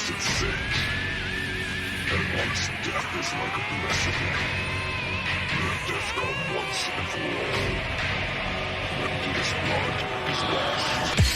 accursed sin. And once death is like a blessing, let death come once and for all. When this blood is lost.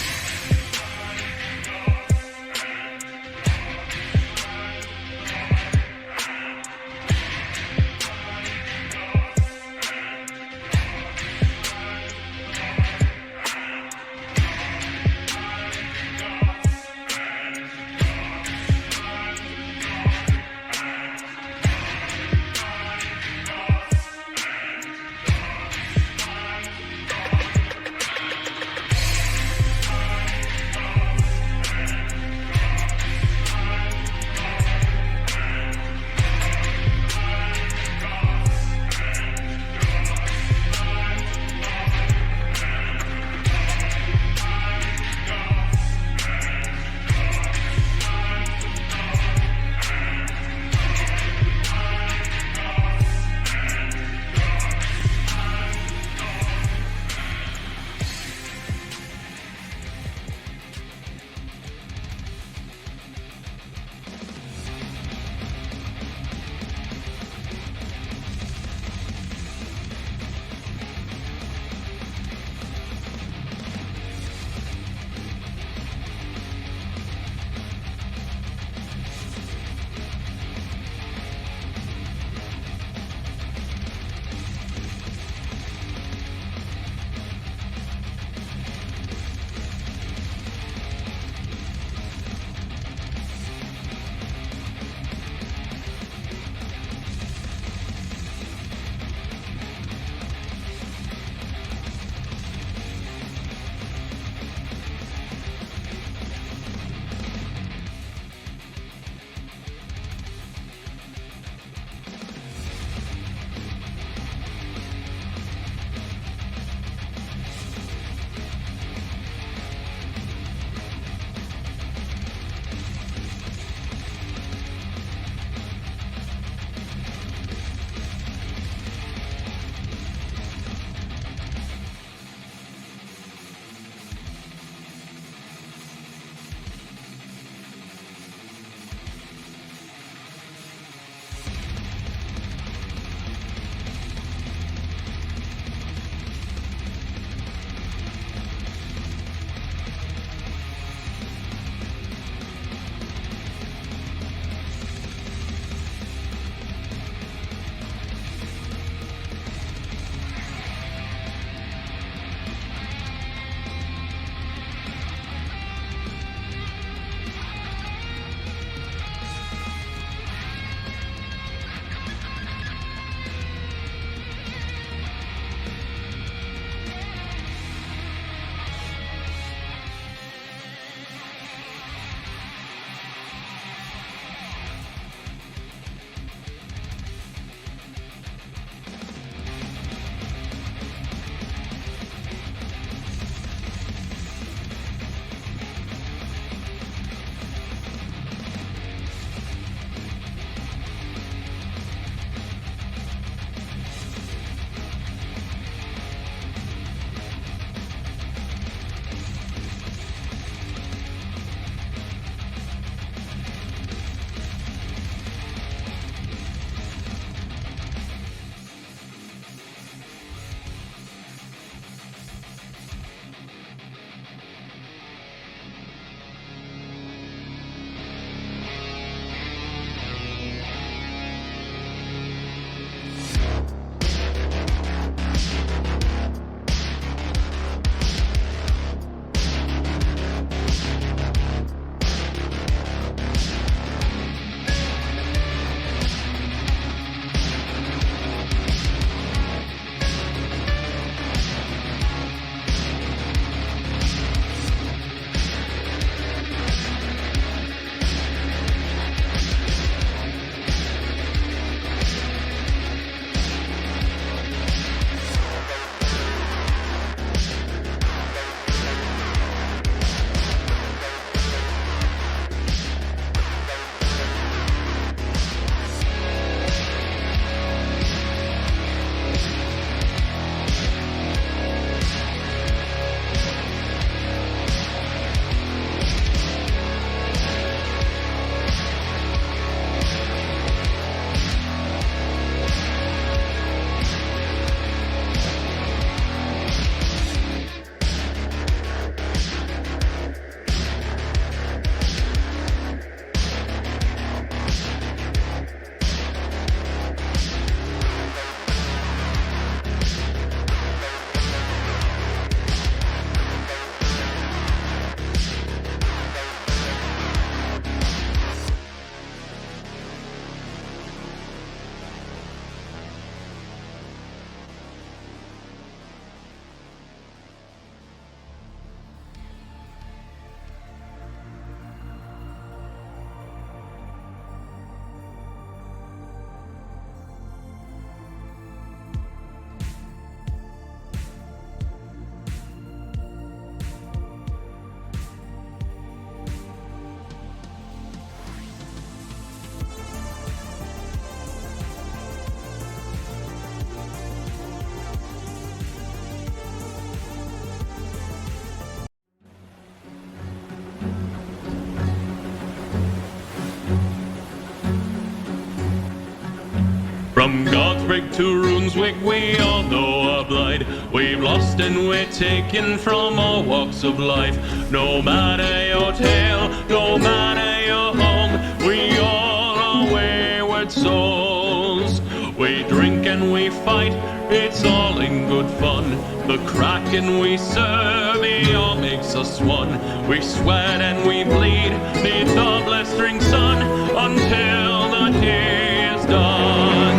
From Gothric to Runeswick, we all know our plight. We've lost and we're taken from all walks of life. No matter your tale, no matter your home, we all are wayward souls. We drink and we fight, it's all in good fun. The Kraken we serve, he all makes us one. We sweat and we bleed, neath the blistering sun, until the day is done.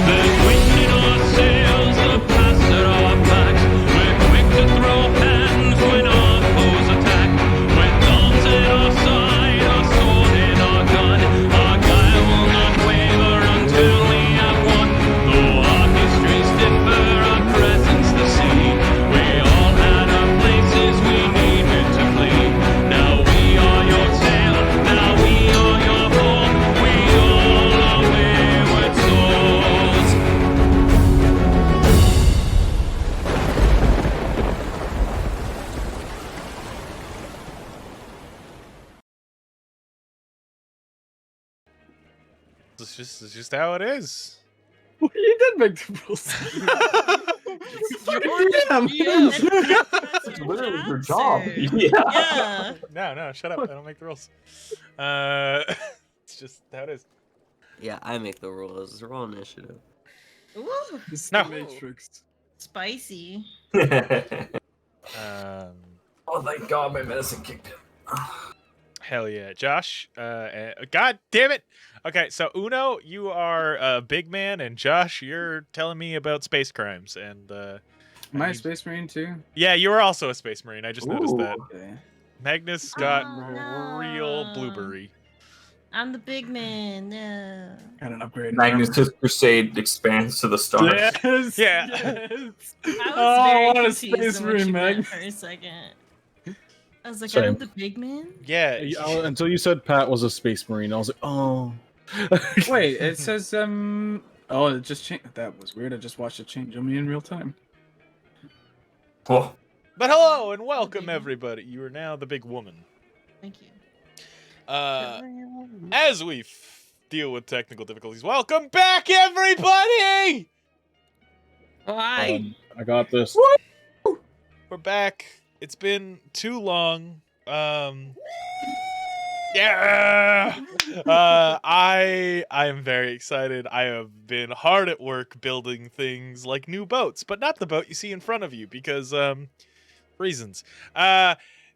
There's wind in our sails, the past at our backs. We're quick to throw hands when our foes attack. With guns at our side, our sword in our gun, our guile will not waver until we have won. Though our histories differ, our presence the same. We all had our places we needed to flee. Now we are your tale, now we are your home. We all are wayward souls. It's just how it is. You did make the rules. That's literally your your job. answer. Yeah. Yeah. No, shut up. I don't make the rules. It's just how it is. Yeah, I make the rules. Roll initiative. Ooh, This is No. the Matrix. spicy. Um, Oh, thank God my medicine kicked in. hell yeah, Josh. God damn it. Okay, so Uno, you are a big man, and Josh, you're telling me about space crimes, and Am I a need- Space Marine too? yeah, you were also a space marine. I just noticed that. Okay. Magnus got Oh, real no. blueberry. I'm the big man. No. Got an upgrade. Magnus' crusade expands to the stars. Yes. Yeah. Yes. I was Oh, very what a confused Space on what Marine, you meant Magnus. for a second. I was like, Same. I'm the big man? Yeah. Until you said Pat was a space marine, I was like, oh. Wait, it says Oh, it just changed. That was weird. I just watched it change on me in real time. Oh, But hello and welcome everybody. You are now the big woman. Thank you. As we deal with technical difficulties, welcome back everybody. Why? I got this. We're back. It's been too long. Yeah. I am very excited. I have been hard at work building things like new boats, but not the boat you see in front of you because reasons.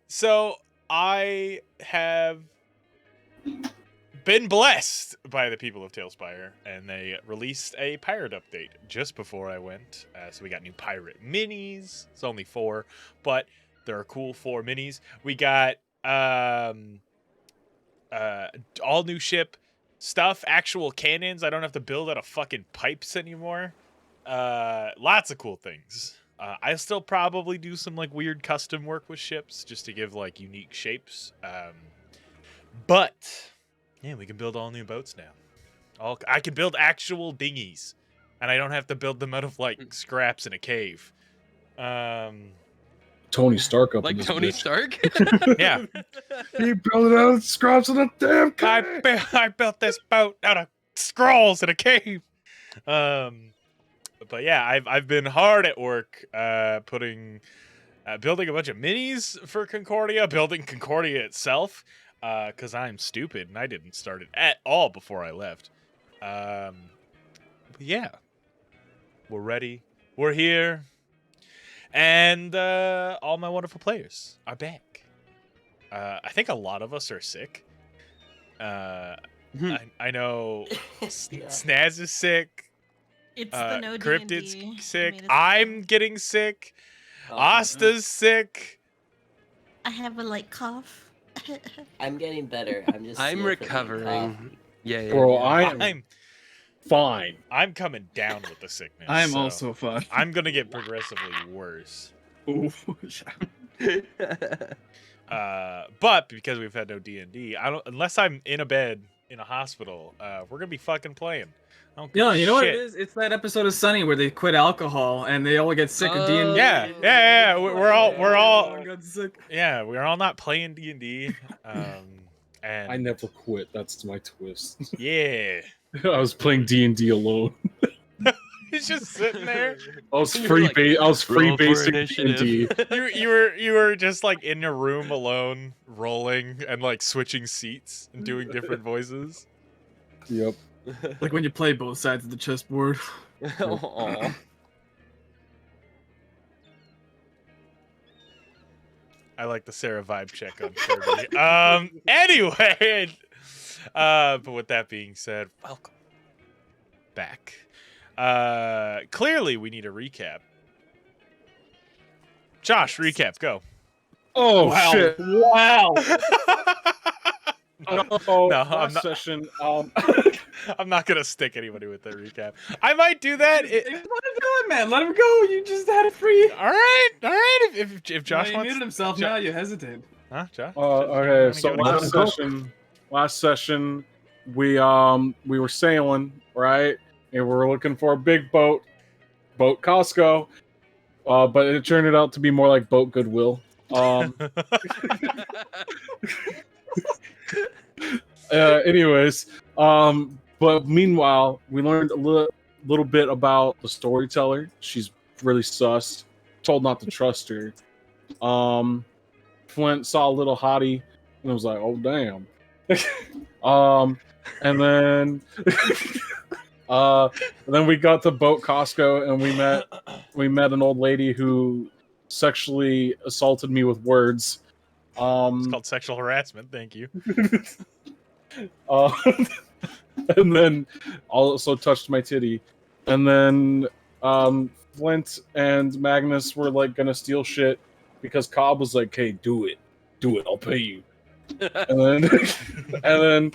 So I have been blessed by the people of Tailspire, and they released a pirate update just before I went. So we got new pirate minis. It's only 4, but they're a cool 4 minis. We got all new ship stuff, actual cannons. I don't have to build out of fucking pipes anymore. Lots of cool things. I'll still probably do some like weird custom work with ships just to give like unique shapes. But yeah, we can build all new boats now. I can build actual dinghies, and I don't have to build them out of like scraps in a cave. Tony Stark up in Like this Tony bitch. Stark? Yeah, He built it out of scraps in a damn cave. I built this boat out of scrolls in a cave. But yeah, I've been hard at work building a bunch of minis for Concordia, building Concordia itself, because I'm stupid and I didn't start it at all before I left. But yeah, we're ready. We're here. And all my wonderful players are back. I think a lot of us are sick. I know Snaz is sick. It's the no Cryptid's D&D. sick. Made us I'm getting sick. Asta's sick. I have a light cough. I'm getting better. I'm just. I'm sniffling recovering. coffee. Yeah. Bro, yeah. I am I'm fine. I'm coming down with the sickness. I'm so also fun. I'm gonna get progressively worse. Ooh. But because we've had no D&D, I don't unless I'm in a bed in a hospital, we're gonna be fucking playing. I don't give Yeah, a you know what it shit. is? It's that episode of Sunny where they quit alcohol and they all get sick of D&D. Yeah. We're all Everyone got sick. yeah, we're all not playing D&D. And I never quit. That's my twist. yeah. I was playing D&D alone. He's just sitting there. I was You were like, I was free roll for basic initiative. D&D. You were just like in your room alone, rolling and like switching seats and doing different voices. Yep. Like when you play both sides of the chessboard. Aw. I like the Sarah vibe check on Kirby. Anyway, but with that being said, welcome back. Clearly we need a recap. Josh, recap, go. Oh Wow. shit! Wow. Oh, No, I'm last not- session. I'm not gonna stick anybody with the recap. I might do that. Let him do it, man. Let him go. You just had it free. All right. If Josh He wants, muted himself. Jo- now you hesitate. huh, Josh? Okay, so Wanna go last session, we were sailing, right? And we were looking for a big boat Costco, but it turned out to be more like boat Goodwill. Anyways, but meanwhile, we learned a little bit about the storyteller. She's really sus. Told not to trust her. Flint saw a little hottie and was like, "Oh damn." And then then we got to boat Costco and we met an old lady who sexually assaulted me with words. It's called sexual harassment. Thank you. And then also touched my titty. And then Flint and Magnus were like gonna steal shit because Cobb was like, "Hey, do it, I'll pay you." And then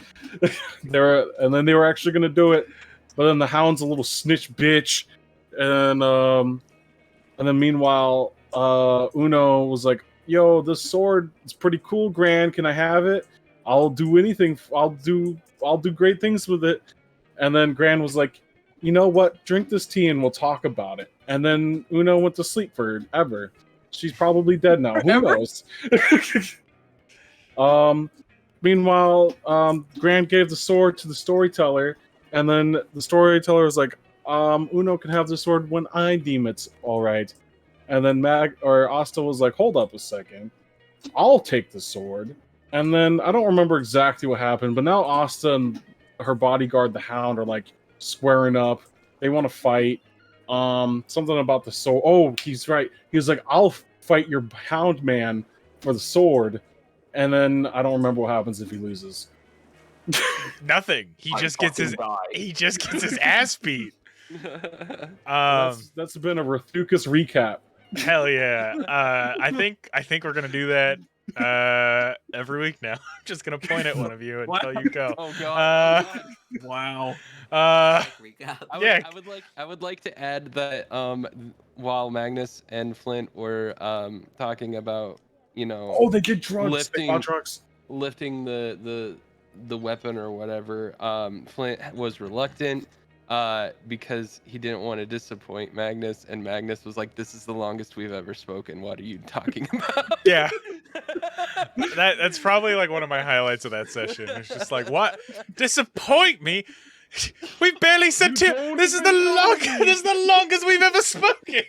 they were actually gonna do it, but then the Hound's a little snitch bitch, and then meanwhile, Uno was like, "Yo, this sword is pretty cool, Gran. Can I have it? I'll do anything. I'll do great things with it." And then Gran was like, "You know what? Drink this tea and we'll talk about it." And then Uno went to sleep forever. She's probably dead now. Who knows? Meanwhile, Gran gave the sword to the storyteller, and then the storyteller was like, "Uno can have the sword when I deem it's all right." And then Asta was like, "Hold up a second, I'll take the sword." And then I don't remember exactly what happened, but now Asta and her bodyguard, the Hound, are like squaring up. They want to fight. Something about the sword. Oh, he's right. He was like, "I'll fight your Hound man for the sword." And then I don't remember what happens if he loses. Nothing. He just gets his ass beat. That's been a Rathukas recap. Hell yeah. I think we're gonna do that every week now. I'm just gonna point at one of you and tell you go. Oh god. Wow. Recap. I would like to add that while Magnus and Flint were talking about, you know, Oh, they did drugs. They bought drugs. lifting the weapon or whatever, Flint was reluctant because he didn't want to disappoint Magnus, and Magnus was like, "This is the longest we've ever spoken. What are you talking about?" Yeah. That's probably like one of my highlights of that session. It's just like, what? Disappoint me? We barely said two. This is the longest we've ever spoken.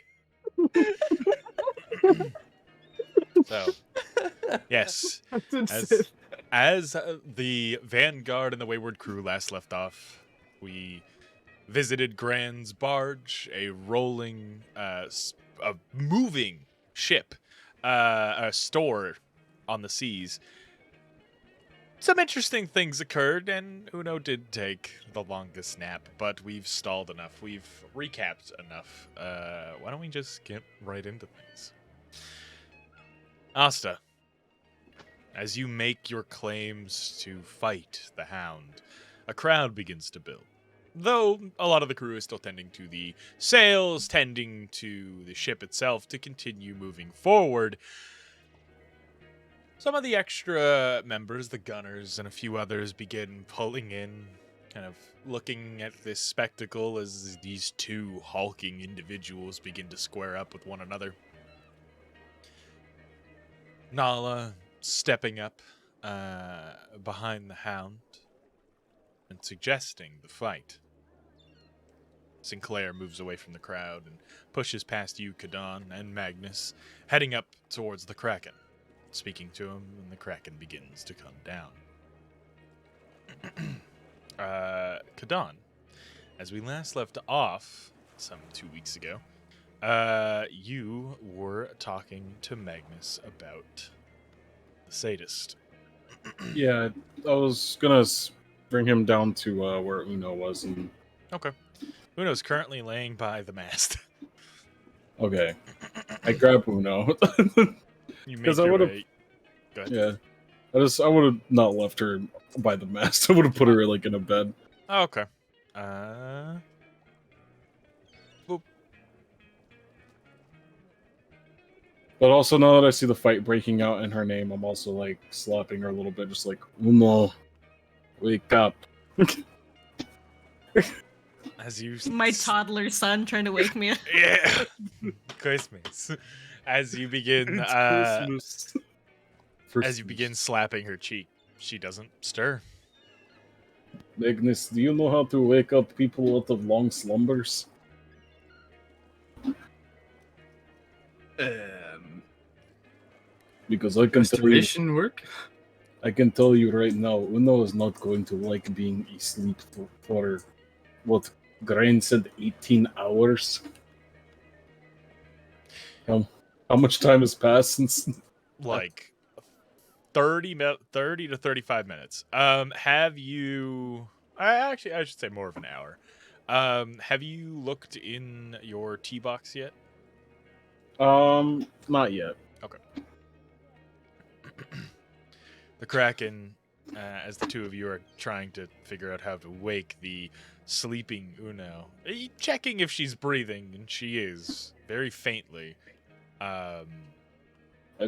So, yes, as the Vanguard and the Wayward crew last left off, we visited Gran's barge, a rolling, a moving ship, a store on the seas. Some interesting things occurred, and Uno did take the longest nap, but we've stalled enough. We've recapped enough. Why don't we just get right into things? Asta, as you make your claims to fight the Hound, a crowd begins to build. Though a lot of the crew is still tending to the sails, tending to the ship itself to continue moving forward, some of the extra members, the gunners, and a few others begin pulling in, kind of looking at this spectacle as these two hulking individuals begin to square up with one another. Nala stepping up behind the Hound and suggesting the fight. Sinclair moves away from the crowd and pushes past you, Kadan, and Magnus, heading up towards the Kraken. Speaking to him, and the Kraken begins to come down. Kadan, as we last left off, some 2 weeks ago, you were talking to Magnus about the sadist. Yeah, I was gonna bring him down to where Uno was, and Okay. Uno's currently laying by the mast. okay, I grab Uno. You make 'Cause I your would've- way. Go ahead. Yeah, I would have not left her by the mast. I would have put her like in a bed. Oh, okay. Boop. But also now that I see the fight breaking out in her name, I'm also like slapping her a little bit, just like Uno, wake up. As you My toddler son trying to wake me up. Yeah. Christmas. As you begin It's Christmas. as you begin slapping her cheek, she doesn't stir. Magnus, do you know how to wake up people out of long slumbers? Because I can tell you, Restoration work? I can tell you right now, Uno is not going to like being asleep for what Grain said, 18 hours. How much time has passed since? Like 30 to 35 minutes. Have you I should say more of an hour. Have you looked in your tea box yet? Not yet. Okay. The Kraken, as the two of you are trying to figure out how to wake the sleeping Uno, checking if she's breathing, and she is, very faintly. I've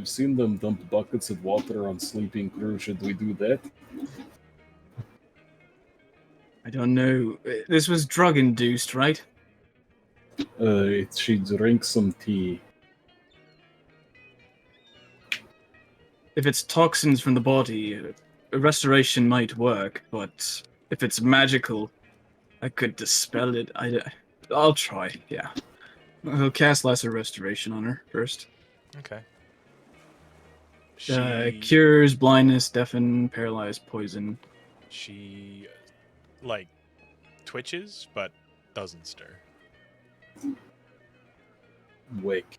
seen them dump buckets of water on sleeping crew. Should we do that? I don't know. This was drug induced, right? She drinks some tea. If it's toxins from the body, restoration might work, but if it's magical, I could dispel it. I'll try, yeah. I'll cast Lesser Restoration on her first. Okay. Cures blindness, deafen, paralyze, poison. She, like, twitches, but doesn't stir. Wake.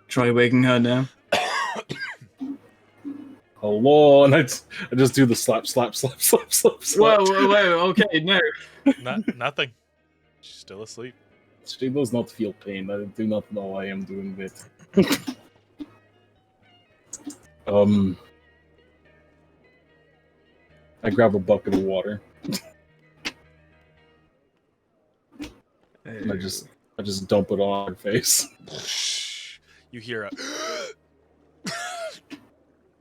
Try waking her now. Hello, and I just do the slap. Whoa, okay, no. Nothing. She's still asleep. She does not feel pain. I do not know why I am doing it. I grab a bucket of water. And I just dump it on her face. You hear a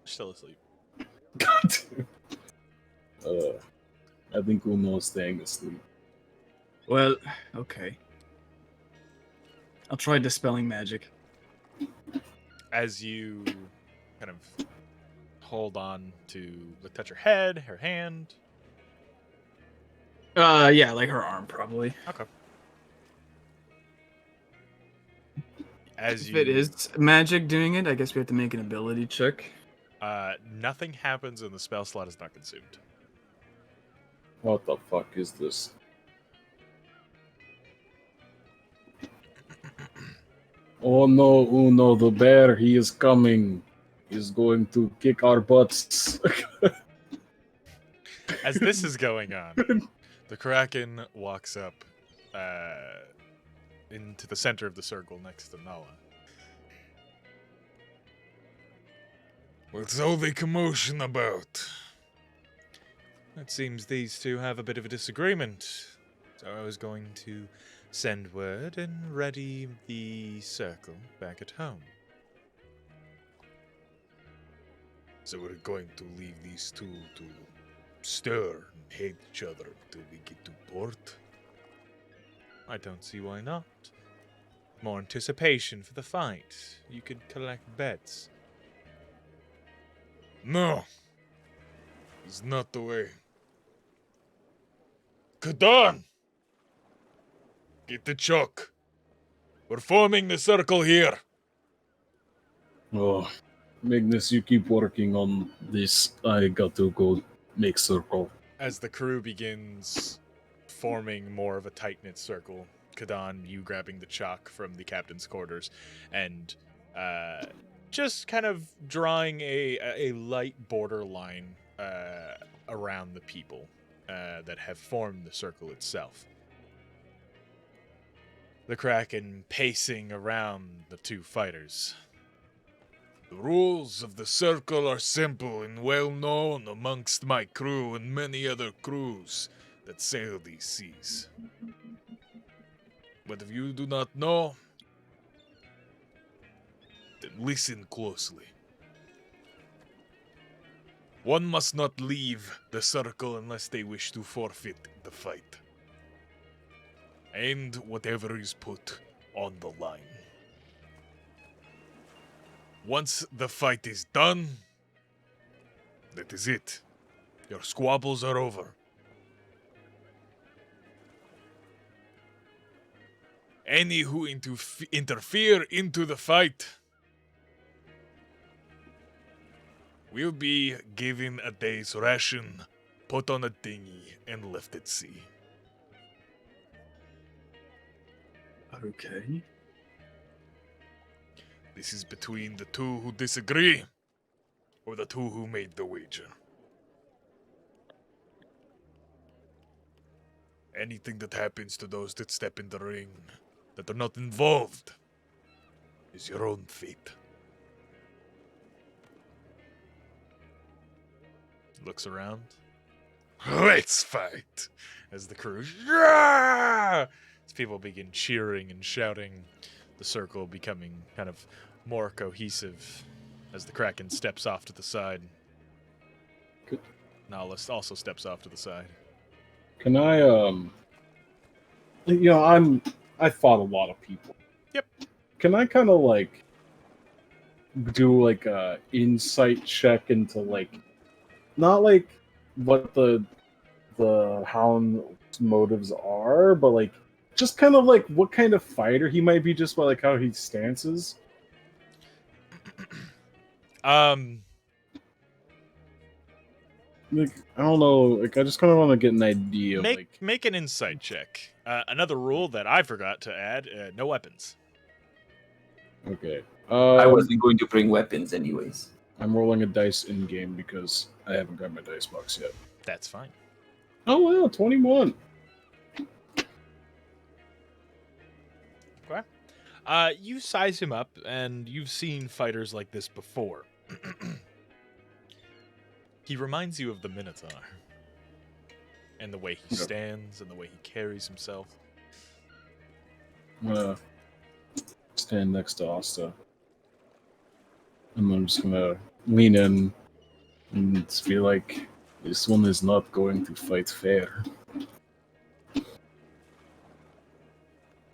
still asleep. God. I think Uno's staying asleep. Well, okay. I'll try dispelling magic. As you kind of hold on to touch her head, her hand. Yeah, like her arm, probably. Okay. As If it is magic doing it, I guess we have to make an ability check. nothing happens and the spell slot is not consumed. What the fuck is this? Oh no, Uno, the bear, he is coming. He's going to kick our butts. As this is going on, the Kraken walks up into the center of the circle next to Nala. What's all the commotion about? It seems these two have a bit of a disagreement. So I was going to send word and ready the circle back at home. So we're going to leave these two to stir and hate each other till we get to port? I don't see why not. More anticipation for the fight. You could collect bets. No. It's not the way. Kadan! Get the chalk. We're forming the circle here. Oh, Magnus, you keep working on this. I got to go make circle. As the crew begins forming more of a tight-knit circle, Kadan, you grabbing the chalk from the captain's quarters, and just kind of drawing a light borderline around the people that have formed the circle itself. The Kraken pacing around the two fighters. The rules of the circle are simple and well known amongst my crew and many other crews that sail these seas. But if you do not know, then listen closely. One must not leave the circle unless they wish to forfeit the fight. And whatever is put on the line. Once the fight is done, that is it. Your squabbles are over. Any who interfere into the fight will be given a day's ration, put on a dinghy, and left at sea. Okay. This is between the two who disagree, or the two who made the wager. Anything that happens to those that step in the ring, that are not involved, is your own fate. Looks around. Let's fight! As the crew... As people begin cheering and shouting, the circle becoming kind of more cohesive as the Kraken steps off to the side. Good. Nahlis also steps off to the side. Can I, I fought a lot of people. Yep. Can I kind of, like, do, like, a insight check into, like, not, like, what the Hound's motives are, but, like, just kind of, like, what kind of fighter he might be just by, like, how he stances? Like, I don't know, like, I just kind of want to get an idea of, like... Make an insight check. Another rule that I forgot to add, no weapons. Okay. I wasn't going to bring weapons anyways. I'm rolling a dice in-game because I haven't got my dice box yet. That's fine. Oh, wow, 21. Okay. You size him up, and you've seen fighters like this before. He reminds you of the Minotaur. And the way he stands, and the way he carries himself. I'm gonna stand next to Asta. And I'm just gonna lean in and feel like this one is not going to fight fair.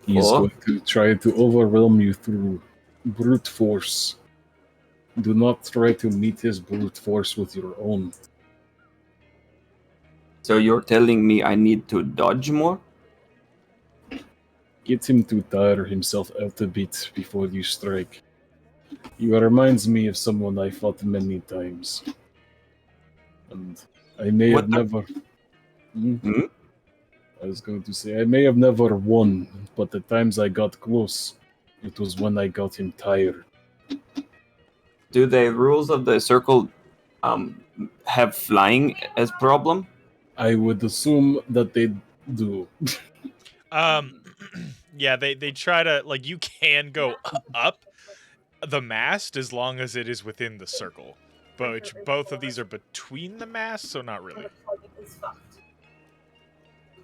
He's going to try to overwhelm you through brute force. Do not try to meet his brute force with your own. So you're telling me I need to dodge more? Get him to tire himself out a bit before you strike. He reminds me of someone I fought many times. And I may have never... I was going to say, I may have never won, but the times I got close, it was when I got him tired. Do the rules of the circle have flying as problem? I would assume that they do. Yeah, they try to, like, you can go up the mast as long as it is within the circle. But both of these are between the masts, so not really.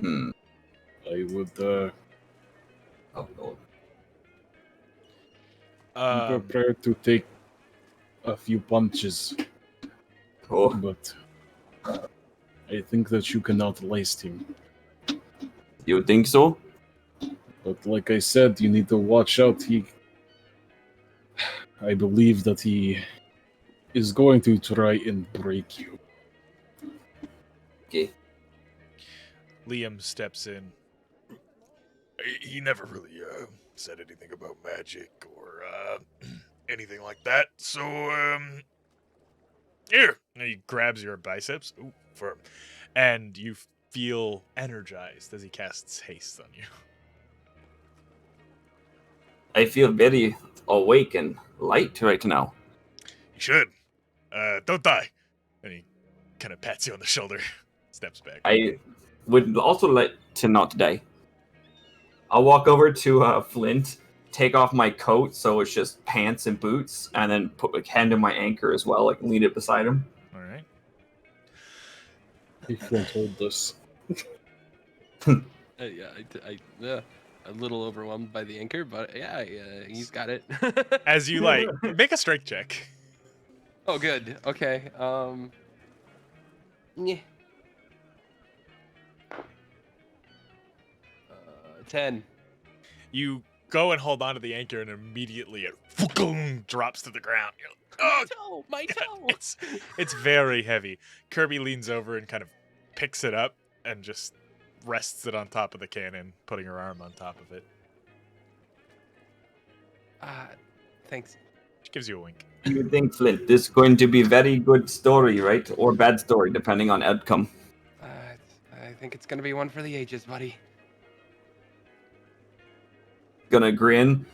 I would, Oh, Lord. be prepared to take a few punches. Oh. But I think that you can outlast him. You think so? But like I said, you need to watch out. I believe that he is going to try and break you. Okay. Liam steps in. He never really said anything about magic or anything like that. So here. And he grabs your biceps. Ooh, firm. And you feel energized as he casts haste on you. I feel very awake and light right now. You should. Don't die. And he kind of pats you on the shoulder, steps back. I would also like to not die. I'll walk over to Flint, take off my coat so it's just pants and boots, and then hand him my anchor as well, like lean it beside him. All right. He told this. Yeah, a little overwhelmed by the anchor, but yeah, he's got it. As you make a strength check. Oh, good. Okay. Yeah. 10. You go and hold on to the anchor, and immediately it drops to the ground. You're like, oh, My toe. it's very heavy. Kirby leans over and kind of picks it up and just rests it on top of the cannon, putting her arm on top of it. Thanks. She gives you a wink. You think, Flint, this is going to be very good story, right? Or bad story, depending on outcome. I think it's gonna be one for the ages, buddy. Gonna grin,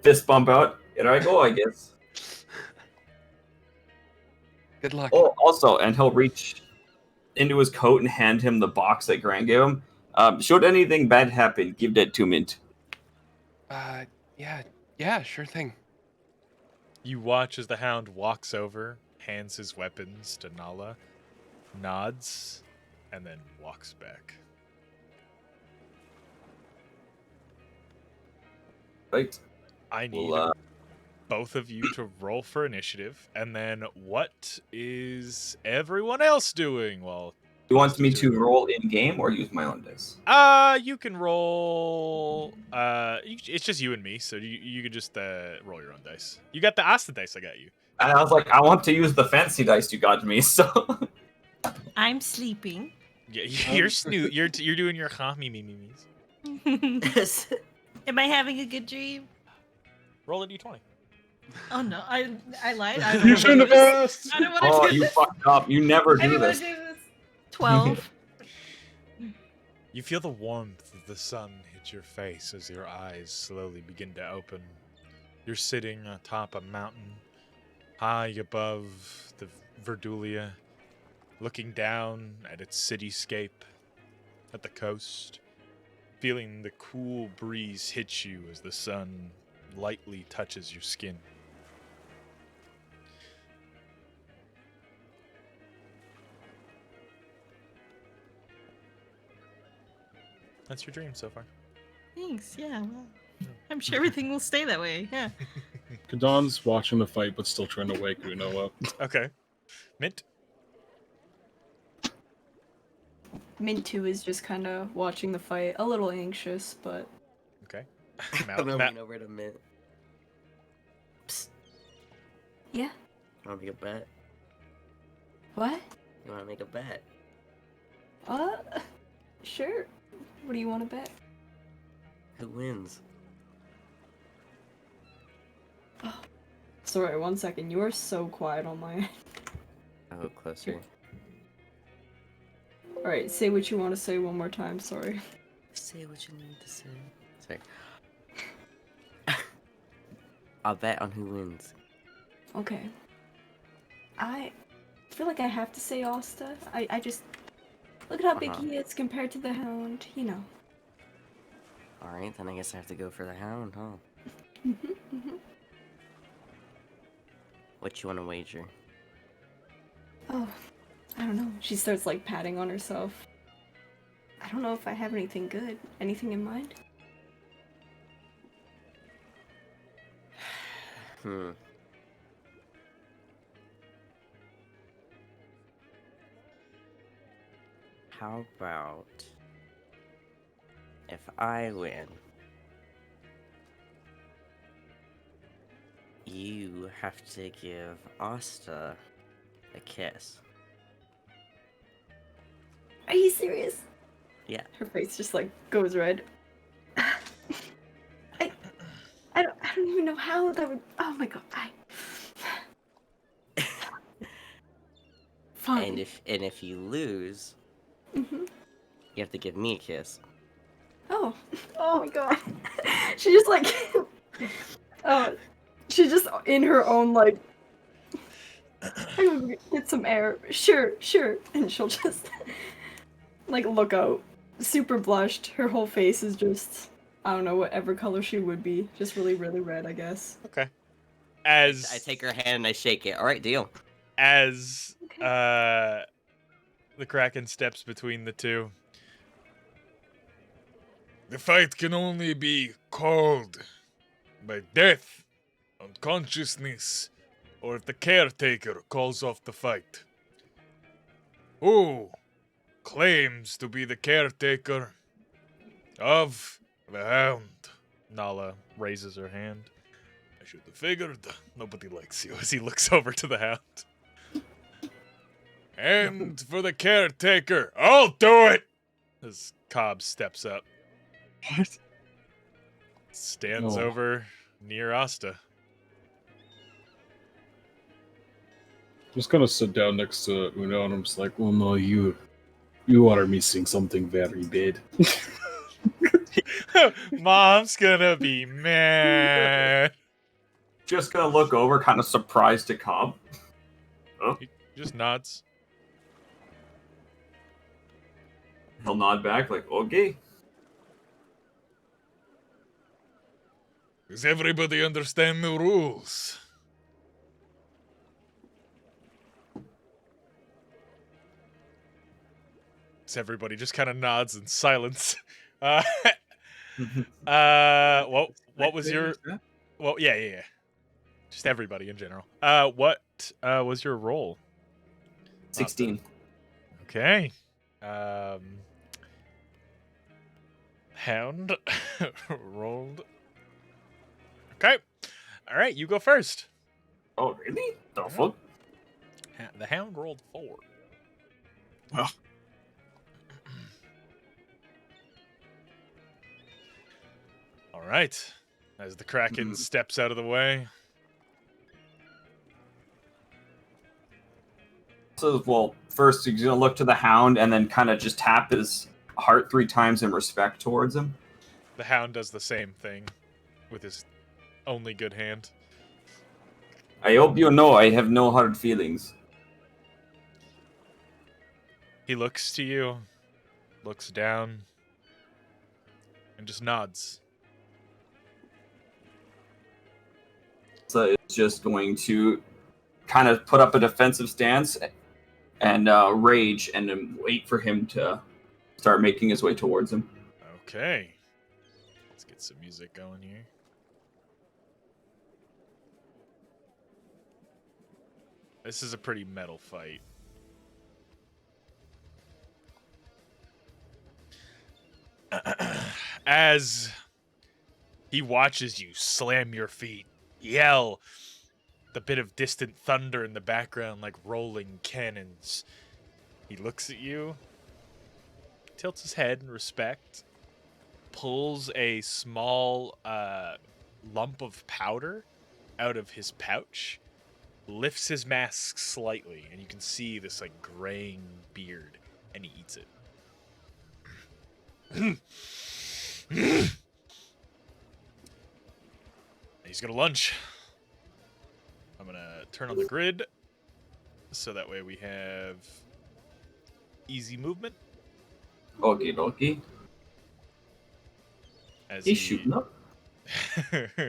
fist bump out. Here I go, I guess. Good luck. Oh, also, and he'll reach into his coat and hand him the box that Grant gave him. Should anything bad happen, give that to Mint. Yeah, sure thing. You watch as the hound walks over, hands his weapons to Nala, nods, and then walks back. Right. I need both of you to roll for initiative, and then what is everyone else doing? Well, You want me to roll in game or use my own dice? you can roll. It's just you and me, so you can just roll your own dice. You got the Asta dice I got you. And I was like, I want to use the fancy dice you got me, so. I'm sleeping. Yeah, you're you're doing your memes. Am I having a good dream? Roll a d20. Oh no, I lied. You shouldn't have asked. I don't want to Oh, do you this. fucked up. You never I do don't want to this. do this. 12. You feel the warmth of the sun hit your face as your eyes slowly begin to open. You're sitting atop a mountain, high above the Verdulia, looking down at its cityscape, at the coast, feeling the cool breeze hit you as the sun lightly touches your skin. That's your dream so far. Thanks. Yeah. Well, I'm sure everything will stay that way. Yeah. Kadon's watching the fight, but still trying to wake Uno up. Okay. Mint? Mint 2 is just kind of watching the fight, a little anxious, but... Okay. I'm gonna lean over to Mint. Psst. Yeah? You wanna make a bet? What? You wanna make a bet? Sure. What do you want to bet? Who wins? Oh. Sorry, 1 second. You are so quiet on my end. I'll go closer. Alright, say what you want to say one more time, sorry. Say what you need to say. Sorry. I'll bet on who wins. Okay. I feel like I have to say Asta. I just... Look at how big he is compared to the Hound, you know. Alright, then I guess I have to go for the Hound, huh? What you want to wager? Oh, I don't know. She starts like patting on herself. I don't know if I have anything good. Anything in mind? How about if I win, you have to give Asta a kiss. Are you serious? Yeah. Her face just like goes red. even know how that would. Oh my god. Fine. And if you lose, Mhm. you have to give me a kiss. Oh. Oh my god. She just like. Oh. She's just in her own like. I'm gonna get some air. Sure. And she'll just like look out. Super blushed. Her whole face is just. I don't know, whatever color she would be. Just really, really red, I guess. Okay. As I take her hand and I shake it. All right, deal. As Okay. the Kraken steps between the two. The fight can only be called by death, unconsciousness, or if the caretaker calls off the fight. Who claims to be the caretaker of the hound? Nala raises her hand. I should have figured. Nobody likes you as he looks over to the hound. And for the caretaker, I'll do it! As Cobb steps up. What? Stands Oh. over near Asta. Just gonna sit down next to Uno, and I'm just like, well, no, you are missing something very bad. Mom's gonna be mad. Just gonna look over, kind of surprised at Cobb. He just nods. He'll nod back, like, okay. Does everybody understand the rules? So everybody just kind of nods in silence. What was your? Well, yeah. Just everybody in general. What was your role? 16. Okay. Hound rolled. Okay. All right, you go first. Oh, really? The fuck? The hound rolled 4. Oh. All right. As the Kraken steps out of the way. So, well, first he's gonna look to the hound and then kind of just tap his heart 3 times in respect towards him. The hound does the same thing with his only good hand. I hope you know I have no hard feelings. He looks to you, looks down, and just nods. So it's just going to kind of put up a defensive stance and rage and then wait for him to start making his way towards him. Okay. Let's get some music going here. This is a pretty metal fight. As he watches you slam your feet, yell, the bit of distant thunder in the background like rolling cannons. He looks at you, tilts his head in respect, pulls a small lump of powder out of his pouch, lifts his mask slightly, and you can see this like graying beard, and he eats it. He's gonna lunge. I'm gonna turn on the grid so that way we have easy movement. Okay, dokie. As He's shooting up.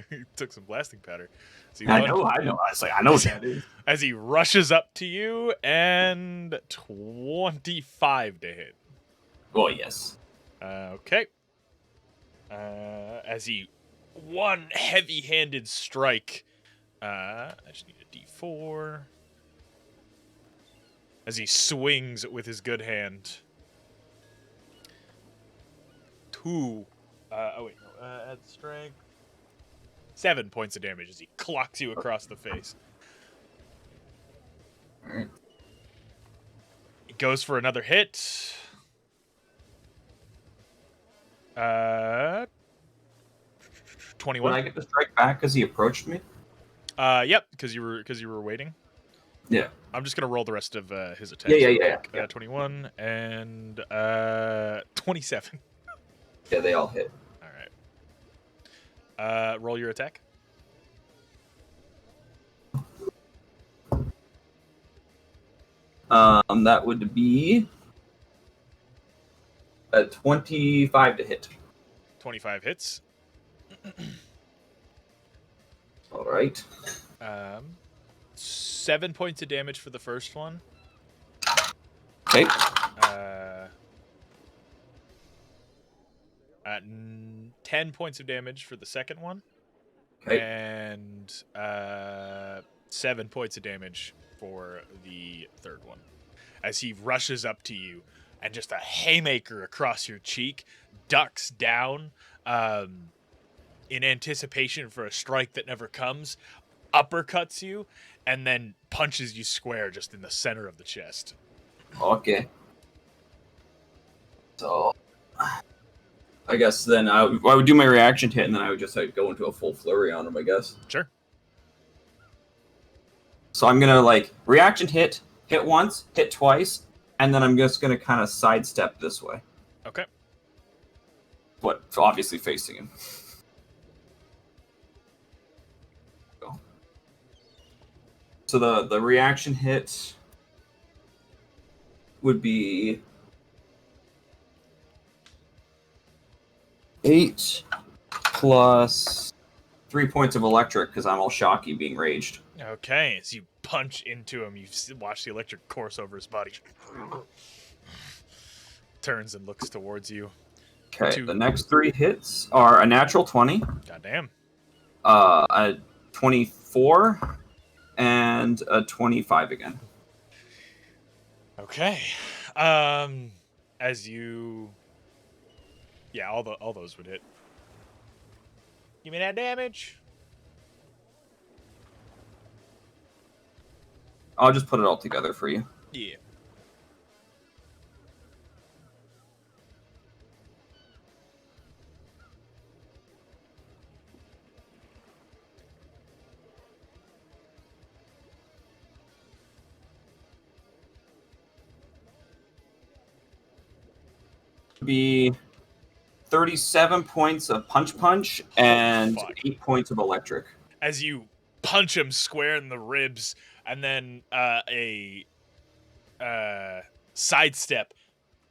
He took some blasting powder. So I know. I was like, I know what that is. As he rushes up to you, and 25 to hit. Oh, yes. Okay. As he one heavy-handed strike. I just need a D4. As he swings with his good hand. 2. Add strength. 7 points of damage as he clocks you across the face. Alright. He goes for another hit. 12 21. Would I get to strike back because he approached me? Yep, because you were waiting. Yeah. I'm just gonna roll the rest of his attacks. Yeah, real yeah, quick. yeah. 21 and 27. Yeah, they all hit. All right. Roll your attack. That would be a 25 to hit. 25 hits. All right. 7 points of damage for the first one. Okay. 10 points of damage for the second one. Okay. And 7 points of damage for the third one. As he rushes up to you and just a haymaker across your cheek, ducks down in anticipation for a strike that never comes, uppercuts you, and then punches you square just in the center of the chest. Okay. So, I guess then I would do my reaction hit, and then I would just go into a full flurry on him, I guess. Sure. So I'm gonna reaction hit once, hit twice, and then I'm just gonna kind of sidestep this way. Okay. But obviously facing him. So the reaction hit would be 8 plus 3 points of electric because I'm all shocky being raged. Okay, as you punch into him, you watch the electric course over his body. Turns and looks towards you. Okay, the next 3 hits are a natural 20. Goddamn. A 24 and a 25 again. Okay. As you... Yeah, all those would hit. Give me that damage. I'll just put it all together for you. Yeah. Be 37 points of punch and Fuck. 8 points of electric. As you punch him square in the ribs, and then a sidestep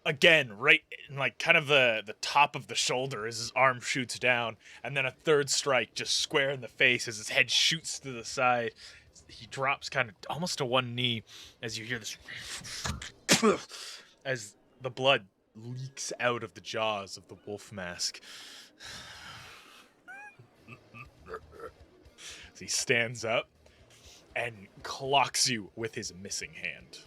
again, right in kind of the top of the shoulder as his arm shoots down, and then a third strike just square in the face as his head shoots to the side. He drops kind of almost to one knee as you hear this as the blood leaks out of the jaws of the wolf mask. As he stands up and clocks you with his missing hand.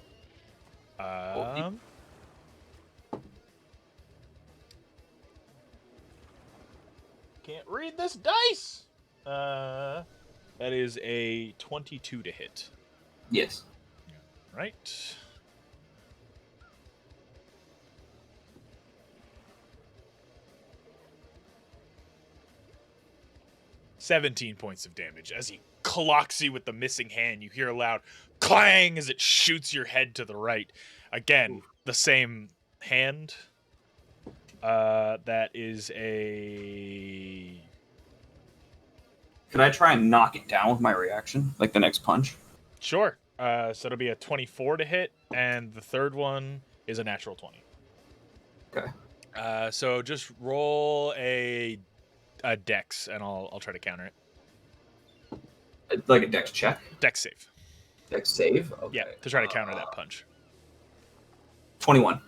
Can't read this dice. That is a 22 to hit. Yes. Right. $17 points of damage. As he clocks you with the missing hand, you hear a loud clang as it shoots your head to the right. Again, the same hand. That is a... Could I try and knock it down with my reaction? Like the next punch? Sure. So it'll be a 24 to hit, and the third one is a natural 20. Okay. So just roll a dex, and I'll try to counter it. Like a dex check? Dex save. Dex save? Okay. Yeah, to try to counter that punch. 21.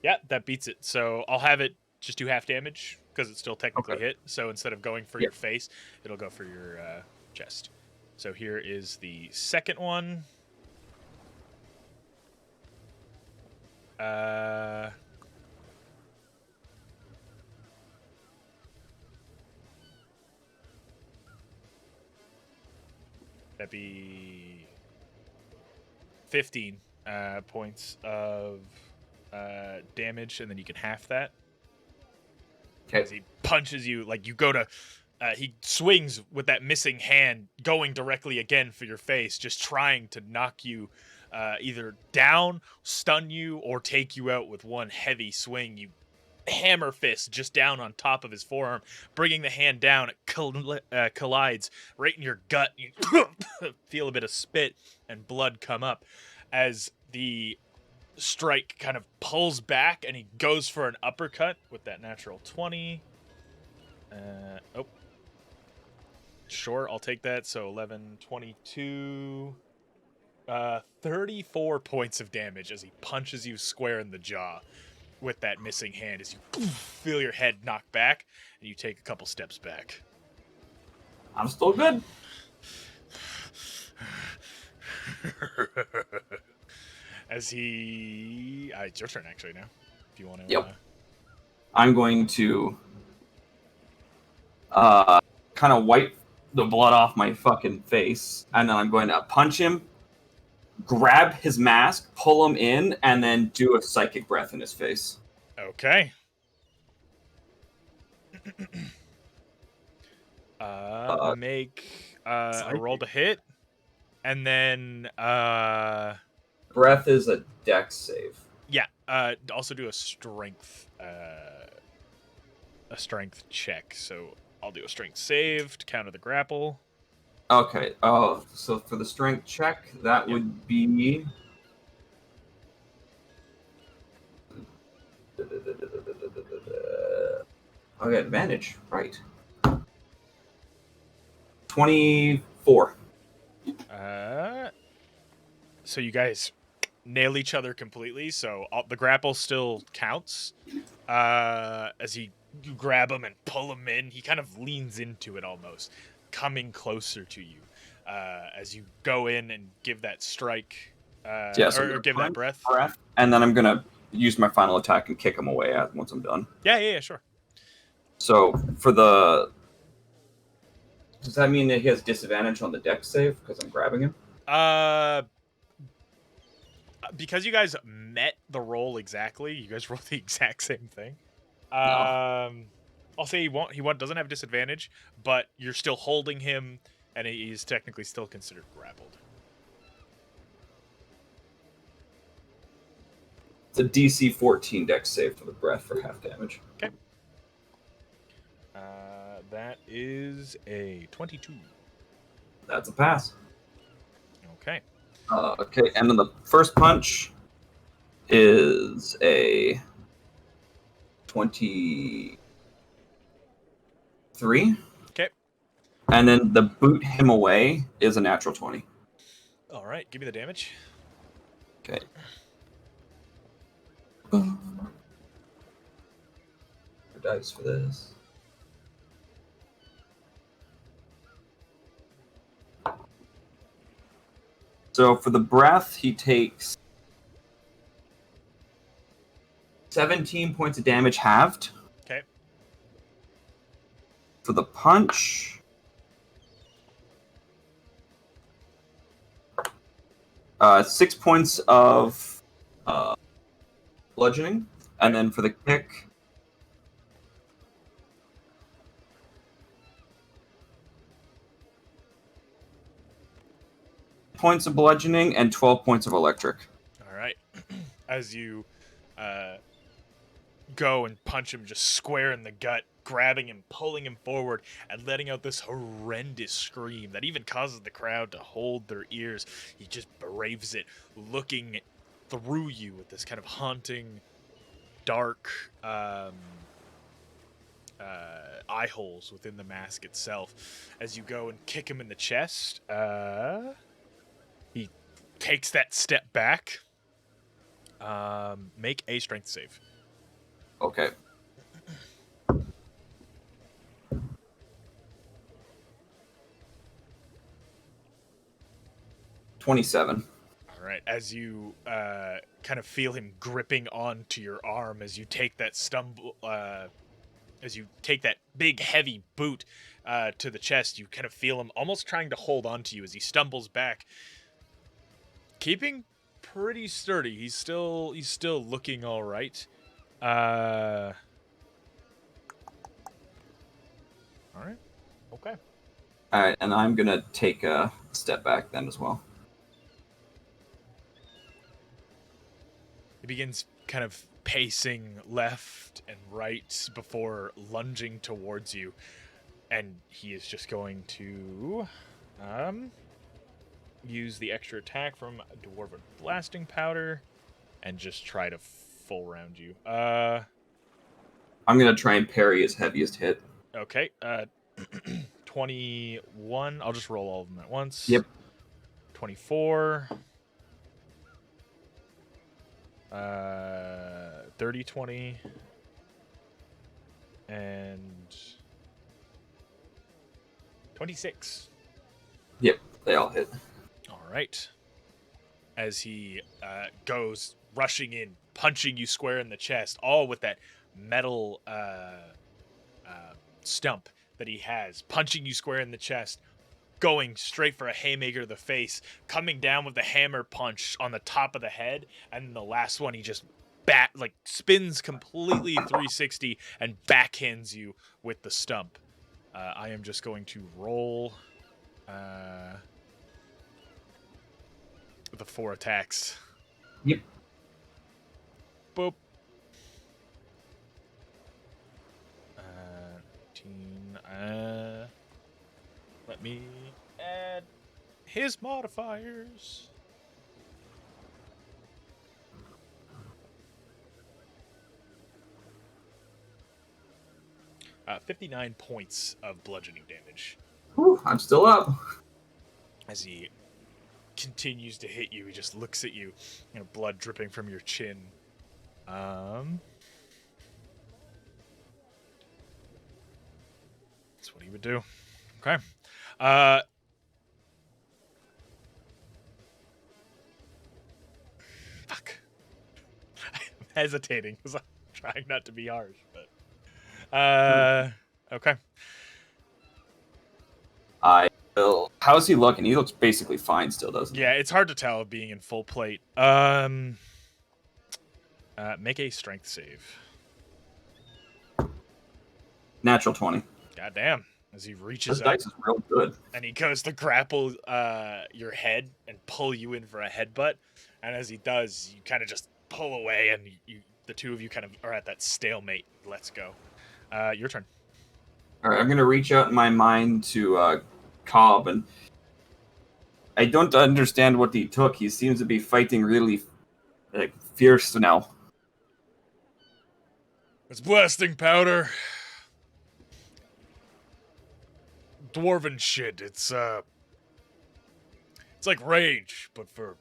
Yeah, that beats it. So I'll have it just do half damage, because it's still technically hit. So instead of going for your face, it'll go for your chest. So here is the second one. That'd be 15 points of damage, and then you can half that. as he punches you. Like you go to, he swings with that missing hand, going directly again for your face, just trying to knock you either down, stun you, or take you out with one heavy swing. You hammer fist just down on top of his forearm, bringing the hand down. It collides right in your gut. You feel a bit of spit and blood come up as the strike kind of pulls back, and he goes for an uppercut with that natural 20. Sure, I'll take that. So 11, 22, 34 points of damage as he punches you square in the jaw with that missing hand as you feel your head knock back and you take a couple steps back. I'm still good. As he... it's your turn, actually, now. If you want to... Yep. I'm going to kind of wipe the blood off my fucking face, and then I'm going to punch him, grab his mask, pull him in, and then do a psychic breath in his face. Okay. Make a roll to hit, and then... Breath is a dex save. Yeah, also do a strength check. So I'll do a strength save to counter the grapple. Okay. Oh, so for the strength check, that would be... I got advantage, right. 24. So you guys nail each other completely, so the grapple still counts. As you grab him and pull him in, he kind of leans into it almost, coming closer to you. As you go in and give that strike, or give that breath. And then I'm going to use my final attack and kick him away once I'm done. Yeah, sure. So for the... Does that mean that he has disadvantage on the dex save because I'm grabbing him? Because you guys met the roll exactly, you guys rolled the exact same thing. No. I'll say he doesn't have disadvantage, but you're still holding him, and he's technically still considered grappled. It's a DC 14 dex save for the breath for half damage. Okay. That is a 22. That's a pass. Okay. Okay, and then the first punch is a 23. Okay. And then the boot him away is a natural 20. All right, give me the damage. Okay. Dice for this. So for the breath, he takes 17 points of damage halved. Okay. For the punch, 6 points of bludgeoning. And then for the kick, points of bludgeoning and 12 points of electric. All right. As you go and punch him just square in the gut, grabbing him, pulling him forward, and letting out this horrendous scream that even causes the crowd to hold their ears. He just braves it, looking through you with this kind of haunting, dark eye holes within the mask itself. As you go and kick him in the chest, he takes that step back. Make a strength save. Okay. $27. All right. As you kind of feel him gripping onto your arm as you take that as you take that big heavy boot to the chest, you kind of feel him almost trying to hold onto you as he stumbles back, keeping pretty sturdy. He's still looking all right. All right. Okay. All right, and I'm gonna take a step back then as well. He begins kind of pacing left and right before lunging towards you, and he is just going to use the extra attack from Dwarven Blasting Powder and just try to full round you. I'm gonna try and parry his heaviest hit. Okay. 21. I'll just roll all of them at once. Yep. 24. 30, 20. And 26. Yep, they all hit. All right. As he goes rushing in, punching you square in the chest, all with that metal stump that he has, punching you square in the chest, going straight for a haymaker to the face, coming down with the hammer punch on the top of the head, and the last one he just spins completely 360 and backhands you with the stump. I am just going to roll the 4 attacks. Yep. Boop. 19. Let me add his modifiers. 59 points of bludgeoning damage. Whew, I'm still up. As he continues to hit you, he just looks at you, blood dripping from your chin. That's what he would do. Okay. Fuck. I'm hesitating because I'm trying not to be harsh, but okay. How's he looking? He looks basically fine still, doesn't he? Yeah, it's hard to tell being in full plate. Make a strength save. Natural 20. Goddamn. As he reaches This up dice is real good. and he goes to grapple your head and pull you in for a headbutt, and as he does, you kind of just pull away, and the two of you kind of are at that stalemate. Let's go. Your turn. All right, I'm gonna reach out in my mind to Cobb, and I don't understand what he took. He seems to be fighting really fierce now. It's blasting powder. Dwarven shit. It's like rage, but for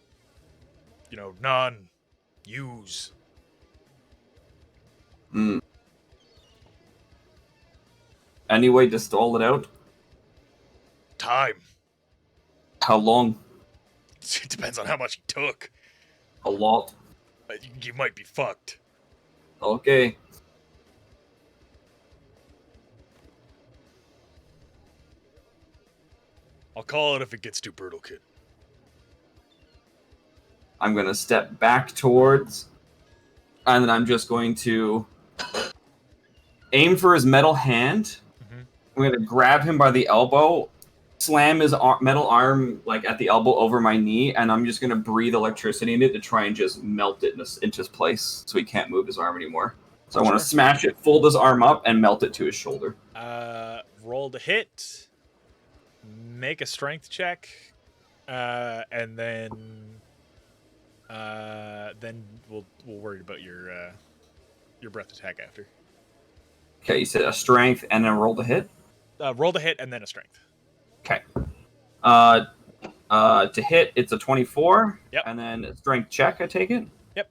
non-use. Any way to stall it out? Time. How long? It depends on how much he took. A lot. You might be fucked. Okay. I'll call it if it gets too brutal, kid. I'm gonna step back towards, and then I'm just going to aim for his metal hand. Mm-hmm. I'm gonna grab him by the elbow, slam his metal arm at the elbow over my knee, and I'm just gonna breathe electricity in it to try and just melt it into his place, so he can't move his arm anymore. So I want to smash it, fold his arm up, and melt it to his shoulder. Roll to hit. Make a strength check, and then we'll worry about your breath attack after. Okay, you said a strength and then roll to hit? Roll to hit and then a strength. Okay. To hit, it's a 24. Yep. And then a strength check, I take it? Yep.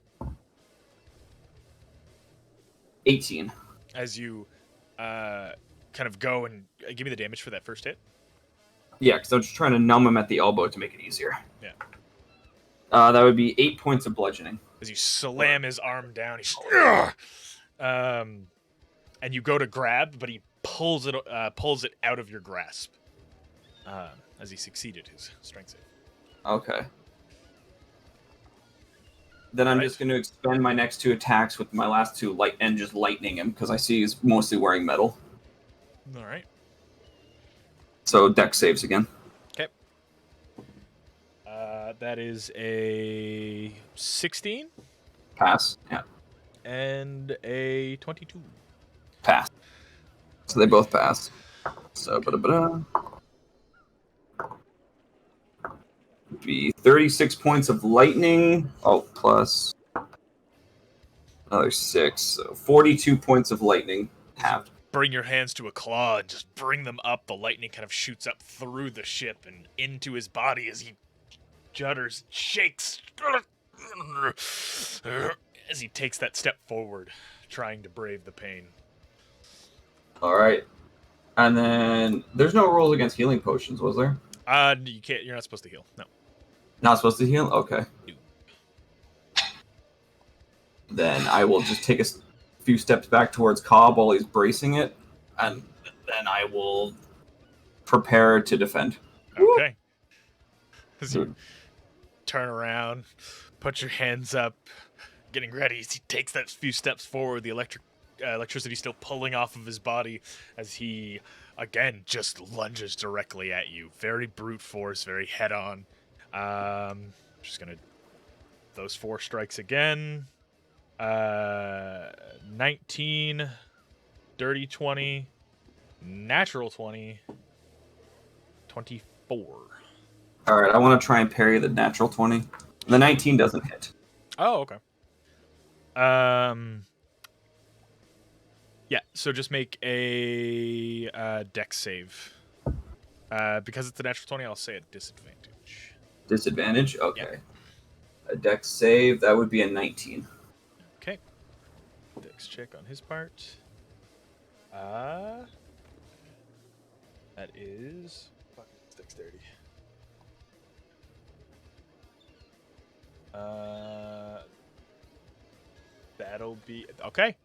18. As you kind of go and give me the damage for that first hit. Yeah, because I'm just trying to numb him at the elbow to make it easier. Yeah. That would be 8 points of bludgeoning. As you slam his arm down, he's and you go to grab, but he pulls it out of your grasp. As he succeeded his strength save. Okay. Then I'm just going to expend my next 2 attacks with my last 2 and just lightning him, because I see he's mostly wearing metal. All right. So deck saves again. Okay. That is a 16 Pass. Yeah. and a 22. Pass. So they both pass. So be 36 points of lightning. Oh, plus another 6. So 42 points of lightning halved. Bring your hands to a claw and just bring them up. The lightning kind of shoots up through the ship and into his body as he judders, shakes, as he takes that step forward, trying to brave the pain. All right. And then there's no rolls against healing potions, was there? You can't. You're not supposed to heal. No. Not supposed to heal? Okay. Then I will just take a few steps back towards Cobb while he's bracing it, and then I will prepare to defend. Okay. As you turn around, put your hands up, getting ready. As he takes that few steps forward, the electricity still pulling off of his body as he, again, just lunges directly at you. Very brute force, very head-on. Just gonna... Those 4 strikes again. 19, dirty 20, natural 20, 24. All right, I want to try and parry the natural 20. The 19 doesn't hit. Oh, okay. Yeah, so just make a dex save. Because it's a natural 20, I'll say a disadvantage. Disadvantage? Okay. Yeah. A dex save, that would be a 19. Okay. Dex check on his part. That is... Fuck, it's dexterity. That'll be... Okay.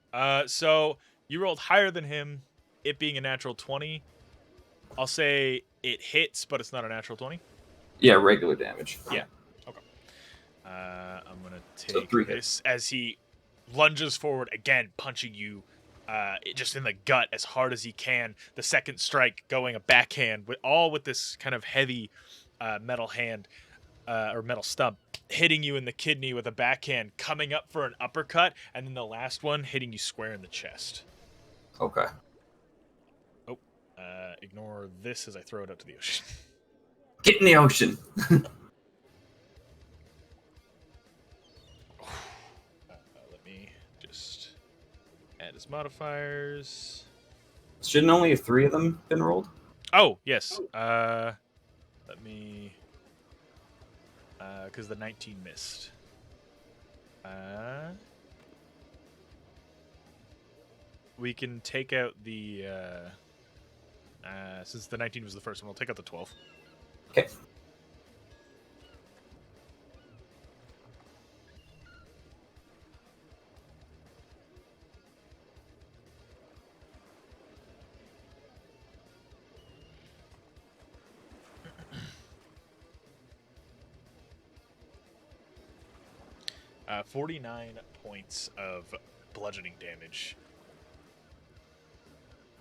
So you rolled higher than him, it being a natural 20. I'll say it hits, but it's not a natural 20. Yeah, regular damage. Yeah. Okay. I'm going to So take 3 this as he lunges forward again, punching you just in the gut as hard as he can. The second strike going a backhand, with this kind of heavy metal hand or metal stump, hitting you in the kidney with a backhand, coming up for an uppercut, and then the last one hitting you square in the chest. Okay. Oh, ignore this as I throw it out to the ocean. Get in the ocean. Let me just add his modifiers. Shouldn't only have 3 of them been rolled? Oh, yes. Let me... because the 19 missed. We can take out the... since the 19 was the first one, we'll take out the 12. Okay. Uh, 49 points of bludgeoning damage.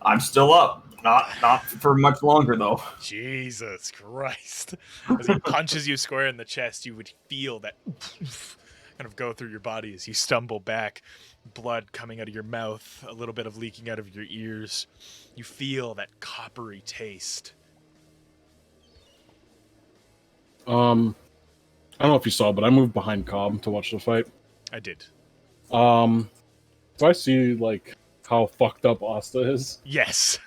I'm still up. Not for much longer, though. Jesus Christ. As he punches you square in the chest, you would feel that kind of go through your body as you stumble back. Blood coming out of your mouth, a little bit of leaking out of your ears. You feel that coppery taste. I don't know if you saw, but I moved behind Cobb to watch the fight. I did. So I see, like, how fucked up Asta is. Yes.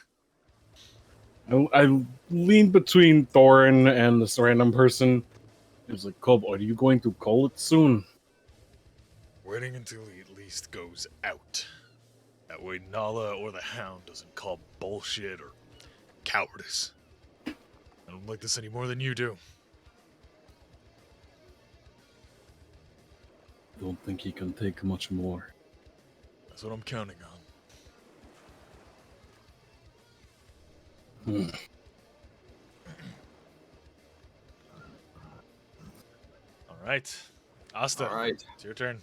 I leaned between Thorin and this random person. He was like, Cobb, are you going to call it soon? Waiting until he at least goes out. That way Nala or the Hound doesn't call bullshit or cowardice. I don't like this any more than you do. I don't think he can take much more. That's what I'm counting on. All right. Asta, All right. it's your turn.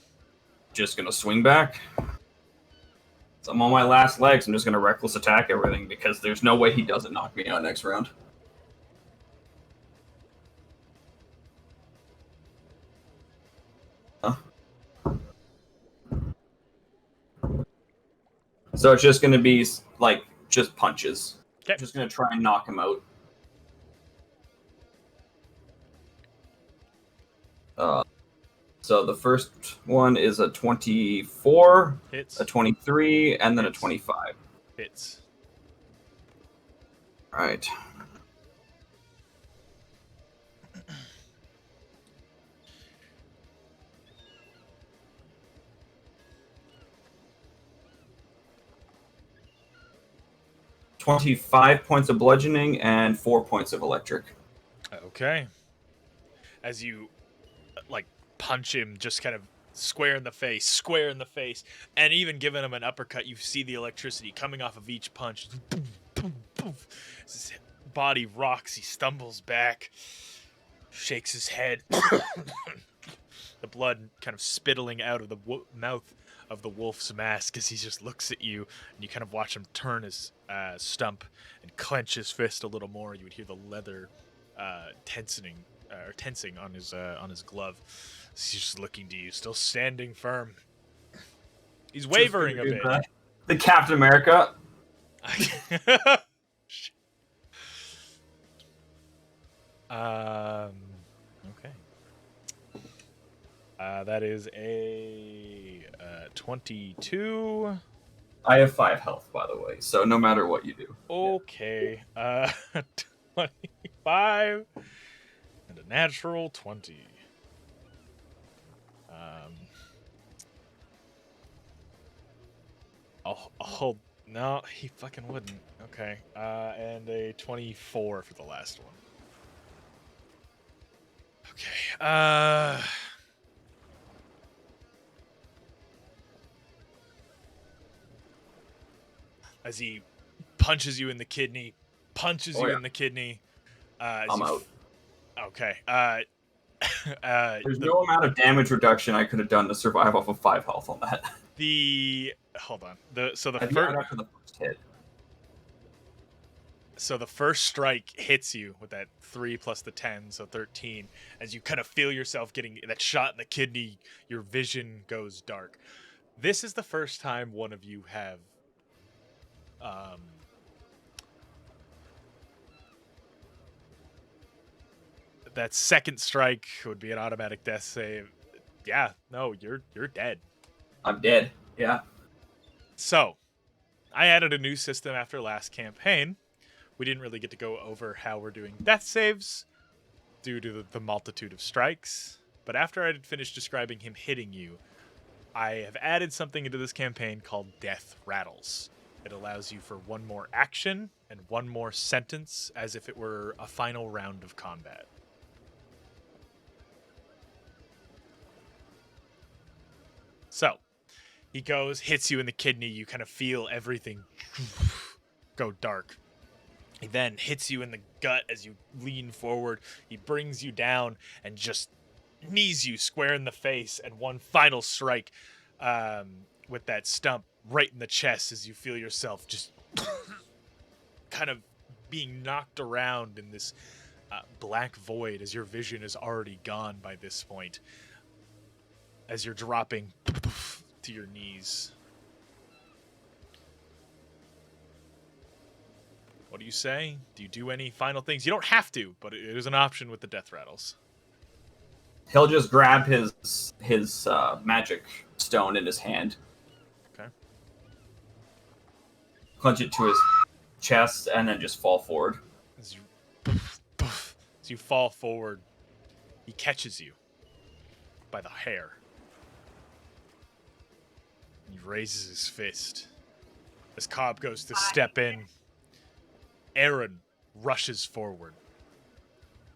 Just gonna swing back. So I'm on my last legs. I'm just gonna reckless attack everything because there's no way he doesn't knock me out next round. So it's just going to be like just punches. Okay. I'm just going to try and knock him out. So the first one is a 24, Hits. a 23, and then a Hits. 25. Hits. All right. $25 points of bludgeoning and 4 points of electric. Okay. As you like punch him just kind of square in the face, and even giving him an uppercut, you see the electricity coming off of each punch. Boom, boom, boom. His body rocks, he stumbles back, shakes his head. The blood kind of spittling out of the mouth of the wolf's mask as he just looks at you, and you kind of watch him turn his stump and clench his fist a little more. You would hear the leather tensing on his glove. He's just looking to you, still standing firm. He's wavering a bit. The Captain America. Okay. That is a 22. I have 5 health, by the way, so no matter what you do. Okay. 25 and a natural 20. I'll hold. No, he fucking wouldn't. Okay. And a 24 for the last one. Okay. As he punches you in the kidney, in the kidney. I'm out. Okay. There's no amount of damage reduction I could have done to survive off of 5 health on that. Hold on. So the first hit. So the first strike hits you with that 3 plus the 10, so 13. As you kind of feel yourself getting that shot in the kidney, your vision goes dark. This is the first time one of you have that second strike would be an automatic death save. Yeah, no, you're dead. I'm dead. Yeah. So, I added a new system after last campaign. We didn't really get to go over how we're doing death saves due to the multitude of strikes. But after I had finished describing him hitting you, I have added something into this campaign called Death Rattles. It allows you for one more action and one more sentence as if it were a final round of combat. So, he goes, hits you in the kidney, you kind of feel everything go dark. He then hits you in the gut as you lean forward. He brings you down and just knees you square in the face, and one final strike with that stump right in the chest as you feel yourself just kind of being knocked around in this black void as your vision is already gone by this point. As you're dropping to your knees. What do you say? Do you do any final things? You don't have to, but it is an option with the death rattles. He'll just grab his magic stone in his hand. Okay. Clench it to his chest and then just fall forward. As you fall forward, he catches you by the hair. He raises his fist. As Cobb goes to step in, Aaron rushes forward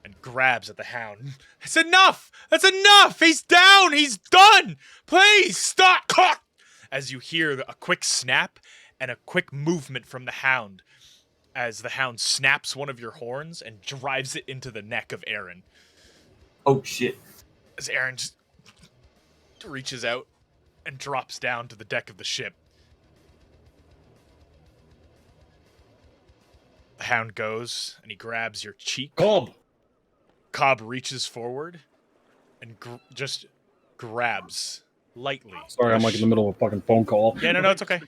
and grabs at the hound. It's enough! That's enough! He's down! He's done! Please stop! As you hear a quick snap and a quick movement from the hound as the hound snaps one of your horns and drives it into the neck of Aaron. Oh, shit. As Aaron just reaches out and drops down to the deck of the ship. The hound goes and he grabs your cheek. Cobb reaches forward and just grabs lightly. Sorry, I'm like in the middle of a fucking phone call. Yeah, no, it's okay.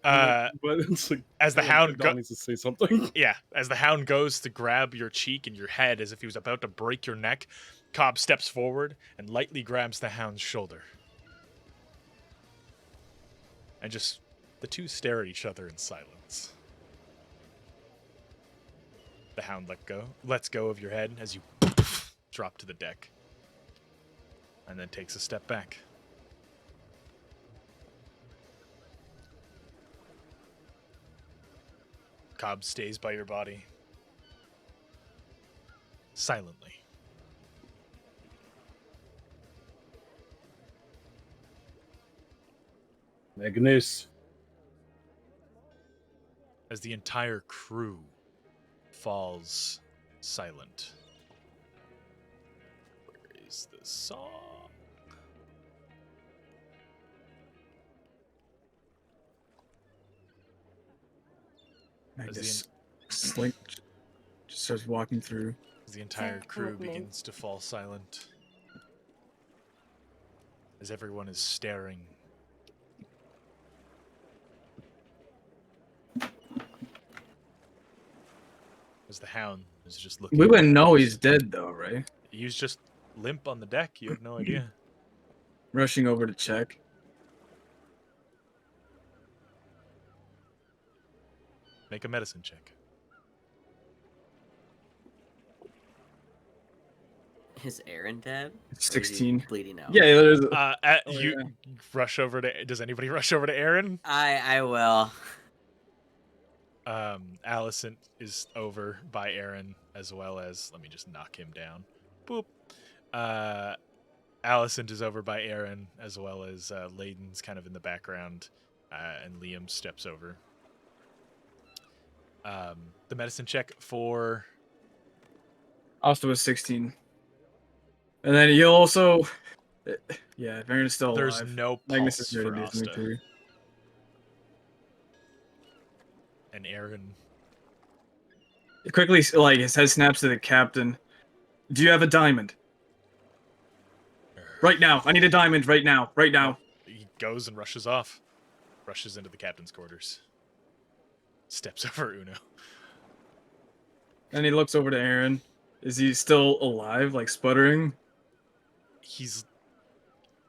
but it's like as the hound Don needs to say something. Yeah, as the hound goes to grab your cheek and your head as if he was about to break your neck, Cobb steps forward and lightly grabs the hound's shoulder. And just the two stare at each other in silence. The hound lets go of your head as you drop to the deck. And then takes a step back. Cobb stays by your body. Silently. Magnus. As the entire crew falls silent. Where is the song? Magnus slink just starts walking through. As the entire crew Definitely. begins to fall silent. As everyone is staring. As the hound is just looking. We wouldn't know he's dead though, right? He was just limp on the deck. You have no idea. Rushing over to check. Make a medicine check. Is Aaron dead? It's Or is he 16. Bleeding out. Yeah, there's You rush over to. Does anybody rush over to Aaron? I will. Allison is over by Aaron as well as. Let me just knock him down. Boop. Allison is over by Aaron as well as Layden's kind of in the background, and Liam steps over. The medicine check for. Asta was 16. And then you'll also, yeah, if Aaron's still There's alive. no Magnus pulse is ready for to do something Asta. too. And Aaron. He quickly, like, his head snaps to the captain. Do you have a diamond? Right now. I need a diamond right now. Right now. He goes and rushes off. Rushes into the captain's quarters. Steps over Uno. And he looks over to Aaron. Is he still alive, like sputtering? He's.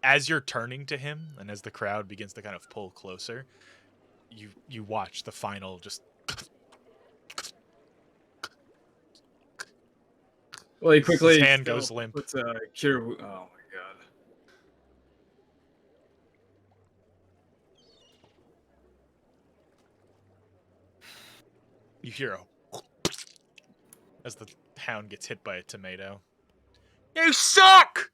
As you're turning to him, and as the crowd begins to kind of pull closer, you watch the final just. Well, he quickly. His hand still goes limp. Puts a cure. Oh my god. You hear a. As the hound gets hit by a tomato. You suck!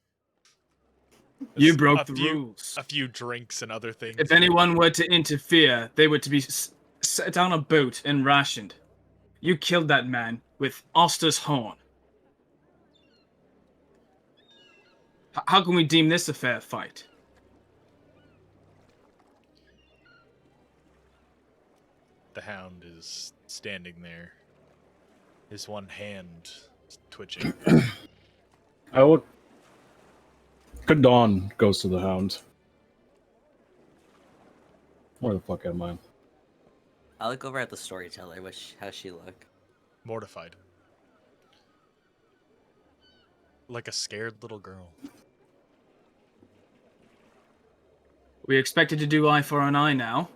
You As broke the rules. A few drinks and other things. If anyone were to interfere, they were to be set on a boat and rationed. You killed that man with Asta's horn. How can we deem this a fair fight? The hound is standing there. His one hand is twitching. I would. Dawn goes to the hound. Where the fuck am I? I look over at the storyteller. How's she look? Mortified. Like a scared little girl. We expected to do eye for an eye now.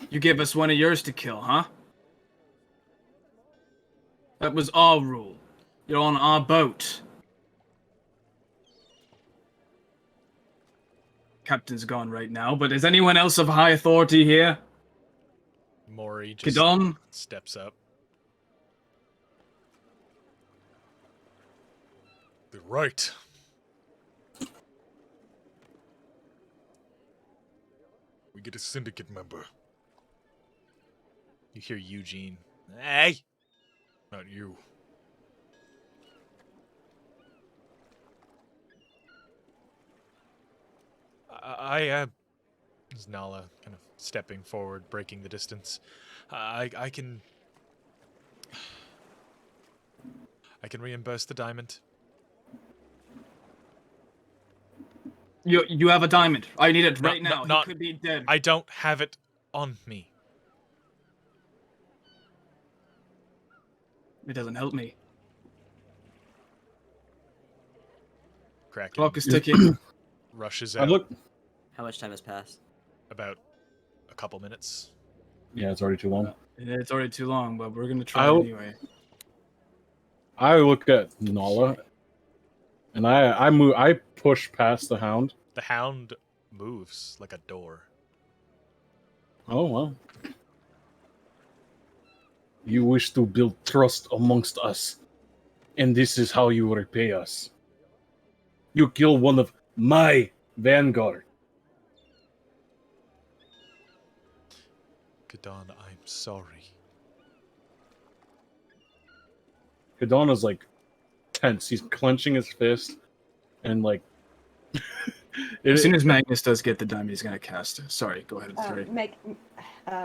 You give us one of yours to kill, huh? That was our rule. You're on our boat. Captain's gone right now, but is anyone else of high authority here? Maury just Kidon? steps up. You're right. We get a syndicate member. You hear Eugene. Hey! Not you. Is Nala kind of stepping forward, breaking the distance. I can reimburse the diamond. You have a diamond. I need it right No, now. not- He could be dead. I don't have it on me. It doesn't help me. Kraken Clock is ticking. rushes I out. look. How much time has passed? About a couple minutes. Yeah, it's already too long. It's already too long, but we're gonna try I'll- anyway. I look at Nala, and I move. I push past the hound. The hound moves like a door. Oh well. You wish to build trust amongst us, and this is how you repay us. You kill one of my vanguard. Kadon, I'm sorry. Kadana's like tense. He's clenching his fist, and like. As soon as Magnus does get the diamond, he's gonna cast. Sorry, go ahead. Sorry.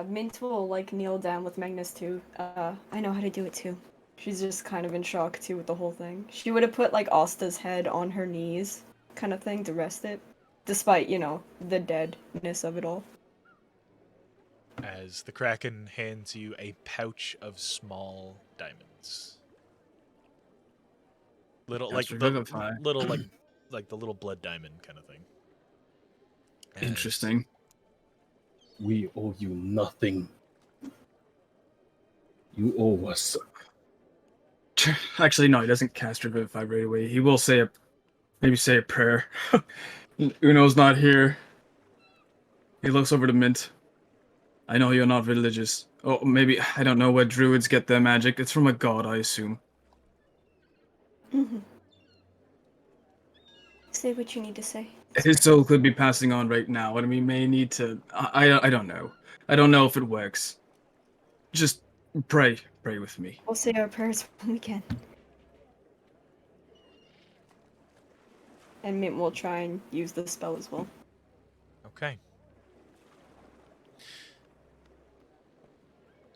Mint will like kneel down with Magnus too. I know how to do it too. She's just kind of in shock too with the whole thing. She would have put like Asta's head on her knees, kind of thing, to rest it, despite the deadness of it all. As the Kraken hands you a pouch of small diamonds. Little That's like the revivify. little like the little blood diamond kind of thing. As- Interesting. We owe you nothing. You owe us. Actually, no, he doesn't cast Revivify right away. He will maybe say a prayer. Uno's not here. He looks over to Mint. I know you're not religious. Oh, maybe, I don't know where druids get their magic. It's from a god, I assume. Say what you need to say. His soul could be passing on right now, and we may need to... I don't know. I don't know if it works. Just pray with me. We'll say our prayers when we can. And Mint will try and use the spell as well. Okay.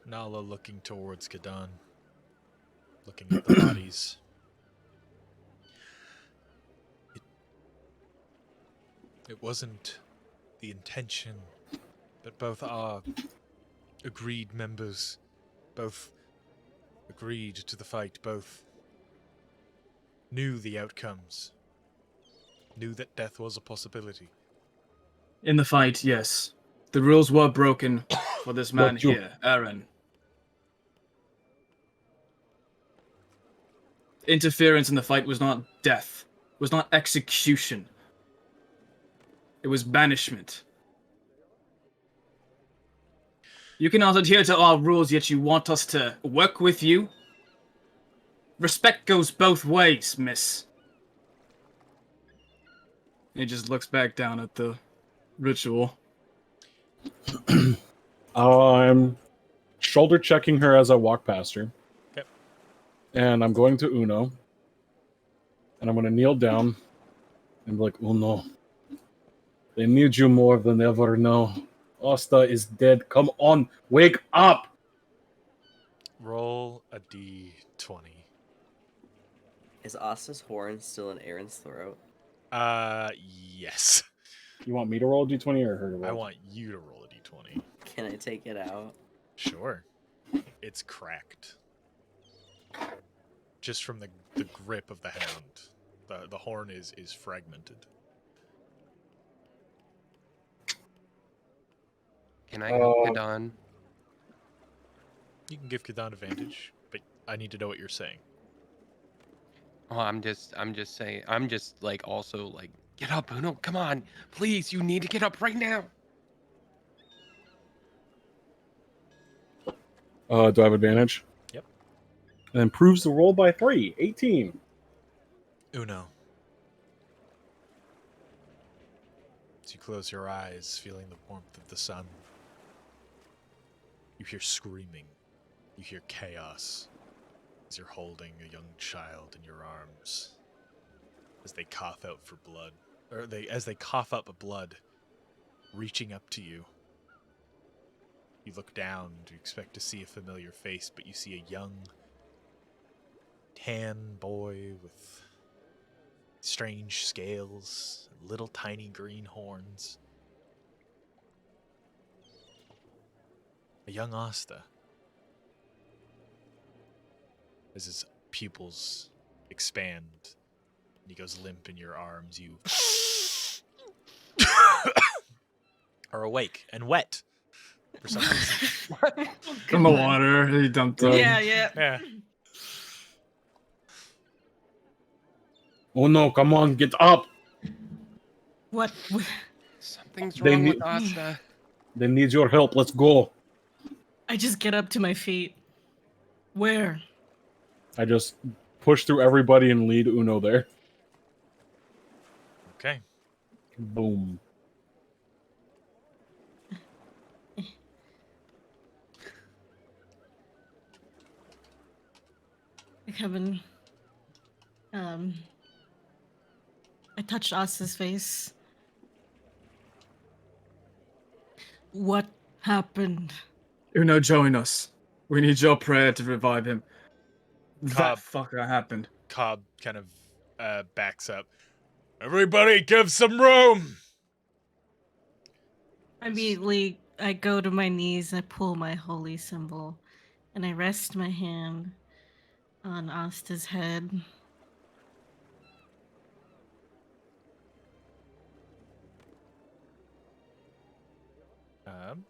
Nala looking towards Kadon. Looking at the bodies. It wasn't the intention, but both our agreed members, both agreed to the fight, both knew the outcomes, knew that death was a possibility. In the fight, yes. The rules were broken for this man But you- here, Aaron. Interference in the fight was not death, was not execution. It was banishment. You cannot adhere to our rules, yet you want us to work with you? Respect goes both ways, miss. He just looks back down at the ritual. I'm shoulder checking her as I walk past her. Okay. And I'm going to Uno. And I'm going to kneel down and be like, Uno, they need you more than ever now. Asta is dead. Come on, wake up! Roll a d20. Is Asta's horn still in Aaron's throat? Yes. You want me to roll a d20 or her to roll? I want you to roll a d20. Can I take it out? Sure. It's cracked. Just from the grip of the hound. The horn is fragmented. Can I help Kadon? You can give Kadon advantage, but I need to know what you're saying. Oh, I'm just saying. I'm just like also like, get up, Uno. Come on, please. You need to get up right now. Do I have advantage? Yep. And improves the roll by 3. 18. Uno. As you close your eyes, feeling the warmth of the sun, you hear screaming. You hear chaos as you're holding a young child in your arms. As they cough out for blood. Or as they cough up blood, reaching up to you. You look down to expect to see a familiar face, but you see a young, tan boy with strange scales, and little tiny green horns. A young Asta. as his pupils expand. And he goes limp in your arms. You are awake and wet for some reason. From the water, he dumped it. Yeah, yeah. Yeah. Oh no, come on, get up! What? Something's They wrong with need- Asta. They need your help, let's go. I just get up to my feet. Where? I just push through everybody and lead Uno there. Okay. Boom. Kevin. I touched Asta's face. What happened? Uno, join us. We need your prayer to revive him. Cobb. That fucker happened. Cobb kind of backs up. Everybody give some room! Immediately, I go to my knees, I pull my holy symbol, and I rest my hand on Asta's head.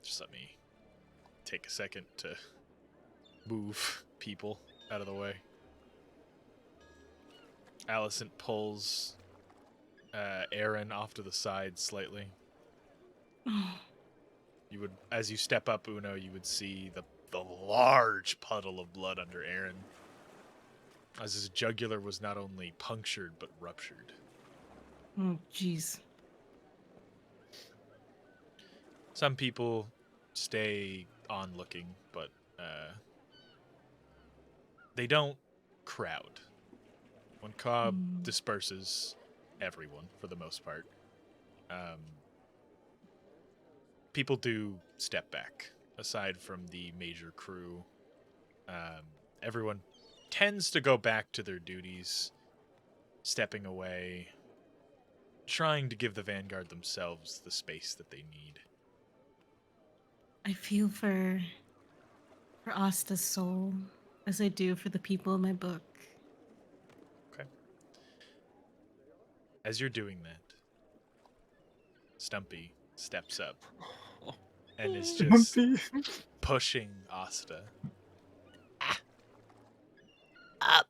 Just let me take a second to move people out of the way. Allison pulls Aaron off to the side slightly. You would, as you step up, Uno, you would see the large puddle of blood under Aaron, as his jugular was not only punctured but ruptured. Oh, jeez. Some people stay on looking, but they don't crowd. When Cobb disperses everyone, for the most part, people do step back. Aside from the major crew, everyone tends to go back to their duties, stepping away, trying to give the Vanguard themselves the space that they need. I feel for Asta's soul, as I do for the people in my book. Okay. As you're doing that, Stumpy steps up and is just Stumpy. pushing Asta. Up.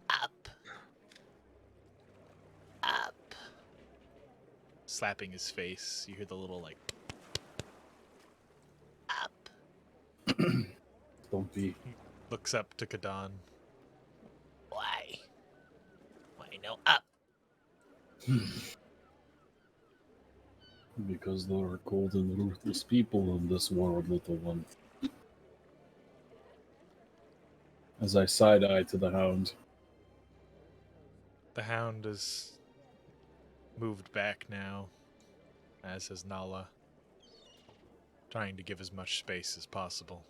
Up. Up. Slapping his face. You hear the little, like, Up. Don't be. looks up to Kadan. Why? Why no up? Because there are cold and ruthless people in this world, little one. As I side-eye to the hound. The hound is moved back now, as has Nala, trying to give as much space as possible.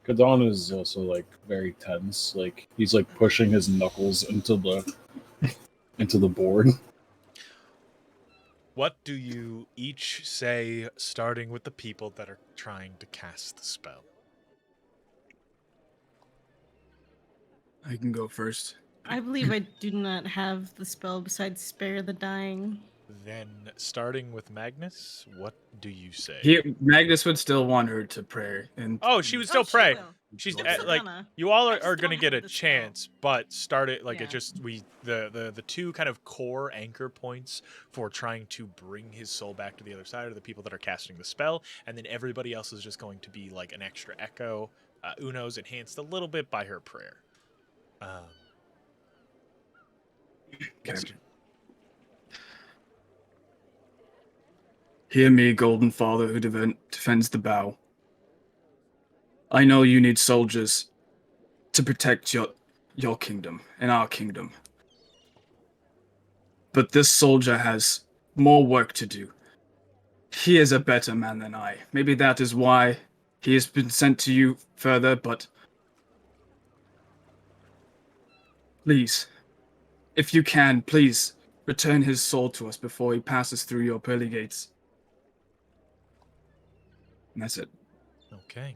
Kadan is also, like, very tense. Like, he's, like, pushing his knuckles into the board. What do you each say, starting with the people that are trying to cast the spell? I can go first. I believe I do not have the spell besides Spare the Dying. Then, starting with Magnus, what do you say? Magnus would still want her to pray. And Oh, she would still pray. will. She's I'm still like, gonna. you all I are just going to don't get a have the spell. chance, but start it like Yeah. it just the two kind of core anchor points for trying to bring his soul back to the other side are the people that are casting the spell, and then everybody else is just going to be like an extra echo. Uno's enhanced a little bit by her prayer. Okay. Hear me, Golden Father who defends the bow. I know you need soldiers to protect your kingdom and our kingdom. But this soldier has more work to do. He is a better man than I. Maybe that is why he has been sent to you further, but please, if you can, please return his soul to us before he passes through your pearly gates. And that's it. Okay.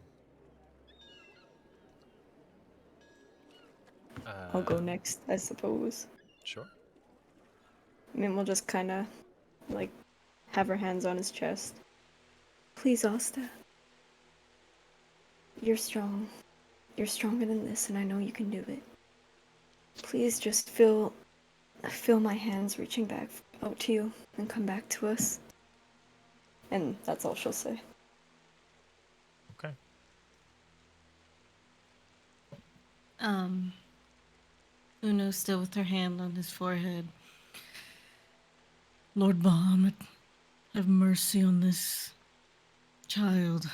I'll go next, I suppose. Sure. I mean, we'll just kind of, like, have our hands on his chest. Please, Asta. You're strong. You're stronger than this, and I know you can do it. Please just feel my hands reaching back out to you and come back to us. And that's all she'll say. Okay. Uno still with her hand on his forehead. Lord Bahamut, have mercy on this child.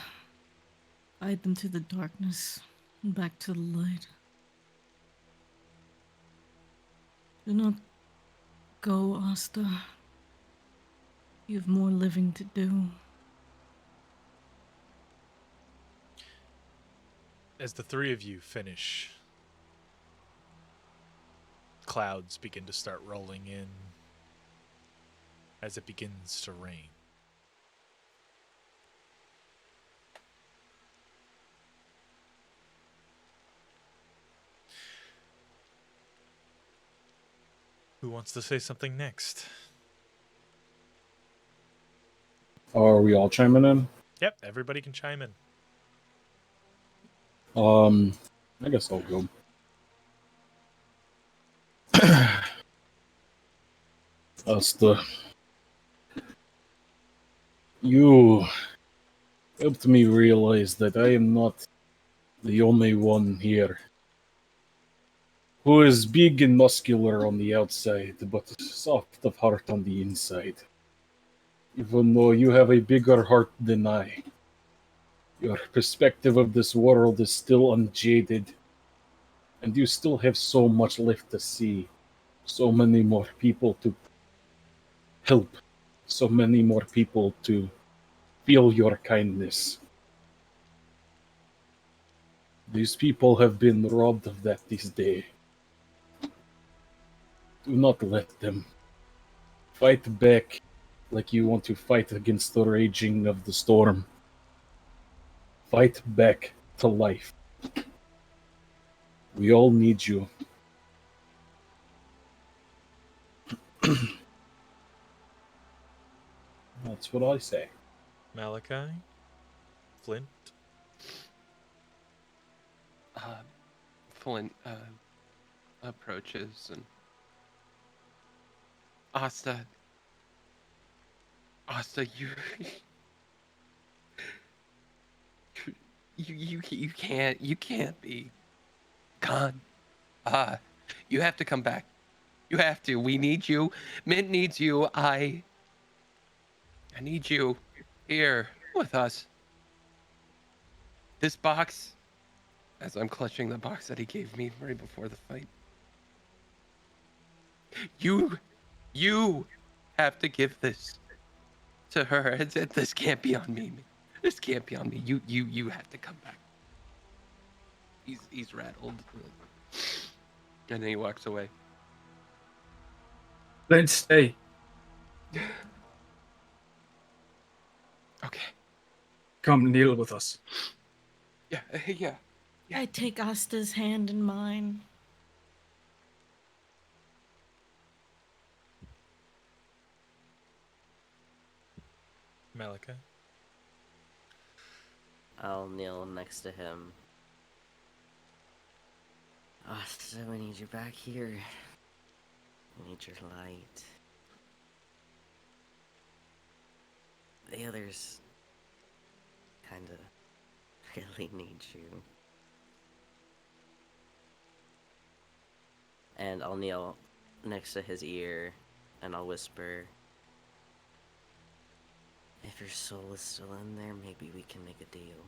Guide them through the darkness and back to the light. Do not go, Asta. You have more living to do. As the three of you finish, clouds begin to start rolling in as it begins to rain. Who wants to say something next? Are we all chiming in? Yep, everybody can chime in. I guess I'll go. Asta, you helped me realize that I am not the only one here who is big and muscular on the outside, but soft of heart on the inside. Even though you have a bigger heart than I, your perspective of this world is still unjaded, and you still have so much left to see, so many more people to help, so many more people to feel your kindness. These people have been robbed of that this day. Do not let them. Fight back like you want to fight against the raging of the storm. Fight back to life. We all need you. That's what I say. Malachi? Flint? Flint approaches and Asta, you you can't be gone. You have to come back. You have to. We need you. Mint needs you. I need you here with us. This box, as I'm clutching the box that he gave me right before the fight. You have to give this to her. This can't be on me. This can't be on me. You have to come back. He's rattled. And then he walks away. Let's stay. Okay. Come kneel with us. Yeah, yeah. I take Asta's hand in mine. Malachi? I'll kneel next to him. Asta, we need you back here. We need your light. The others kinda really need you. And I'll kneel next to his ear and I'll whisper, if your soul is still in there, maybe we can make a deal.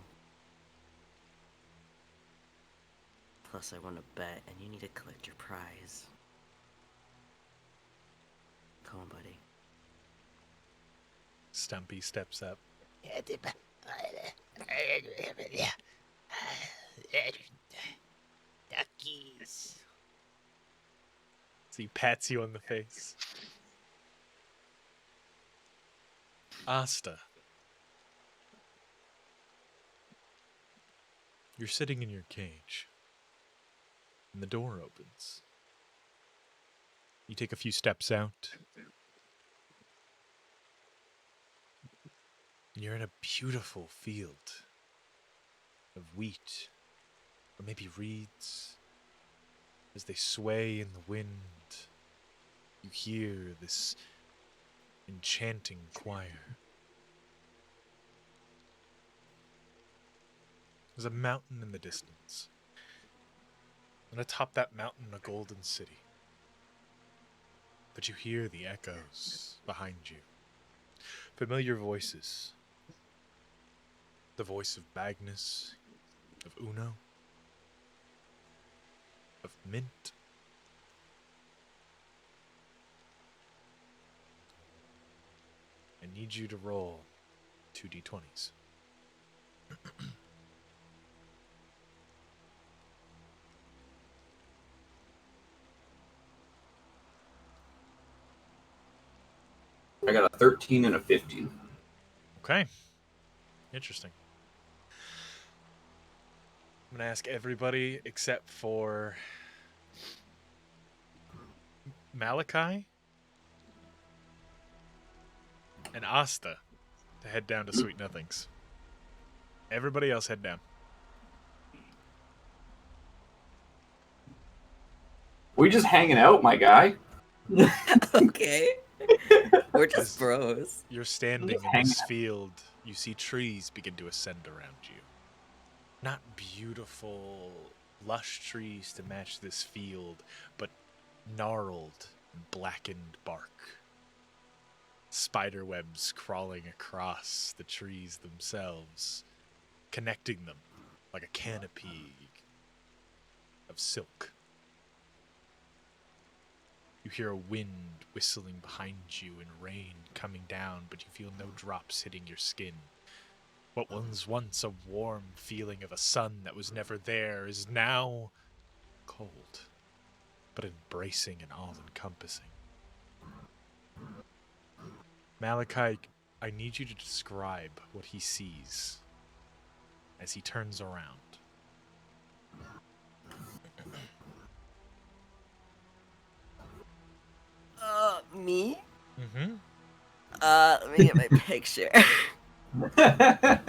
Plus, I want to bet, and you need to collect your prize. Come on, buddy. Stumpy steps up. Duckies. So he pats you on the face. Asta. You're sitting in your cage. and the door opens. You take a few steps out. And you're in a beautiful field of wheat, or maybe reeds. As they sway in the wind, you hear this enchanting choir. There's a mountain in the distance, and atop that mountain a golden city. But you hear the echoes behind you. Familiar voices. The voice of Magnus, of Uno, of Mint. I need you to roll 2d20s. I got a 13 and a 15. Okay. Interesting. I'm going to ask everybody except for Malachi and Asta to head down to Sweet Nothings. Everybody else head down. We just hanging out, my guy. Okay. We're just bros. You're standing in this field. You see trees begin to ascend around you. Not beautiful, lush trees to match this field, but gnarled and blackened bark. Spider webs crawling across the trees themselves, connecting them like a canopy of silk. You hear a wind whistling behind you and rain coming down, but you feel no drops hitting your skin. What was once a warm feeling of a sun that was never there is now cold, but embracing and all-encompassing. Malachi, I need you to describe what he sees as he turns around. Me? Mm-hmm. Let me get my picture. Can I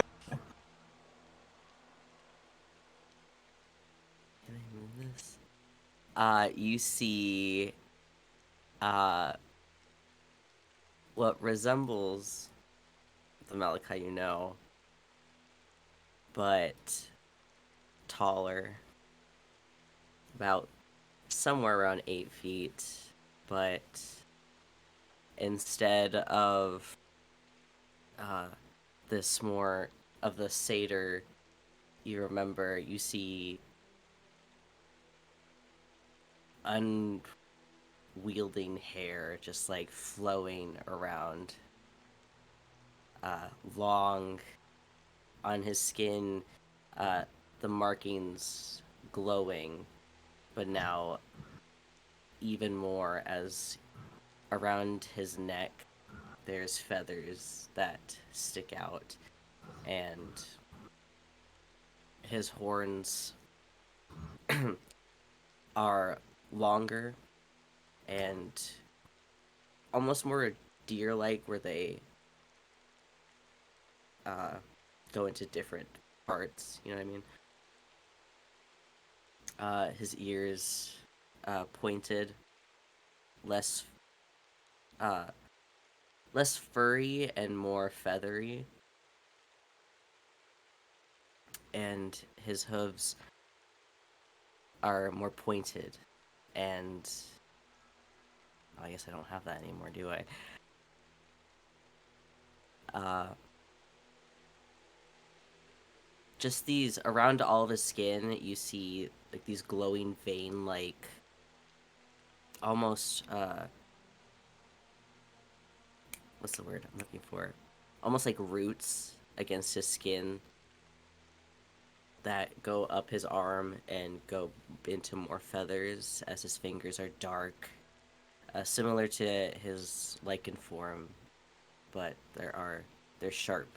move this? You see, what resembles the Malachi you know, but taller, about somewhere around 8 feet, but instead of this more of the satyr you remember, you see unwielding hair just like flowing around, long on his skin, the markings glowing, but now even more as around his neck there's feathers that stick out, and his horns are longer and almost more deer-like, where they go into different parts, you know what I mean? His ears pointed, less furry and more feathery, and his hooves are more pointed, and I guess I don't have that anymore, do I? Just these, around all of his skin, you see like these glowing vein, like almost what's the word I'm looking for? Almost like roots against his skin that go up his arm and go into more feathers as his fingers are dark, similar to his lichen form, but they're sharp.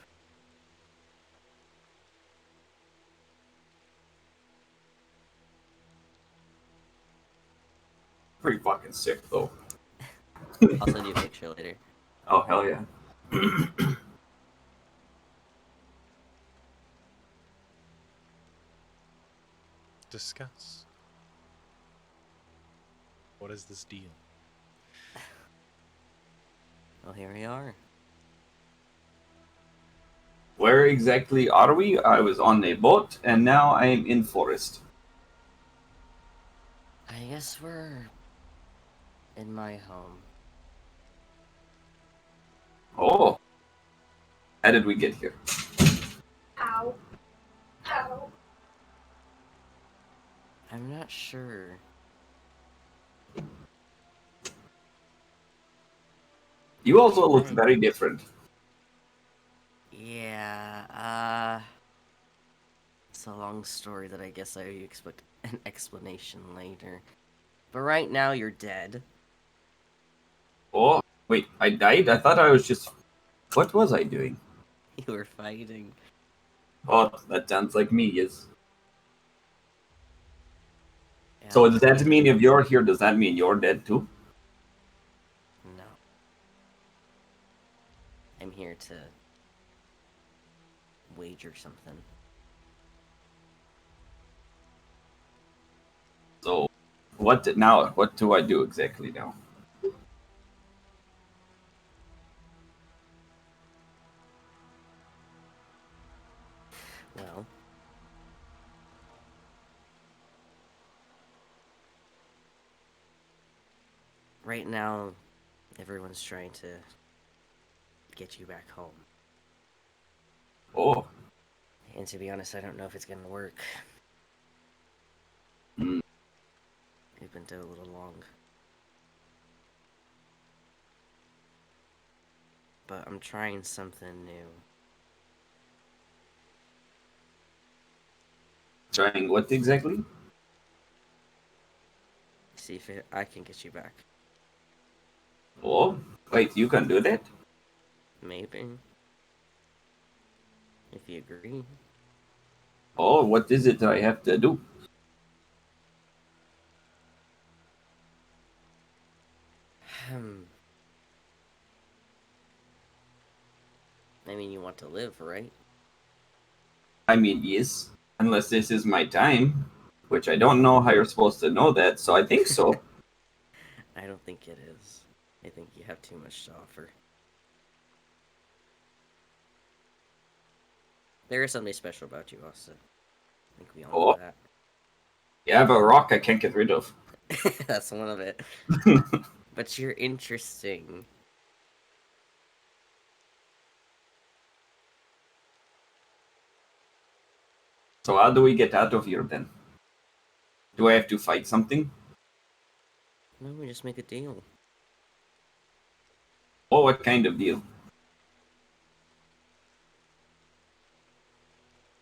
Pretty fucking sick, though. I'll send you a picture later. Oh, hell yeah. Discuss. What is this deal? Well, here we are. Where exactly are we? I was on a boat, and now I am in forest. I guess we're in my home. Oh. How did we get here? Ow. Ow. I'm not sure. You also look very different. Yeah, it's a long story that I guess I expect an explanation later. But right now, you're dead. Oh, wait, I died? I thought I was just... What was I doing? You were fighting. Oh, that sounds like me, yes. Yeah, So does that mean if you're here, does that mean you're dead too? No. I'm here to wager something. So, what do I do exactly now? Well, right now, everyone's trying to get you back home. Oh. And to be honest, I don't know if it's gonna work. Mm. We've been dead a little long. But I'm trying something new. Trying what exactly? See if I can get you back. Oh, wait, you can do that? Maybe. If you agree. Oh, what is it I have to do? I mean, you want to live, right? I mean, yes. Unless this is my time. Which I don't know how you're supposed to know that, so I think so. I don't think it is. I think you have too much to offer. There is something special about you, Austin. I think we all know that. You have a rock I can't get rid of. That's one of it. But you're interesting. So how do we get out of here then? Do I have to fight something? No, we just make a deal. Oh, what kind of deal?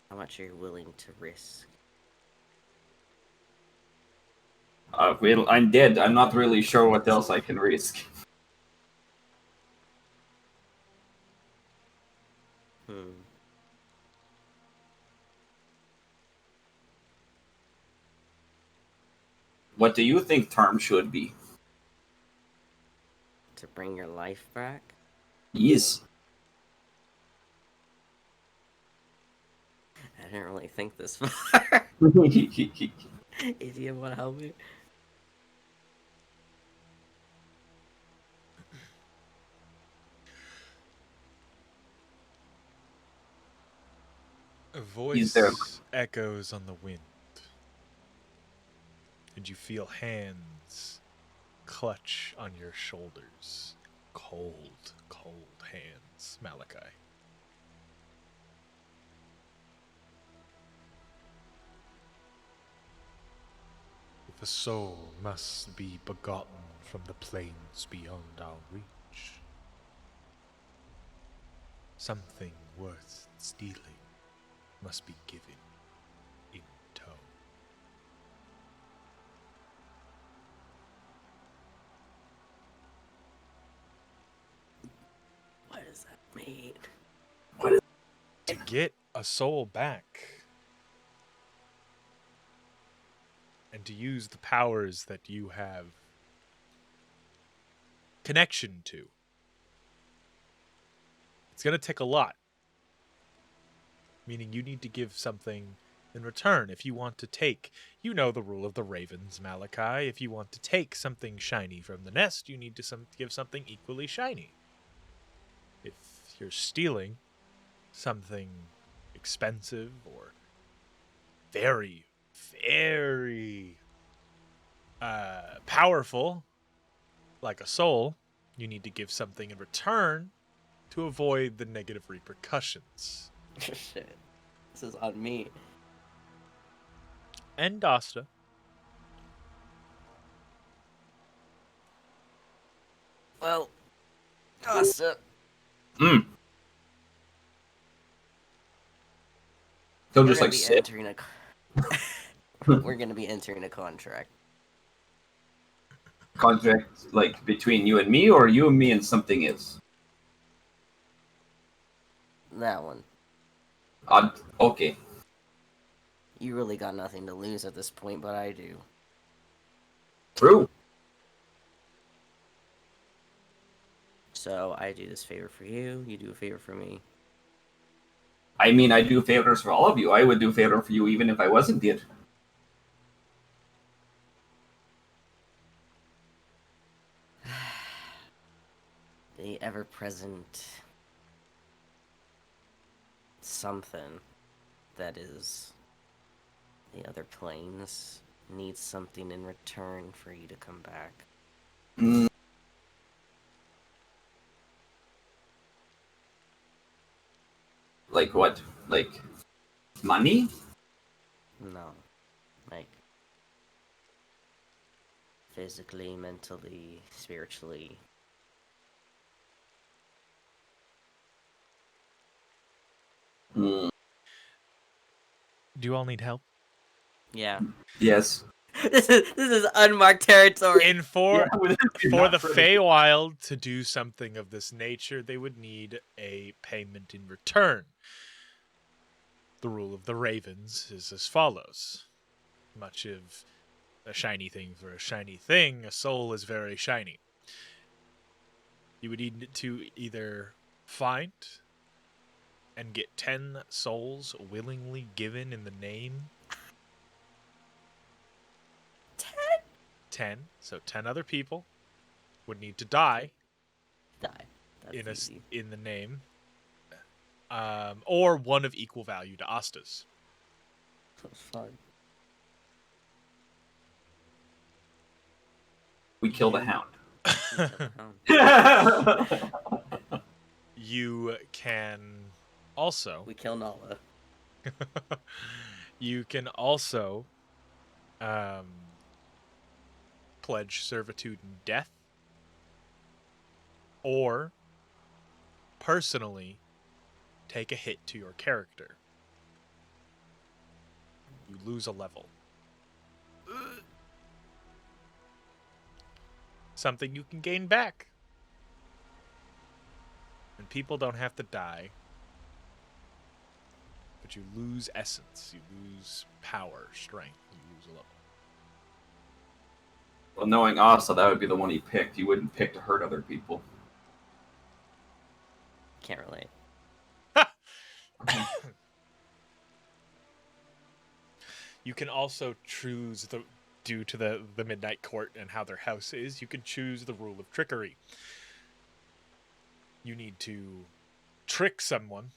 How much are you willing to risk? Well, I'm dead. I'm not really sure what else I can risk. What do you think term should be? To bring your life back? Yes. I didn't really think this far. Idiot, wanna help me? A voice echoes on the wind, and you feel hands clutch on your shoulders. Cold, cold hands, Malachi. The soul must be begotten from the plains beyond our reach. Something worth stealing must be given in tow. What does that mean? To get a soul back and to use the powers that you have connection to. It's going to take a lot. Meaning you need to give something in return. If you want to take, you know the rule of the ravens, Malachi. If you want to take something shiny from the nest, you need to give something equally shiny. If you're stealing something expensive or very, very powerful, like a soul, you need to give something in return to avoid the negative repercussions. Shit. This is on me. And Dasta. Well, Asa. He'll We're just gonna like be sit. entering we're gonna be entering a contract. Contract like between you and me, or you and me and something else. That one. Okay. You really got nothing to lose at this point, but I do. True. So I do this favor for you, you do a favor for me. I mean, I do favors for all of you. I would do a favor for you even if I wasn't dead. The ever-present something that is the other planes needs something in return for you to come back. Like what? Like money? No. Like physically, mentally, spiritually. Do you all need help? Yeah. Yes. This is unmarked territory. And for Yeah, the Feywild to do something of this nature, they would need a payment in return. The rule of the ravens is as follows. Much of a shiny thing for a shiny thing, a soul is very shiny. You would need to either find and get 10 souls willingly given in the name. 10. So 10 other people would need to die. That's in the name. Or one of equal value to Asta's. That's fine. We kill the hound. You can also... We kill Nala. You can also pledge servitude and death, or personally take a hit to your character. You lose a level. Something you can gain back. And people don't have to die. But you lose essence. You lose power, strength. You lose a level. Well, knowing Asa, that would be the one he picked. He wouldn't pick to hurt other people. Can't relate. You can also choose due to the Midnight Court and how their house is, you can choose the rule of trickery. You need to trick someone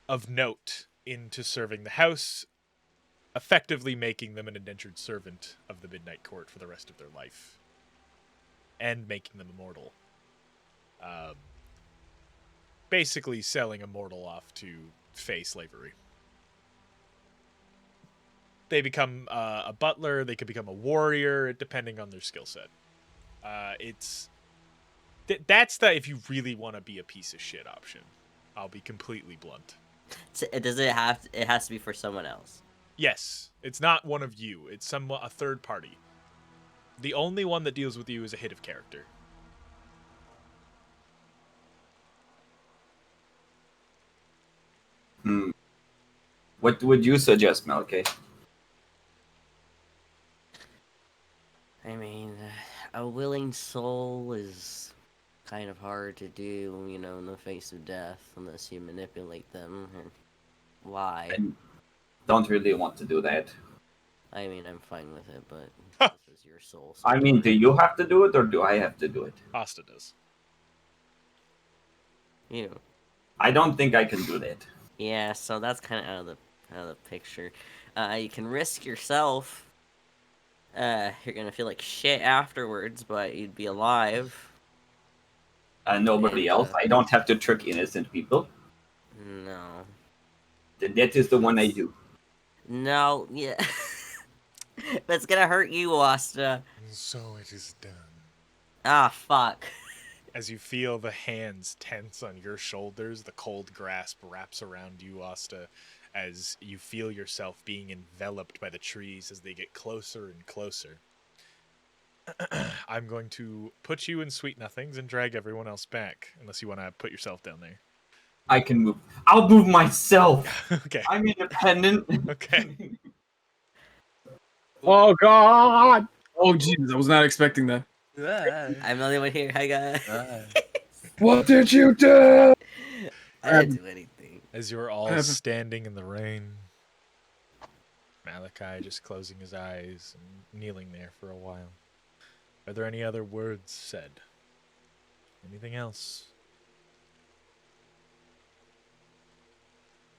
of note into serving the house, effectively making them an indentured servant of the Midnight Court for the rest of their life, and making them immortal. Basically selling a mortal off to Fey slavery. They become a butler, they could become a warrior, depending on their skill set. That's the if you really want to be a piece of shit option. I'll be completely blunt. So it has to be for someone else. Yes, it's not one of you. It's a third party. The only one that deals with you is a hit of character. What would you suggest, Malkay? I mean, a willing soul is kind of hard to do, you know, in the face of death, unless you manipulate them or lie. I don't really want to do that. I mean, I'm fine with it, but Huh. this is your soul. So I mean, do you have to do it or do I have to do it? Asta does. you know, I don't think I can do that. yeah. So that's kind of out of the picture. You can risk yourself. You're gonna feel like shit afterwards, but you'd be alive. Nobody And, else. I don't have to trick innocent people. No. Then that is the one I do. No, yeah. But it's gonna hurt you, Asta. And so it is done. Ah, fuck. As you feel the hands tense on your shoulders, the cold grasp wraps around you, Asta, as you feel yourself being enveloped by the trees as they get closer and closer. I'm going to put you in Sweet Nothings and drag everyone else back, unless you want to put yourself down there. I can move. I'll move myself. Okay. I'm independent. Okay. Oh God! Oh jeez, I was not expecting that. I'm the only one here. Hi, guys. What did you do? I didn't do anything. As you're all standing in the rain, Malachi just closing his eyes and kneeling there for a while. Are there any other words said? Anything else?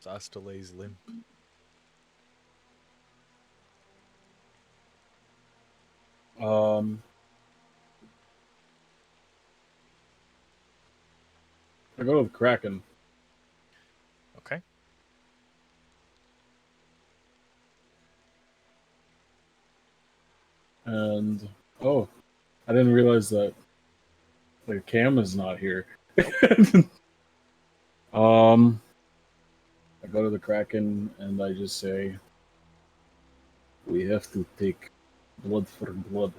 Asta lays limp. I go to the Kraken. Okay. And oh, I didn't realize that the cam is not here. I go to the Kraken and I just say, we have to take blood for blood.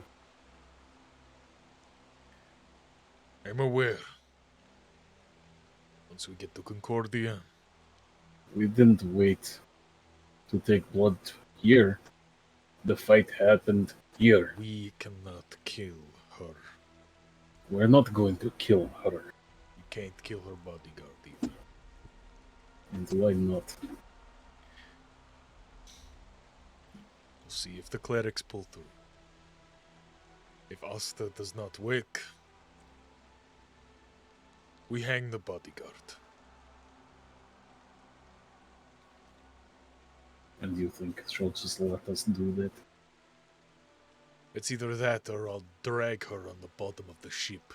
I'm aware. Once we get to Concordia, We didn't wait to take blood here. The fight happened here. we cannot kill her. We're not going to kill her. You can't kill her bodyguard either. And why not? We'll see if the clerics pull through. If Asta does not wake, we hang the bodyguard. And you think she'll just let us do that? It's either that or I'll drag her on the bottom of the ship.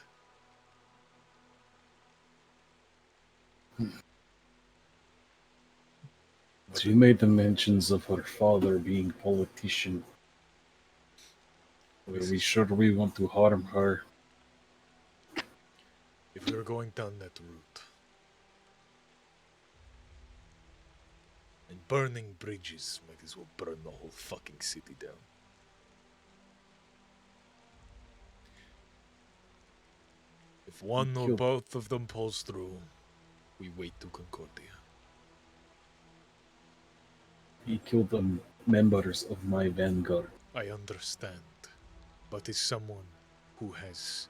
She made the mentions of her father being politician. Are we sure we want to harm her? If we're going down that route, and burning bridges, might as well burn the whole fucking city down. If one or both of them pulls through, we wait to Concordia. He killed the members of my vanguard. I understand, but as someone who has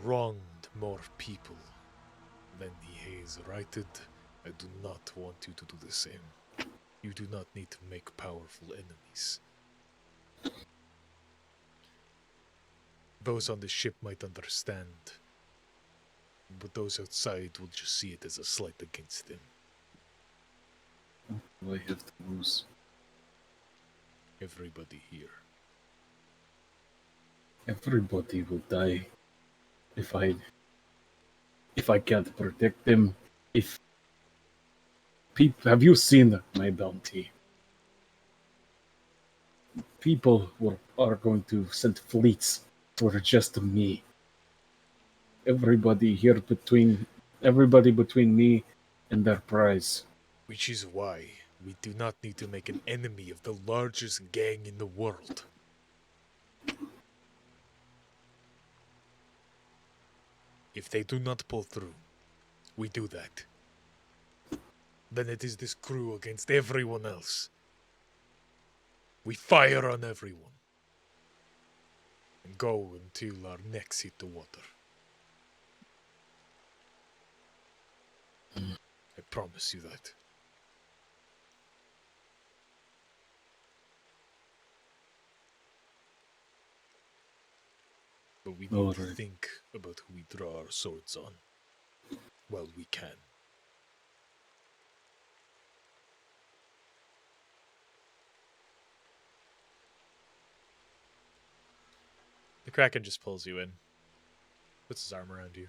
wronged more people than he has righted, I do not want you to do the same. You do not need to make powerful enemies. Those on the ship might understand, but those outside will just see it as a slight against them. Do I have to lose? Everybody here. Everybody will die if I can't protect them. If people, have you seen my bounty? People are going to send fleets for just me. Everybody between me and their prize. Which is why we do not need to make an enemy of the largest gang in the world. If they do not pull through, we do that. Then it is this crew against everyone else. We fire on everyone. And go until our necks hit the water. I promise you that. But we need to Alright. think about who we draw our swords on while we can. The Kraken just pulls you in, puts his arm around you.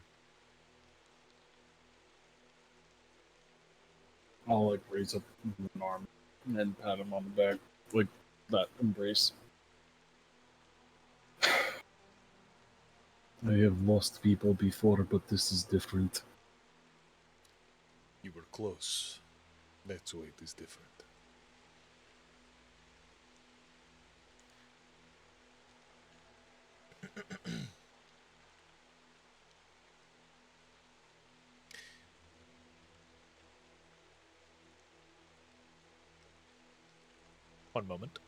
I'll like raise up an arm and then pat him on the back, like that embrace. I have lost people before, but this is different. You were close. That's why it is different. One moment.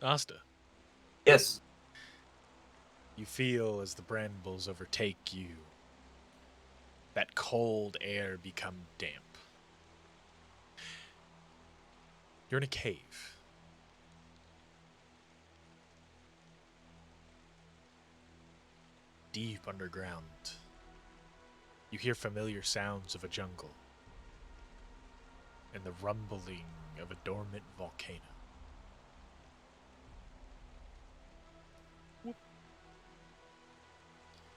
Asta, Yes. you feel as the brambles overtake you, that cold air become damp. You're in a cave. Deep underground. You hear familiar sounds of a jungle and the rumbling of a dormant volcano.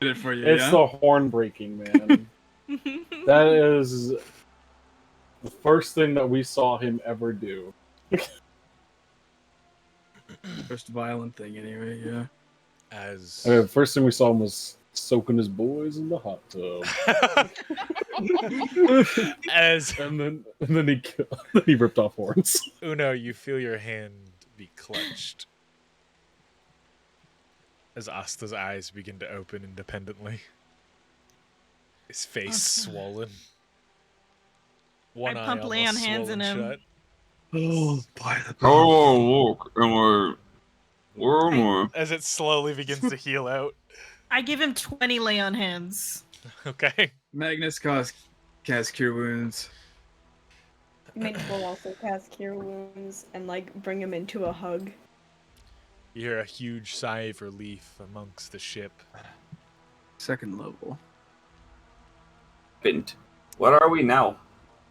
Did it for you, It's yeah? the horn breaking, man. That is the first thing that we saw him ever do. First violent thing, anyway, yeah. As The first thing we saw him was soaking his boys in the hot tub. as And then he ripped off horns. Uno, you feel your hand be clutched. As Asta's eyes begin to open independently. His face swollen. One eye pump lay almost on hands in swollen him. shut. Oh, by the Oh, look. Where am I? As it slowly begins to heal out. I give him 20 lay on hands. Okay. Magnus cast Cure Wounds. Mint will also cast Cure Wounds and like bring him into a hug. You hear a huge sigh of relief amongst the ship. Second level. Bint. Where are we now?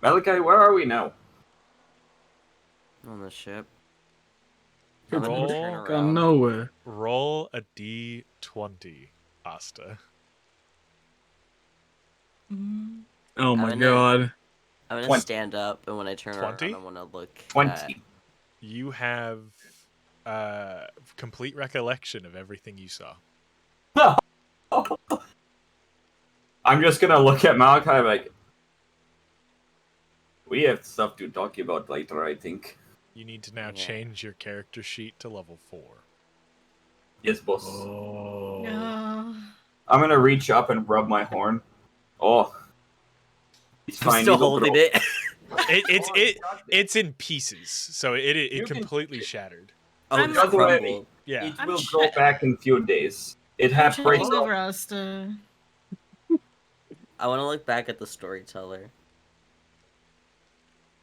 Malachi, where are we now? On the ship. Roll- Turn Gone around. nowhere. Roll a d20, Asta. Mm. Oh my I'm god. I'm gonna 20. stand up, and when I turn 20? around, I want to look. 20. You have complete recollection of everything you saw. I'm just gonna look at Malachi like, we have stuff to talk about later, I think. You need to now Yeah. change your character sheet to level 4. Yes, boss. Oh. No. I'm gonna reach up and rub my horn. Oh. It's I'm fine. still it'll holding grow. it. It's in pieces, so it You can- completely shattered. Oh, I'm- it's By the way, crumbled. Yeah. It I'm will sh- grow back in few days. It I'm has breaks checking off. over Asta. I want to look back at the storyteller.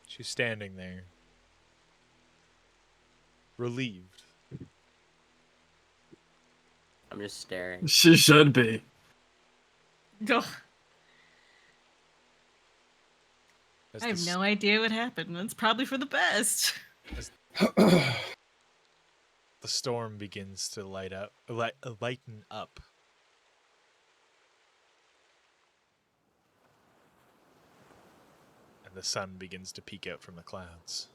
She's standing there, relieved. I'm just staring. She should be. Ugh, As I have the no idea what happened. It's probably for the best. The storm begins to lighten up. And the sun begins to peek out from the clouds.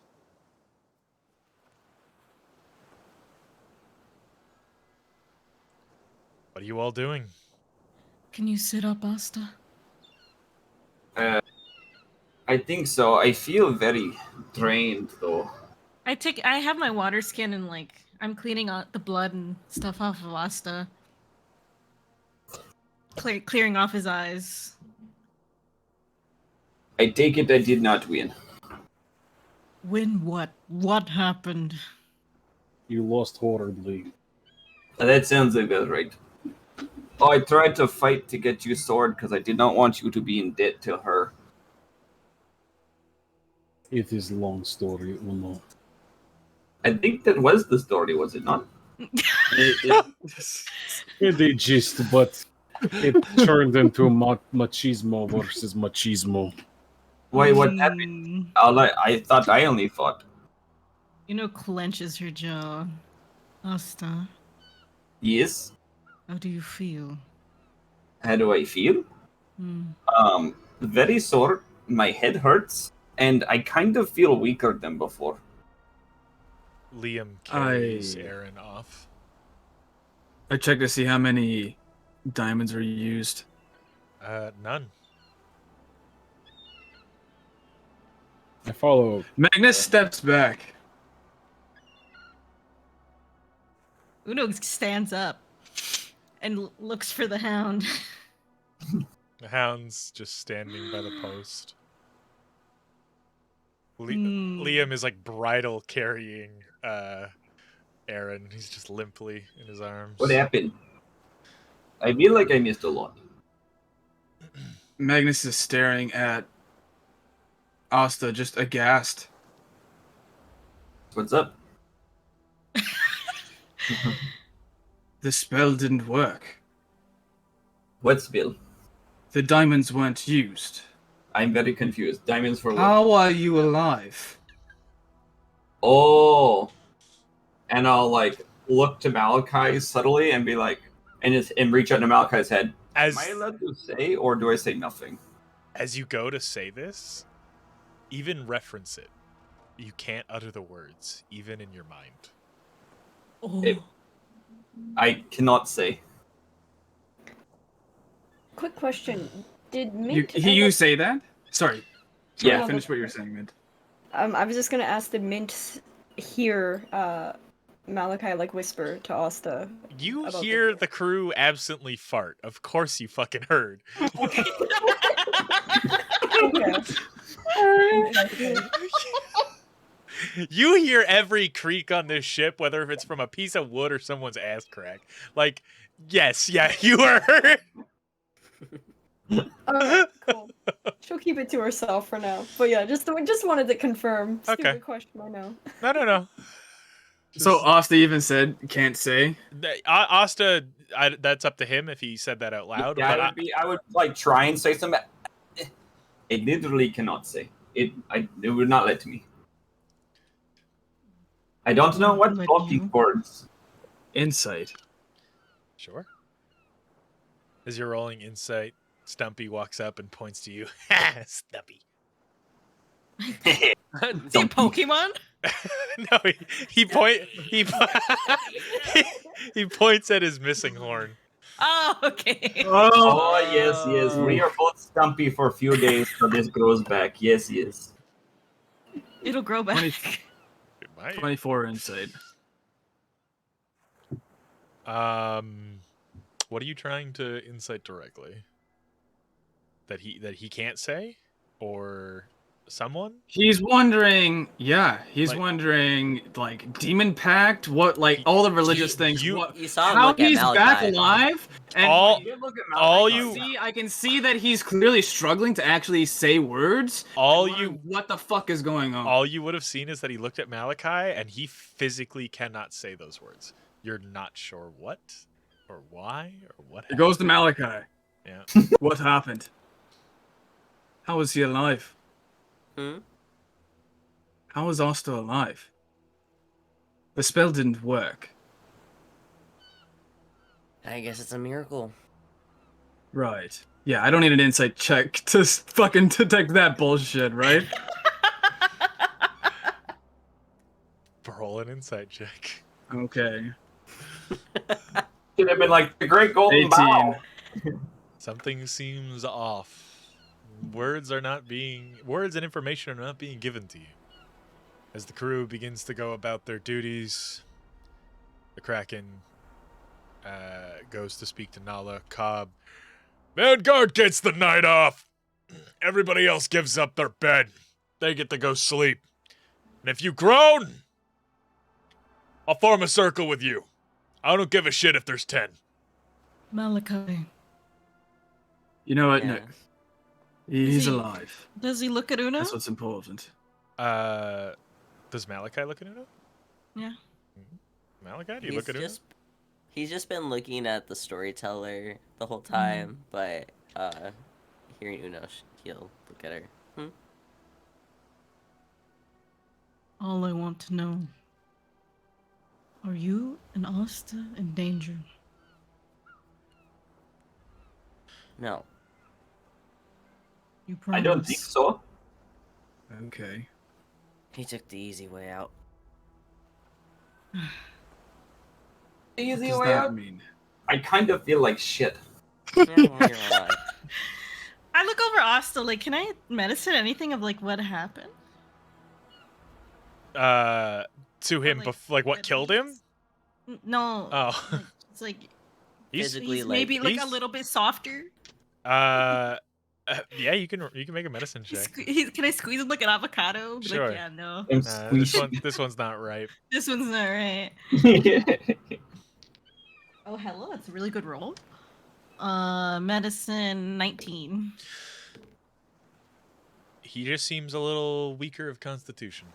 What are you all doing? Can you sit up, Asta? I think so. I feel very drained though. I have my water skin and like I'm cleaning out the blood and stuff off of Asta. Clearing off his eyes. I take it I did not win. When what? What happened? You lost horribly. That sounds like that's right. Oh, I tried to fight to get you sword because I did not want you to be in debt to her. It is long story, Uno. I think that was the story, was it not? It the gist, but it turned into machismo versus machismo. Why, what happened? I thought I only fought. Clenches her jaw. Asta, Yes? how do you feel? How do I feel? Hmm. Very sore. My head hurts, and I kind of feel weaker than before. Liam carries Aaron off. I checked to see how many diamonds were used. None. I follow. Magnus steps back. Uno stands up and looks for the hound. The hound's just standing by the post. Liam is like bridle carrying Aaron. He's just limply in his arms. What happened? I feel like I missed a lot. Magnus is staring at Asta, just aghast. What's up? The spell didn't work. What spell? The diamonds weren't used. I'm very confused. Diamonds for what? How are you alive? Oh. And I'll like look to Malachi subtly and be like, and reach out to Malachi's head. Am I allowed to say, or do I say nothing? As you go to say this, even reference it. You can't utter the words, even in your mind. I cannot say. Quick question: did Mint? You say that? Sorry. Yeah. Finish what you were saying, Mint. I was just gonna ask, did Mint hear Malachi like whisper to Asta? You hear the crew absently fart. Of course you fucking heard. Okay. You hear every creak on this ship, whether if it's from a piece of wood or someone's ass crack. Like, yes, yeah, you heard. Alright, cool. She'll keep it to herself for now. But yeah, just wanted to confirm. Stupid Okay. question, I know. No. So Asta even said can't say. Asta, that's up to him if he said that out loud. Yeah, but I would like try and say something. It literally cannot say. It would not let me. I don't know what talking words. Insight. Sure. As you're rolling insight, Stumpy walks up and points to you. Ha, Stumpy. The Pokemon? No, he points at his missing horn. Oh, okay. Oh, yes. We are both stumpy for a few days, so this grows back. Yes. It'll grow back. 24 insight. What are you trying to insight directly? That he can't say, or someone? He's wondering. Yeah, he's wondering like demon pact. What like all the religious things. You saw him how look at he's back Malachi. alive. And I can see that he's clearly struggling to actually say words. What the fuck is going on? All you would have seen is that he looked at Malachi and he physically cannot say those words. You're not sure what or why or what happened. It goes to Malachi. Yeah. What happened? How is he alive? How is Asta alive? The spell didn't work. I guess it's a miracle. Right. Yeah, I don't need an insight check to fucking detect that bullshit, right? Roll an insight check. Okay. Should have been like the Great Golden 18. Bow. Something seems off. Words and information are not being given to you. As the crew begins to go about their duties, the Kraken goes to speak to Nala. Cobb, Vanguard gets the night off. Everybody else gives up their bed. They get to go sleep. And if you groan, I'll form a circle with you. I don't give a shit if there's 10. Malachi. You know what? Yeah. No. He's he- alive. Does he look at Uno? That's what's important. Does Malachi look at Uno? Yeah. Malachi, do you look at Uno? He's just been looking at the storyteller the whole time, but hearing Uno, he'll look at her. All I want to know. Are you and Asta in danger? No. You promise? I don't think so. Okay. He took the easy way out. Easy What way does that out. mean? I kind of feel like shit. Yeah, well, you're alive. I look over Asta, like, can I medicine anything of, like, what happened? To him, like, what at killed him? No. Oh. Like, it's like, He's Physically, he's maybe, like, a he's- little bit softer. Yeah, you can make a medicine check. Can I squeeze him like an avocado? Be Sure. Like, yeah, no. I'm This one's not ripe. This one's not right. squeezed. Oh, hello. That's a really good roll. Medicine 19. He just seems a little weaker of constitution.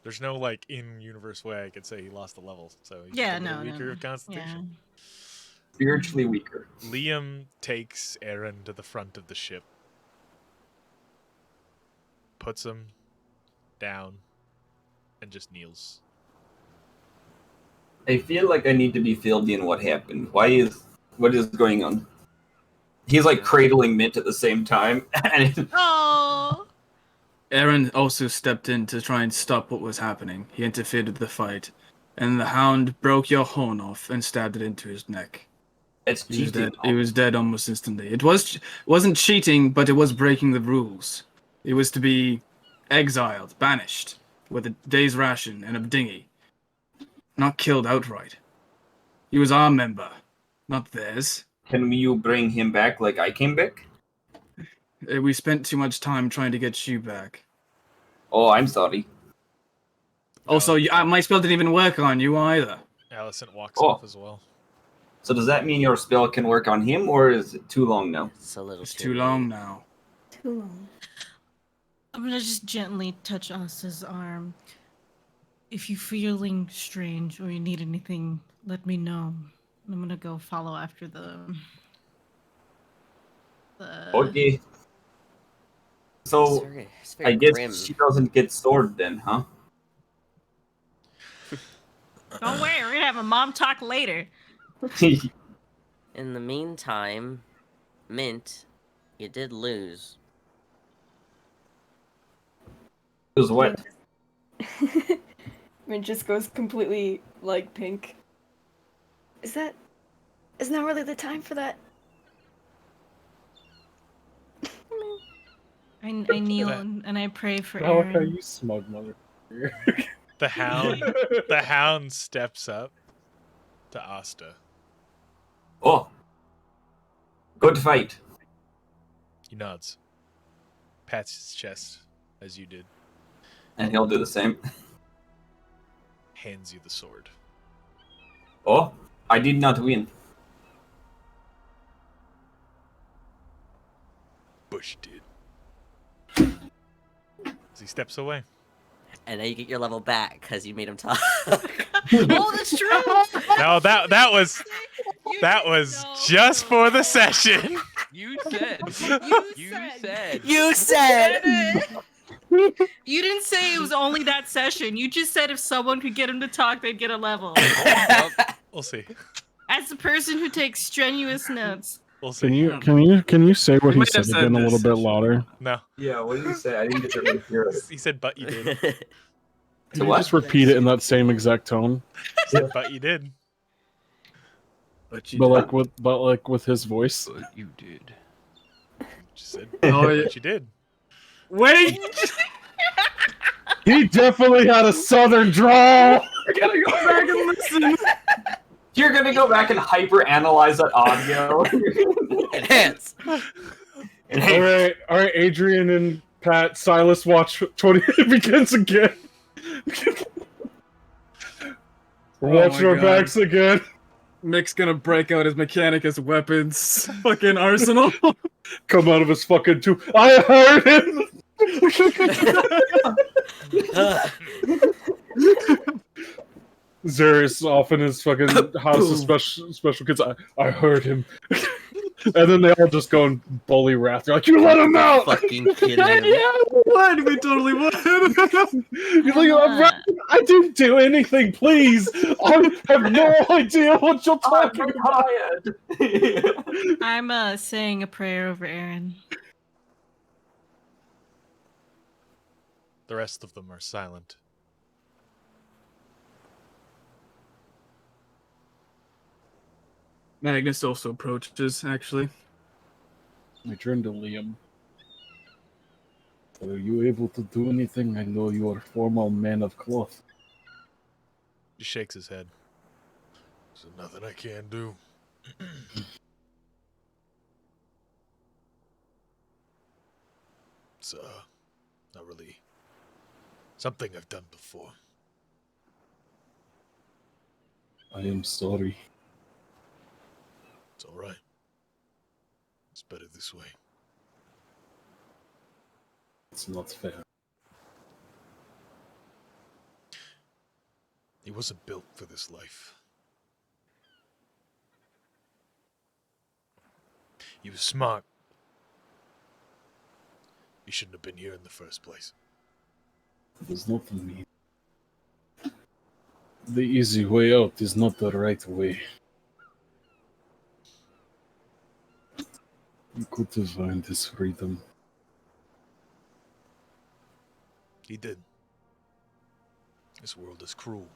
There's no like in-universe way I could say he lost a level, so he's Yeah, just a little no, weaker no. of constitution. Spiritually weaker. Liam takes Aaron to the front of the ship, puts him down, and just kneels. I feel like I need to be filled in what happened. What is going on? He's like cradling Mint at the same time. Oh. Aaron also stepped in to try and stop what was happening. He interfered with the fight, and the hound broke your horn off and stabbed it into his neck. It's He was cheating. dead. He was dead almost instantly. Wasn't cheating, but it was breaking the rules. It was to be exiled, banished, with a day's ration and a dinghy. Not killed outright. He was our member, not theirs. Can you bring him back like I came back? We spent too much time trying to get you back. Oh, I'm sorry. Also, my spell didn't even work on you either. Allison walks Oh. off as well. So does that mean your spell can work on him, or is it too long now? It's a little It's too long now. Too long. I'm gonna just gently touch Asta's arm. If you're feeling strange or you need anything, let me know. I'm gonna go follow after the Okay. So It's very I guess grim. she doesn't get sword then, huh? Don't worry, we're gonna have a mom talk later. In the meantime, Mint, you did lose. Who's what? Mint just goes completely like pink. Isn't that really the time for that? I kneel and I pray for Malachi, Aaron. you smug mother. The hound steps up to Asta. Oh. Good fight. He nods, pats his chest as you did, And he'll do the same. hands you the sword. Oh, I did not win. Bush did. As he steps away. And now you get your level back because you made him talk. Oh, that's true. No, that was just for the session. You said. You said. You said. You didn't say it was only that session. You just said if someone could get him to talk, they'd get a level. We'll see. As the person who takes strenuous notes. We'll see. Can you say what We he might have said said again a this little bit session. louder? No, Yeah, what did you say? I didn't get to really hear it. he said, "But you did." Can you what? just repeat it in that same exact tone, He said, "But you did." But you but did. like with his voice? But you did. Just said, Oh, yeah. "But you did." Wait! He definitely had a southern drawl. I gotta go back and listen. You're gonna go back and hyper analyze that audio. Enhance. All right, Adrian and Pat, Silas, watch 20. It begins again. We're Oh watching my our God. backs again. Mick's gonna break out his Mechanicus weapons fucking arsenal. Come out of his fucking tube. I heard him. Zarius off in his fucking house of special kids. I heard him. And then they all just go and bully Wrath. They're like, you let him out! Fucking kill him. Yeah, we would. We totally would. You're like, I didn't do anything, please. I have no idea what you're talking about. I'm saying a prayer over Aaron. The rest of them are silent. Magnus also approaches, actually. I turn to Liam. Are you able to do anything? I know you are a formal man of cloth. He shakes his head. There's nothing I can do. It's not really something I've done before. I am sorry. It's alright. It's better this way. It's not fair. He wasn't built for this life. He was smart. He shouldn't have been here in the first place. It is not me. The easy way out is not the right way. You could have earned this freedom. He did. This world is cruel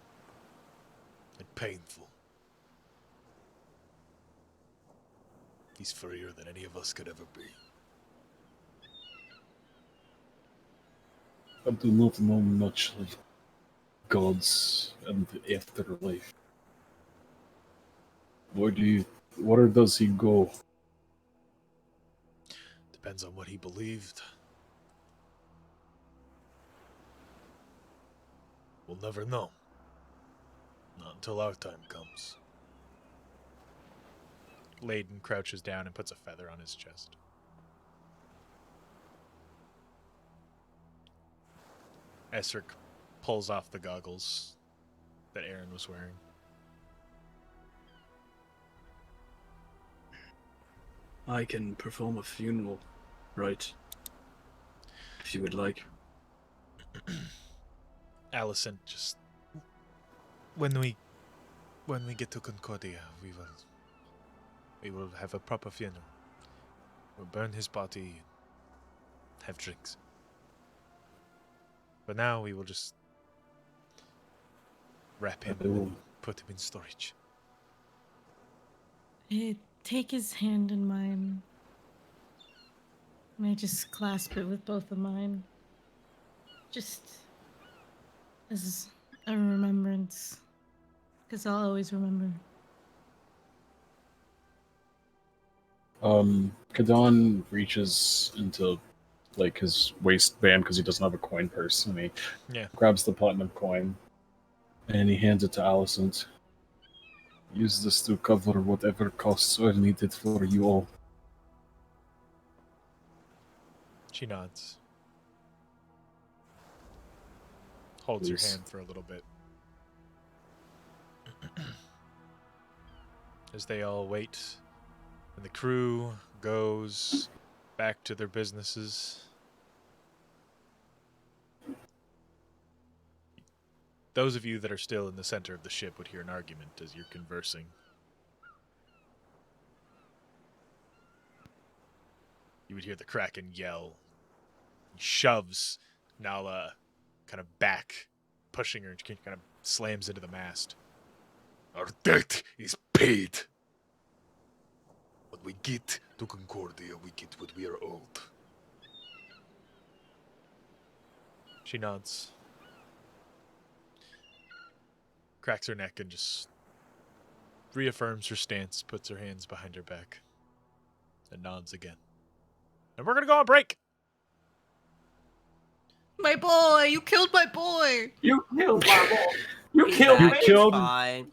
and painful. He's freer than any of us could ever be. I do not know much of gods and the afterlife. Where does he go? Depends on what he believed. We'll never know. Not until our time comes. Layden crouches down and puts a feather on his chest. Esric pulls off the goggles that Aaron was wearing. I can perform a funeral rite, if you would like. Allison, just when we get to Concordia, we will have a proper funeral. We'll burn his body and have drinks. But now we will just wrap him and put him in storage. Take his hand in mine. May I just clasp it with both of mine? Just as a remembrance. Because I'll always remember. Kadon reaches into like his waistband because he doesn't have a coin purse, and he grabs the platinum coin and he hands it to Alicent. Use this to cover whatever costs are needed for you all. She nods. Holds your hand for a little bit. As they all wait, and the crew goes back to their businesses. Those of you that are still in the center of the ship would hear an argument as you're conversing. You would hear the Kraken yell. He shoves Nala kind of back, pushing her, and she kind of slams into the mast. Our debt is paid. When we get to Concordia, we get what we are owed. She nods. Cracks her neck and just reaffirms her stance, puts her hands behind her back, and nods again. And we're gonna go on break! My boy! You killed my boy! You killed my boy! You killed me! Fine.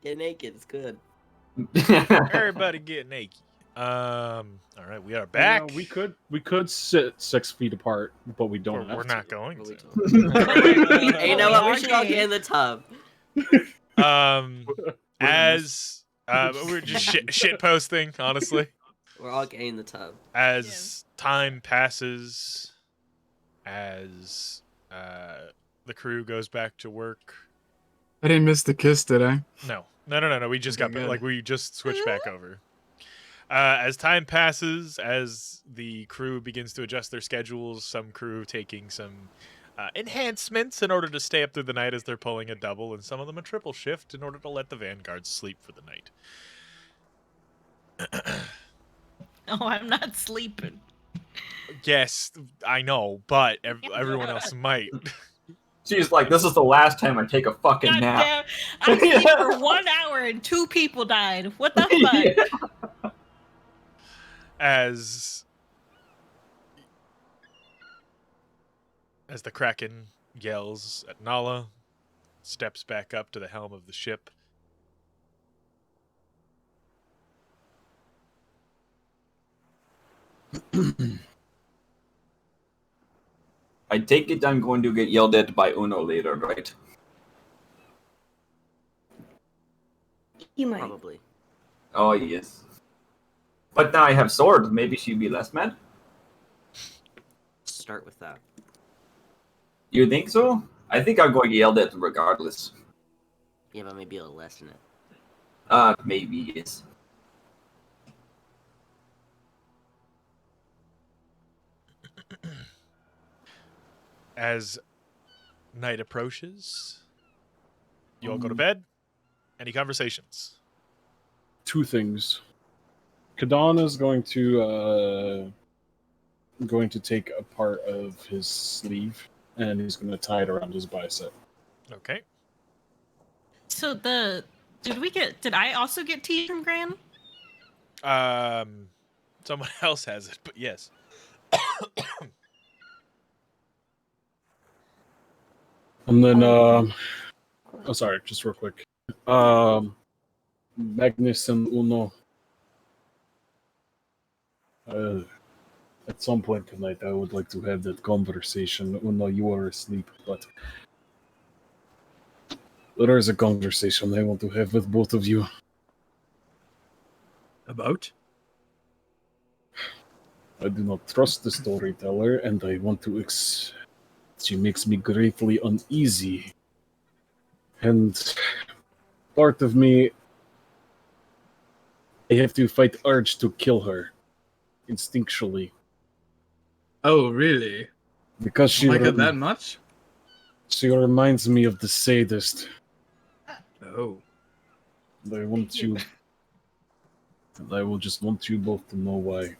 Get naked. It's good. Everybody get naked. All right, we are back. We could sit 6 feet apart, but we don't. We're have not to. going But we to. don't. Hey, you know what? We should all get in the tub. As we're just shit posting, honestly. We're all getting in the tub. As time passes, as the crew goes back to work. I didn't miss the kiss, did I? No. We just Okay, got good. like we just switched back over. As time passes, as the crew begins to adjust their schedules, some crew taking some enhancements in order to stay up through the night as they're pulling a double, and some of them a triple shift in order to let the vanguards sleep for the night. No, I'm not sleeping. Yes, I know, but everyone else might. She's like, this is the last time I take a fucking God nap. damn, I sleep for 1 hour and 2 people died. What the fuck? Yeah. As the Kraken yells at Nala, steps back up to the helm of the ship. I take it I'm going to get yelled at by Uno later, right? You might. Probably. Oh, yes. But now I have sword. Maybe she'd be less mad? Start with that. You think so? I think I'm going to get yelled at regardless. Yeah, but maybe it'll lessen it. Maybe, yes. As night approaches, you all go to bed. Any conversations? 2 things. Kadan is going to take a part of his sleeve and he's going to tie it around his bicep. Okay. So did I also get tea from Gran? Someone else has it, but yes. And then, sorry, just real quick. Magnus and Uno. At some point tonight, I would like to have that conversation. Uno, you are asleep, but there is a conversation I want to have with both of you. About? I do not trust the storyteller, and I want to she makes me greatly uneasy. And part of me, I have to fight urge to kill her, instinctually. Oh, really? Because she Like it that much? She reminds me of the sadist. Oh. And I want you... And I will just want you both to know why.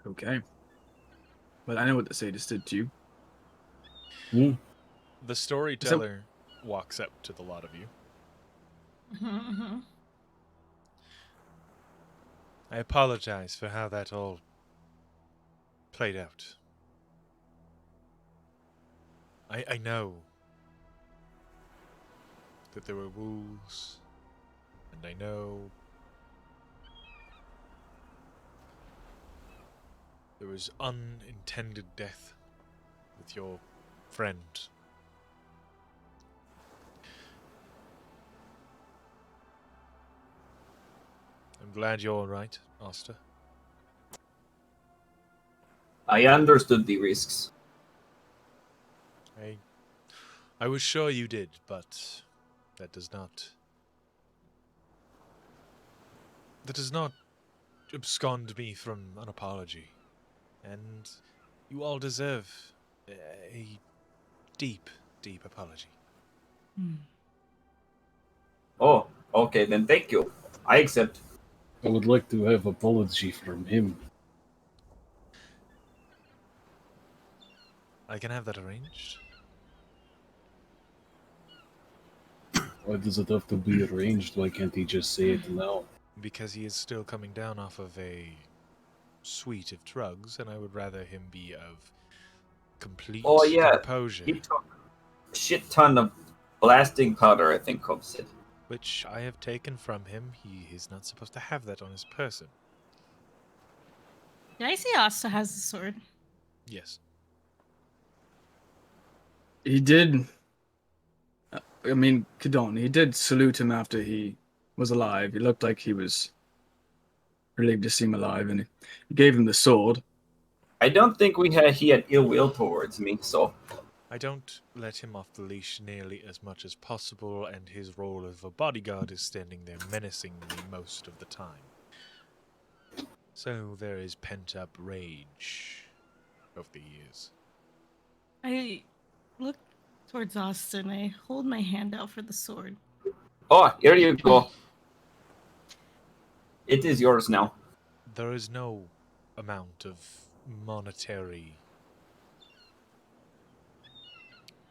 Okay. But I know what the sadist did to you. The storyteller walks up to the lot of you. I apologize for how that all played out. I know that there were wolves, and I know there was unintended death with your friend. I'm glad you're all right, Asta. I understood the risks. I was sure you did, but that does not abscond me from an apology. And you all deserve a deep, deep apology. Oh, okay, then thank you. I accept. I would like to have apology from him. I can have that arranged. Why does it have to be arranged? Why can't he just say it now? Because he is still coming down off of a suite of drugs, and I would rather him be of complete Oh yeah, composure, he took a shit ton of blasting powder, I think Cobb said. which I have taken from him. He is not supposed to have that on his person. Did I see Asta has the sword? Yes. He did. I mean, Kadon, he did salute him after he was alive. He looked like he was relieved to see him alive, and he gave him the sword. I don't think he had ill will towards me, so I don't let him off the leash nearly as much as possible, and his role of a bodyguard is standing there menacing me most of the time. So there is pent-up rage over the years. I look towards Austin. I hold my hand out for the sword. oh, here you go. It is yours now. There is no amount of monetary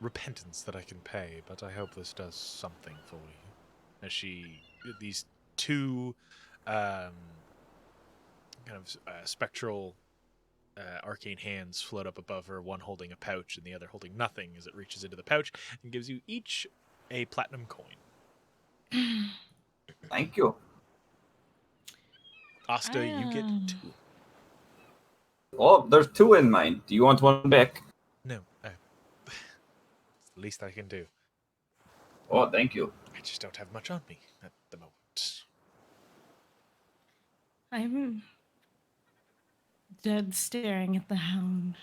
repentance that I can pay, but I hope this does something for you. As these two kind of spectral arcane hands float up above her, one holding a pouch and the other holding nothing as it reaches into the pouch and gives you each a platinum coin. Thank you. Asta, you get 2. Oh, there's 2 in mine. Do you want one back? No, it's the least I can do. Oh, thank you. I just don't have much on me at the moment. I'm dead staring at the hound,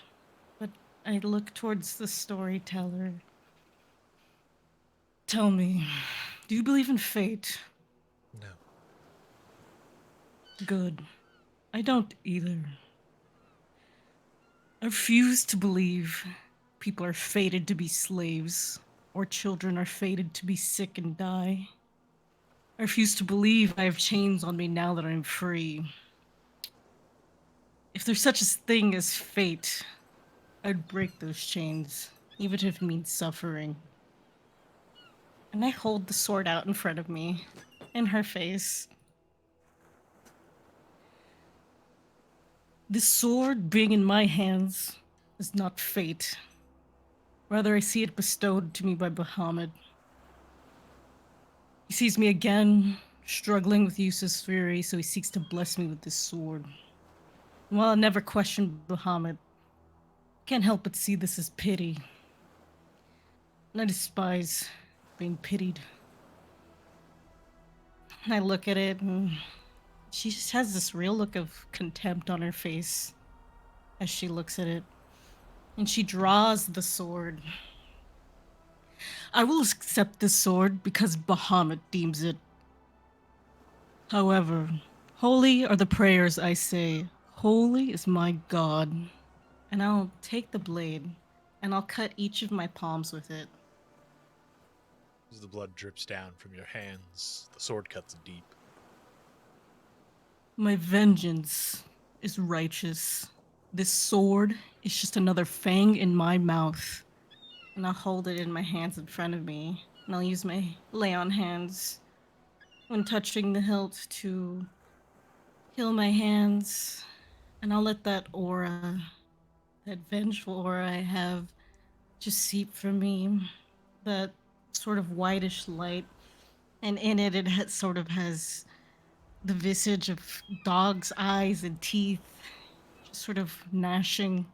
but I look towards the storyteller. Tell me, do you believe in fate? No. Good. I don't either. I refuse to believe people are fated to be slaves, or children are fated to be sick and die. I refuse to believe I have chains on me now that I'm free. If there's such a thing as fate, I'd break those chains, even if it means suffering. And I hold the sword out in front of me, in her face. This sword being in my hands is not fate. Rather, I see it bestowed to me by Bahamut. He sees me again, struggling with useless fury, so he seeks to bless me with this sword. And while I never questioned Bahamut, I can't help but see this as pity. And I despise being pitied. And I look at it, and she just has this real look of contempt on her face as she looks at it. And she draws the sword. I will accept this sword because Bahamut deems it. However, holy are the prayers I say. Holy is my God. And I'll take the blade, and I'll cut each of my palms with it. As the blood drips down from your hands, the sword cuts deep. My vengeance is righteous. This sword is just another fang in my mouth. And I'll hold it in my hands in front of me. And I'll use my lay on hands when touching the hilt to heal my hands. And I'll let that aura, that vengeful aura I have, just seep from me. That sort of whitish light. And in it, sort of has the visage of dog's eyes and teeth, just sort of gnashing.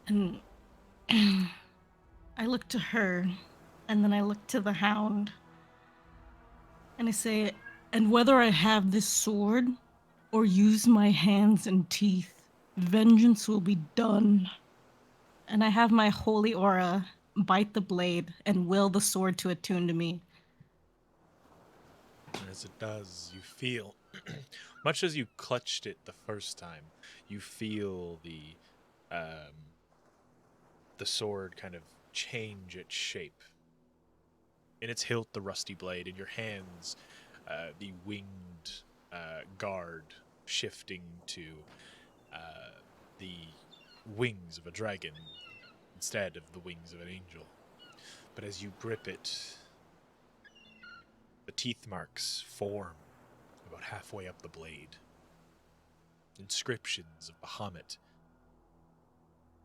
And I look to her, and then I look to the hound, and I say, and whether I have this sword or use my hands and teeth, vengeance will be done. And I have my holy aura bite the blade and will the sword to attune to me. And as it does, you feel, much as you clutched it the first time, you feel the sword kind of change its shape. In its hilt, the rusty blade. In your hands, the winged guard shifting to the wings of a dragon instead of the wings of an angel. But as you grip it, the teeth marks form about halfway up the blade. inscriptions of Bahamut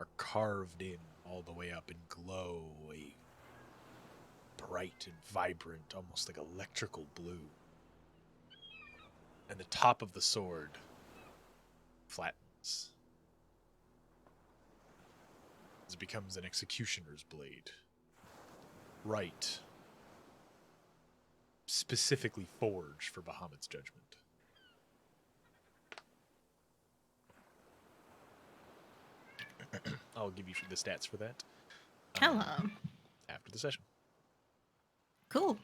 are carved in all the way up and glow a bright and vibrant, almost like electrical blue. And the top of the sword flattens as it becomes an executioner's blade. Right. Specifically forged for Bahamut's judgment. I'll give you the stats for that. Hello. After the session. Cool.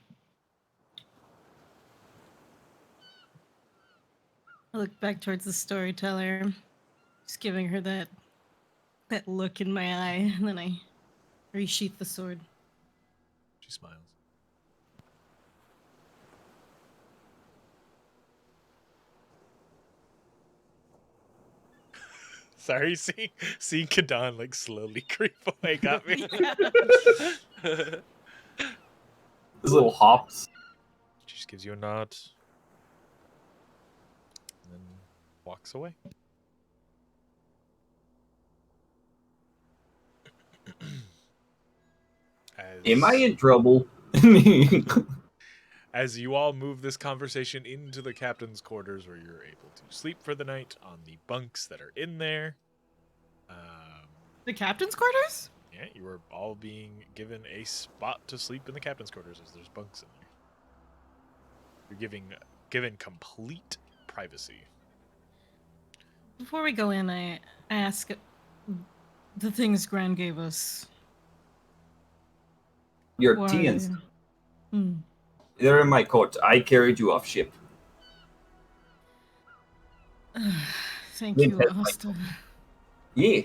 I look back towards the storyteller, just giving her that look in my eye, and then I resheath the sword. She smiles. Sorry, seeing Kadan like slowly creep away got me. Those little hops. She just gives you a nod. And then walks away. Am I in trouble? As you all move this conversation into the captain's quarters where you're able to sleep for the night on the bunks that are in there. The captain's quarters? Yeah, you are all being given a spot to sleep in the captain's quarters as there's bunks in there. You're given complete privacy. Before we go in, I ask the things Gran gave us. Your Why- tea and stuff. Hmm. They're in my coat. I carried you off ship. Thank Wait, you, that's my Austin. Yeah.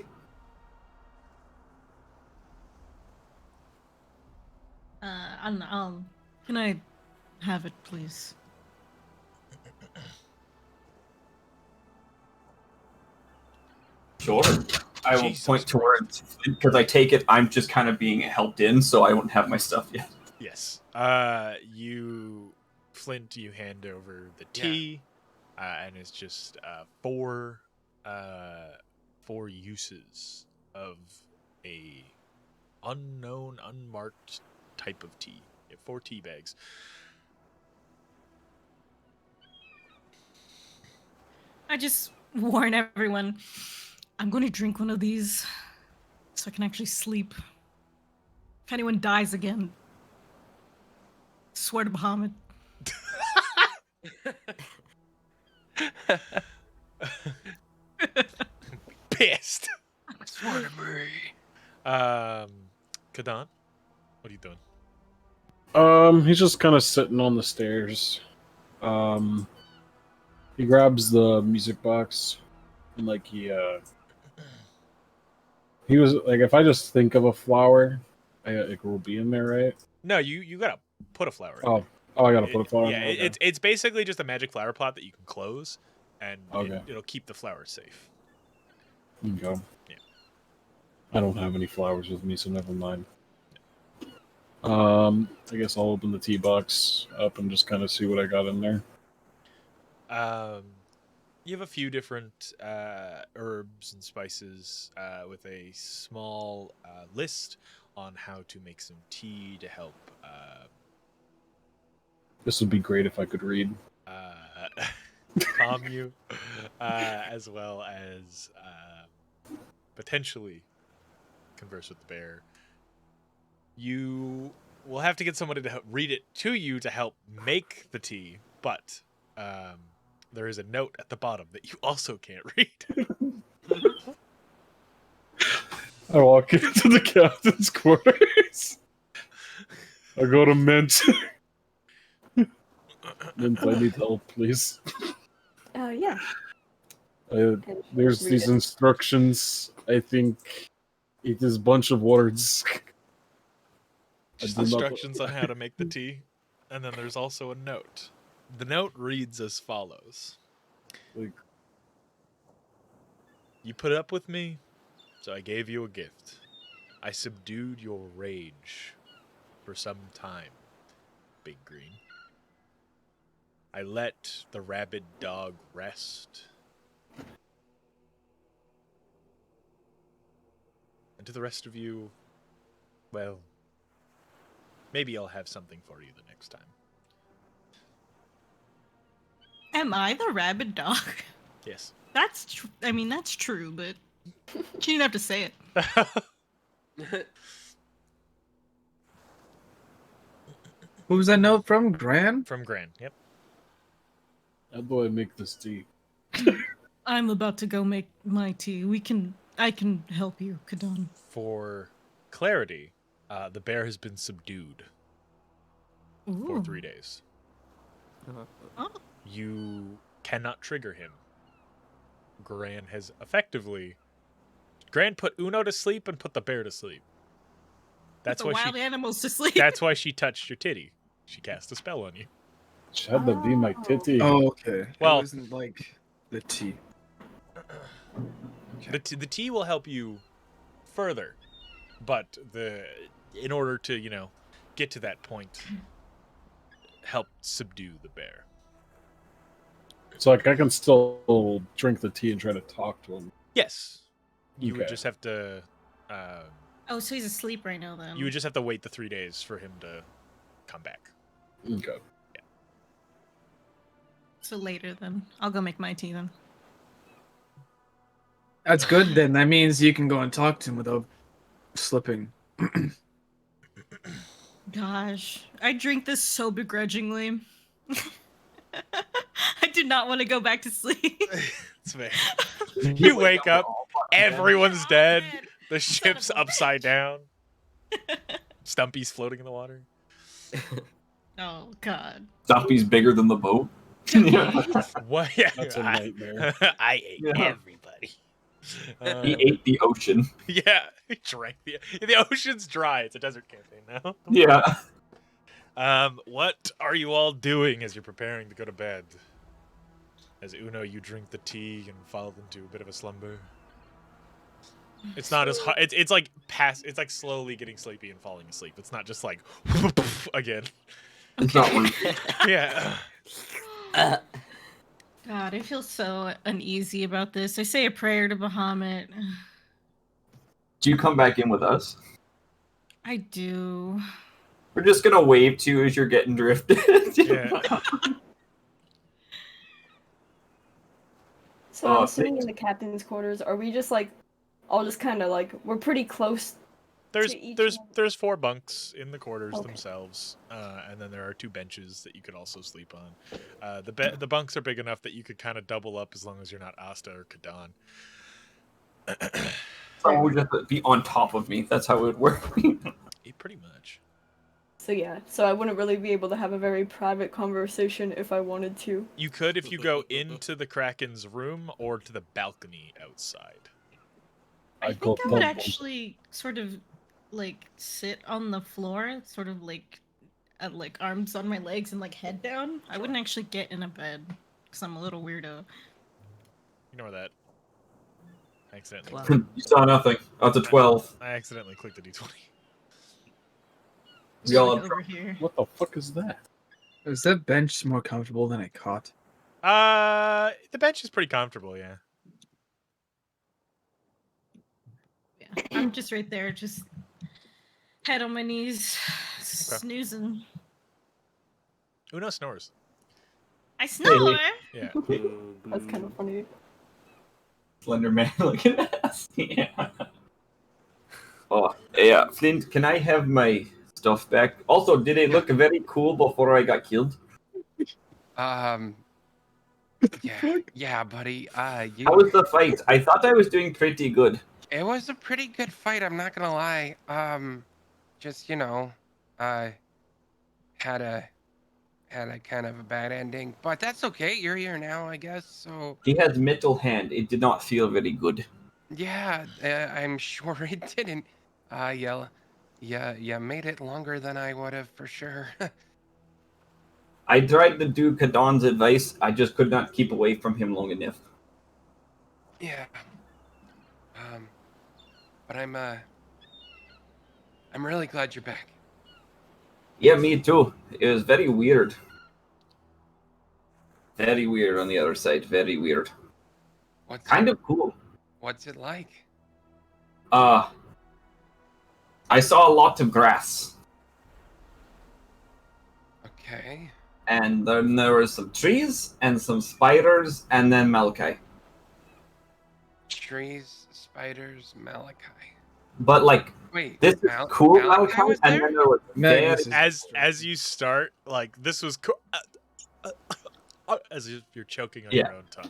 Can I have it, please? Sure. I will Jesus point towards, because I take it I'm just kind of being helped in, so I won't have my stuff yet. Yes. Flint, you hand over the tea, and it's just four uses of a unknown, unmarked type of tea. You have 4 tea bags. I just warn everyone, I'm going to drink one of these so I can actually sleep. If anyone dies again, swear to Bahamut. Pissed. Swear to me. Kadan, what are you doing? He's just kind of sitting on the stairs. He grabs the music box and he was like, if I just think of a flower, it will be in there, right? No, you gotta put a flower in. Oh, I gotta put a flower Yeah, in there. Okay. it's basically just a magic flower pot that you can close, and Okay. it'll keep the flowers safe. Okay. Yeah. I don't have any flowers with me, so never mind. I guess I'll open the tea box up and just kind of see what I got in there. You have a few different herbs and spices with a small list on how to make some tea to help. This would be great if I could read. Calm you, as well as potentially converse with the bear. You will have to get somebody to read it to you to help make the tea, but there is a note at the bottom that you also can't read. I walk into the captain's quarters. I go to Mint. Mint, I need help, please. Yeah. There's Read these it. instructions. I think it is a bunch of words. Just I do not- instructions on how to make the tea, and then there's also a note. The note reads as follows. Like, You put up with me, so I gave you a gift. I subdued your rage for some time, Big Green. I let the rabid dog rest. And to the rest of you, well, maybe I'll have something for you the next time. Am I the rabid dog? Yes. That's true, but she didn't have to say it. Who was that note from? Gran? From Gran, yep. How do I make this tea? I'm about to go make my tea. I can help you, Kadon. For clarity, the bear has been subdued for 3 days. Oh. You cannot trigger him. Gran has effectively... Gran put Uno to sleep and put the bear to sleep. That's Put the why wild animals to sleep. That's why she touched your titty. She cast a spell on you. Should that be my titty? Oh, okay. Well- It wasn't like the tea. The tea will help you further, but in order to get to that point, help subdue the bear. So like I can still drink the tea and try to talk to him. Yes, you would Okay. just have to. Oh, so he's asleep right now then. You would just have to wait the 3 days for him to come back. Okay. So later then. I'll go make my tea then. That's good then. That means you can go and talk to him without slipping. Gosh, I drink this so begrudgingly. I do not want to go back to sleep. It's fair. You wake up, everyone's dead. dead. The Son of ship's a upside down. Stumpy's floating in the water. Oh God. Stumpy's bigger than the boat. What? Yeah, That's a nightmare. I ate Yeah. everybody. He ate the ocean. Yeah, he drank the ocean's dry. It's a desert campaign now. Yeah. What are you all doing as you're preparing to go to bed? As Uno, you drink the tea and fall into a bit of a slumber. It's not as hard. It's like It's like slowly getting sleepy and falling asleep. It's not just like again. It's not worth Yeah. God, I feel so uneasy about this. I say a prayer to Bahamut. Do you come back in with us? I do. We're just gonna wave to you as you're getting drifted. Yeah. So I'm assuming in the captain's quarters, are we just like all just kind of like we're pretty close? There's 4 bunks in the quarters Okay. themselves, and then there are 2 benches that you could also sleep on. The bunks are big enough that you could kind of double up as long as you're not Asta or Kadon. So we'll just be on top of me. That's how it would work. Pretty much. So yeah, so I wouldn't really be able to have a very private conversation if I wanted to. You could if you go into the Kraken's room or to the balcony outside. I think I would actually sort of like sit on the floor, sort of like arms on my legs and like head down. I wouldn't actually get in a bed because I'm a little weirdo. Ignore that. I accidentally. Wow. You saw nothing. Oh, it's a 12. I accidentally clicked the D20. We all Like over here. What the fuck is that? Is that bench more comfortable than a cot? The bench is pretty comfortable, yeah. Yeah, I'm just right there, just head on my knees, snoozing. Uno snores. I snore. Yeah. That's kind of funny. Slender Man looking at us. Yeah. Oh, yeah. Flint, can I have my stuff back? Also, did it look very cool before I got killed? Yeah, buddy. How was the fight? I thought I was doing pretty good. It was a pretty good fight. I'm not gonna lie. Just had a kind of a bad ending, but that's okay. You're here now, I guess. So He has metal hand. It did not feel very good. yeah, I'm sure it didn't. You made it longer than I would have for sure. I tried to do Kadon's advice. I just could not keep away from him long enough. Yeah. But I'm really glad you're back. Yeah, me too. It was very weird. Very weird on the other side. Very weird. What's Kind of cool. What's it like? I saw a lot of grass, Okay. and then there were some trees and some spiders, and then Malachi. Trees, spiders, Malachi. But like Wait, this is cool Malachi Malachi, was and there? then there was Magnus very is- As you start, like this was cool. As if you're choking on Yeah. your own tongue.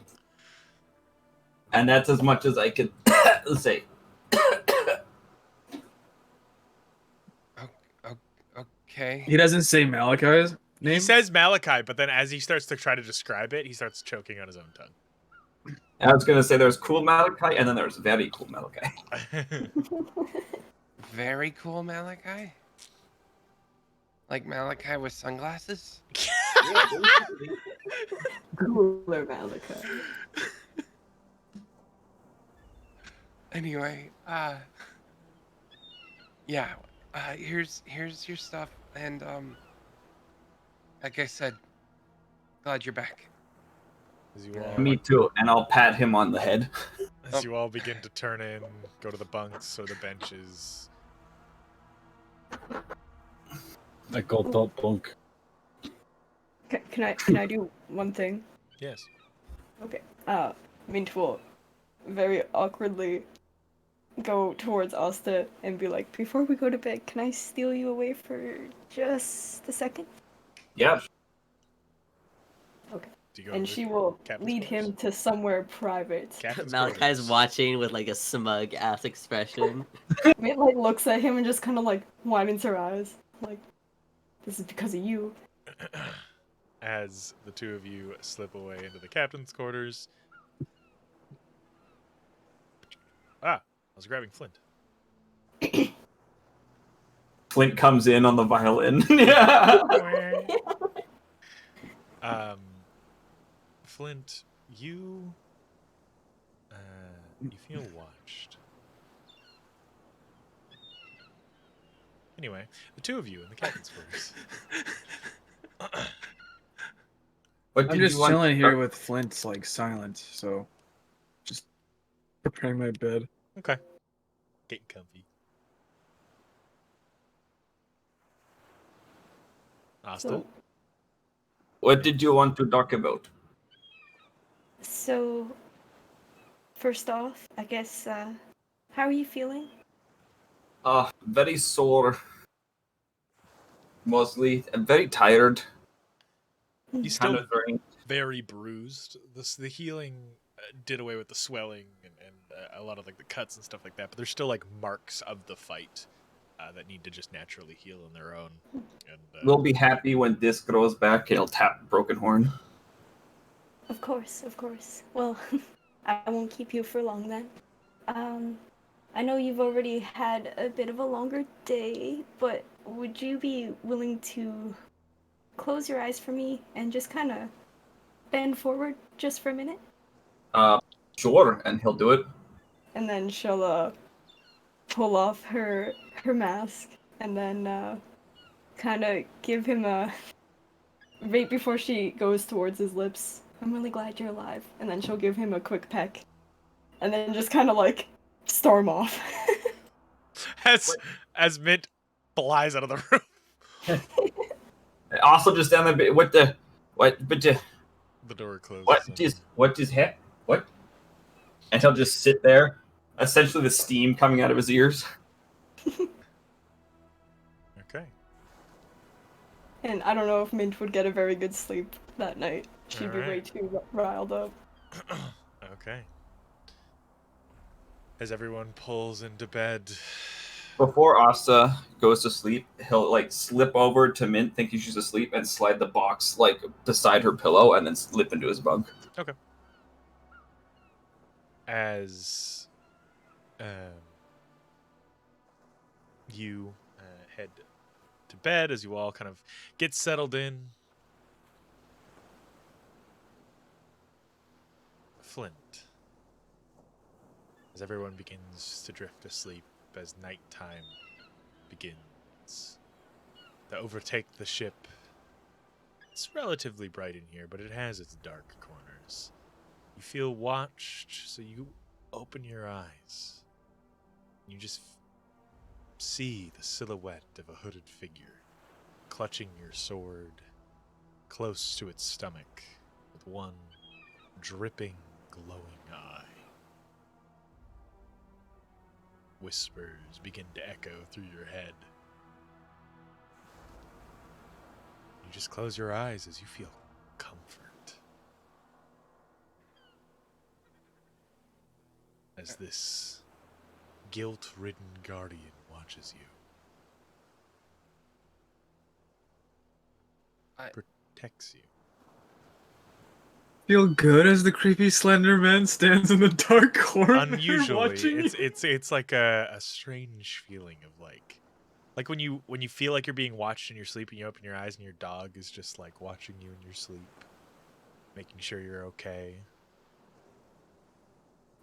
and that's as much as I could say. Okay. He doesn't say Malachi's name. He says Malachi, but then as he starts to try to describe it, he starts choking on his own tongue. I was gonna say there's cool Malachi, and then there's very cool Malachi. Very cool Malachi? Like Malachi with sunglasses? Cooler Malachi. Anyway, yeah, here's your stuff, and like I said, glad you're back. As you all, Me too, and I'll pat him on the head. as you all begin to turn in, go to the bunks or the benches. I called up bunk. Can I do one thing? Yes. Okay. Mint will very awkwardly go towards Asta and be like, before we go to bed, can I steal you away for just a second? Yeah. Do you go And to she the will captain's lead him quarters? to somewhere private. Captain's Malachi's quarters. watching with like a smug ass expression. Mint like looks at him and just kind of like widens her eyes, like, this is because of you. As the two of you slip away into the captain's quarters. I was grabbing Flint. Flint comes in on the violin. Yeah. Flint, you feel watched. Anyway, the two of you in the captain's quarters. What I'm did just you want? chilling here with Flint's like silent, so just preparing my bed. Okay. Getting comfy. Asta? So, What did you want to talk about? so first off, I guess, how are you feeling? Very sore. Mostly, I'm very tired. He's Kind still of drained. very bruised. The healing did away with the swelling and a lot of like the cuts and stuff like that, but there's still like marks of the fight that need to just naturally heal on their own. And We'll be happy when this grows back. It'll tap Broken Horn. Of course, of course. Well, I won't keep you for long then. I know you've already had a bit of a longer day, but would you be willing to close your eyes for me and just kind of bend forward just for a minute? Sure, and he'll do it. And then she'll pull off her mask and then kind of give him a right before she goes towards his lips. I'm really glad you're alive. And then she'll give him a quick peck, and then just kind of like storm off. as Mint flies out of the room. Also, just down there. What? But The door closes. what is hap? What? And he'll just sit there, essentially the steam coming out of his ears. Okay. And I don't know if Mint would get a very good sleep that night. She'd be way Alright. too riled up. Okay. As everyone pulls into bed. Before Asta goes to sleep, he'll like slip over to Mint, thinking she's asleep, and slide the box like beside her pillow, and then slip into his bunk. Okay. As you head to bed, as you all kind of get settled in, Flint, as everyone begins to drift asleep, as nighttime begins to overtake the ship. It's relatively bright in here, but it has its dark corners. You feel watched, so you open your eyes. You just see the silhouette of a hooded figure, clutching your sword close to its stomach, with one dripping, glowing eye. Whispers begin to echo through your head. You just close your eyes as you feel comfort. As this guilt-ridden guardian watches you. Protects you. Feel good as the creepy slender man stands in the dark corner Unusually, watching you. it's like a strange feeling of like when you feel like you're being watched in your sleep and you open your eyes and your dog is just like watching you in your sleep, making sure you're okay.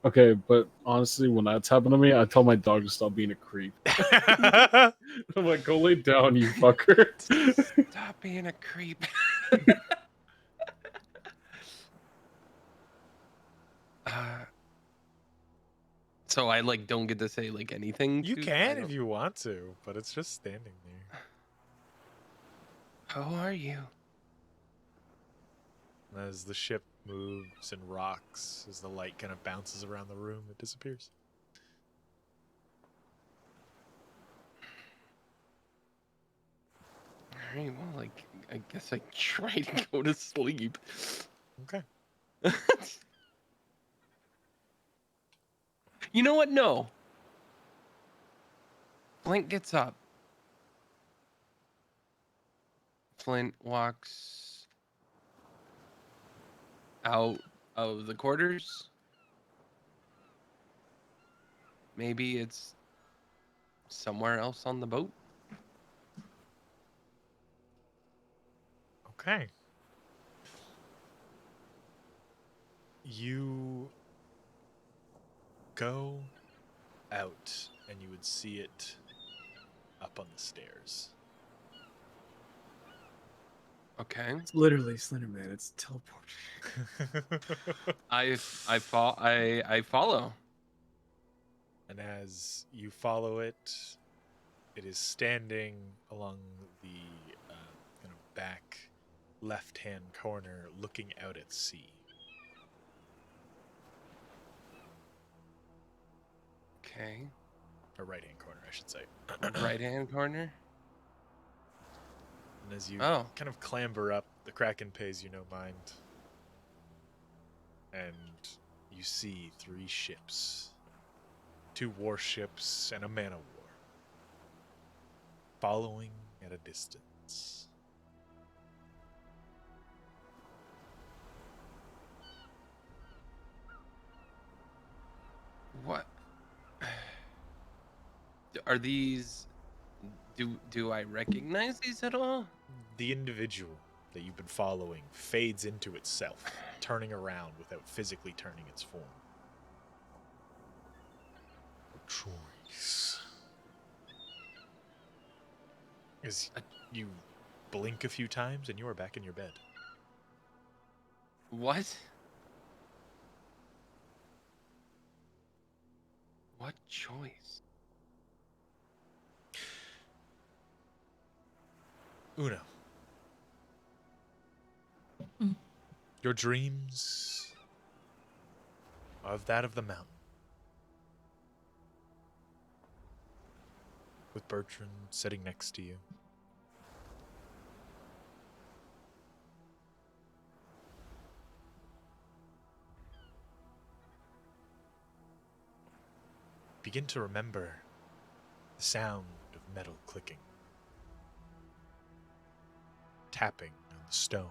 Okay, but honestly, when that's happened to me, I tell my dog to stop being a creep. I'm like, go lay down, you fucker. Stop being a creep. So I like don't get to say like anything. You to- I can if don't- you want to, but it's just standing there. How are you? As the ship moves and rocks, as the light kind of bounces around the room, it disappears. Alright, well, like, I guess I try to go to sleep. Okay. You know what? No. Flint gets up. Flint walks out of the quarters. Maybe it's somewhere else on the boat. Okay. You go out and you would see it up on the stairs. Okay. It's literally Slender Man. It's teleporting. I follow. And as you follow it, it is standing along the kind of back left-hand corner, looking out at sea. Okay. Or right-hand corner, I should say. Right hand corner. And as you Oh. kind of clamber up, the Kraken pays you no mind. And you see 3 ships. 2 warships and a man-of-war. Following at a distance. What are these? Do I recognize these at all? The individual that you've been following fades into itself, turning around without physically turning its form. Choice. As you blink a few times and you are back in your bed. What? What choice? Uno. Mm. Your dreams are of that of the mountain. With Bertrand sitting next to you. Begin to remember the sound of metal clicking. Tapping on the stone.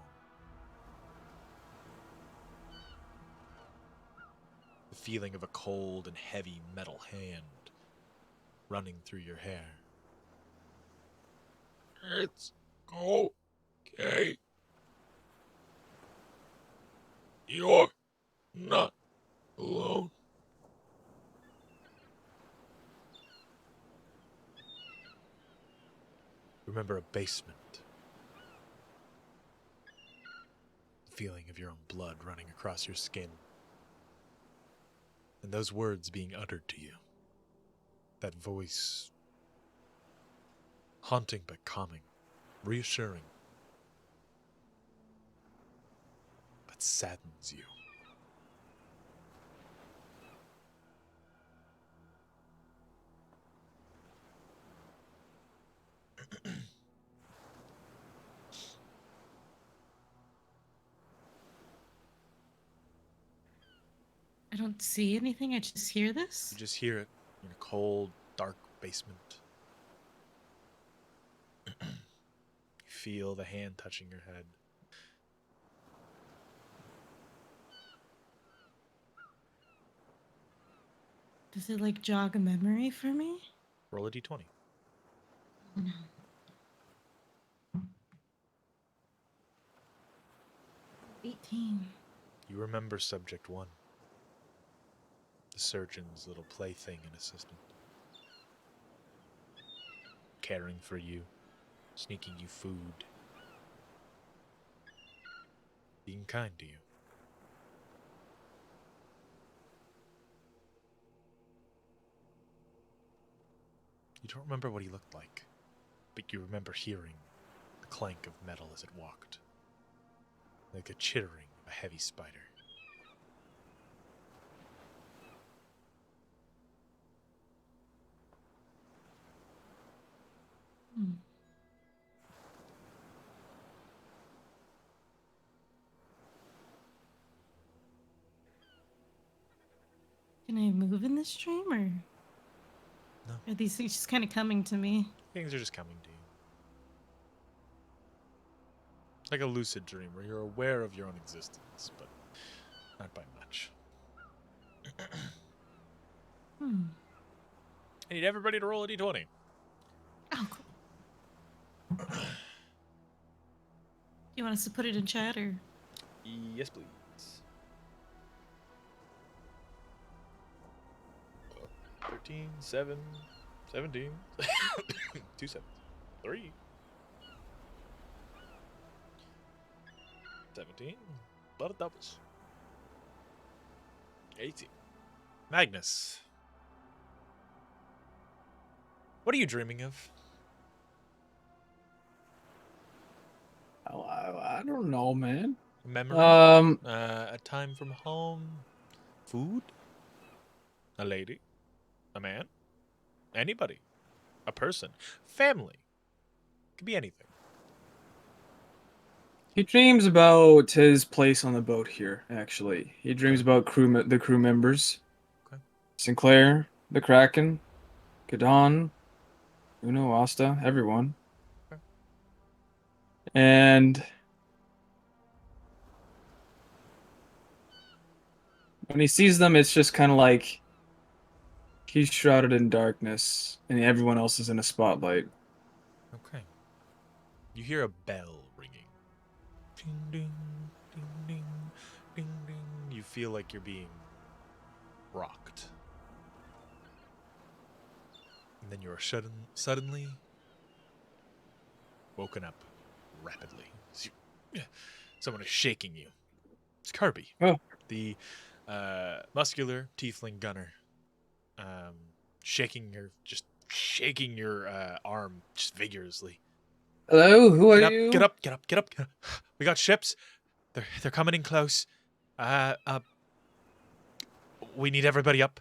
The feeling of a cold and heavy metal hand running through your hair. It's okay. You're not alone. Remember a basement. The feeling of your own blood running across your skin. And those words being uttered to you. That voice Haunting but calming. Reassuring. But saddens you. I don't see anything, I just hear this. You just hear it in a cold, dark basement. You feel the hand touching your head. Does it like jog a memory for me? Roll a d20. No. Mm. 18. You remember subject 1. The surgeon's little plaything and assistant. Caring for you. Sneaking you food. Being kind to you. You don't remember what he looked like, but you remember hearing the clank of metal as it walked. Like a chittering of a heavy spider. Hmm. Can I move in this dream, or No. are these things just kind of coming to me? Things are just coming to you. Like a lucid dream where you're aware of your own existence, but not by much. Hmm. I need everybody to roll a d20. Oh, cool. You want us to put it in chat, or? Yes, please. 13, 7, 17, 2 7, 3, 17, lot of doubles. 18. Magnus. What are you dreaming of? Oh, I don't know, man. A memory? A time from home? Food? A lady? A man? Anybody? A person? Family? Could be anything. He dreams about his place on the boat here, actually. He dreams about the crew members. Okay. Sinclair, the Kraken, Kadon, Uno, Asta, everyone. Okay. And when he sees them, it's just kind of like he's shrouded in darkness and everyone else is in a spotlight. Okay. You hear a bell ringing. Ding, ding, ding, ding, ding, ding. You feel like you're being rocked. And then you are suddenly woken up rapidly. Someone is shaking you. It's Kirby. Oh. The muscular tiefling gunner. Shaking your arm just vigorously. Hello, who are you? Get up. We got ships. They're coming in close. We need everybody up.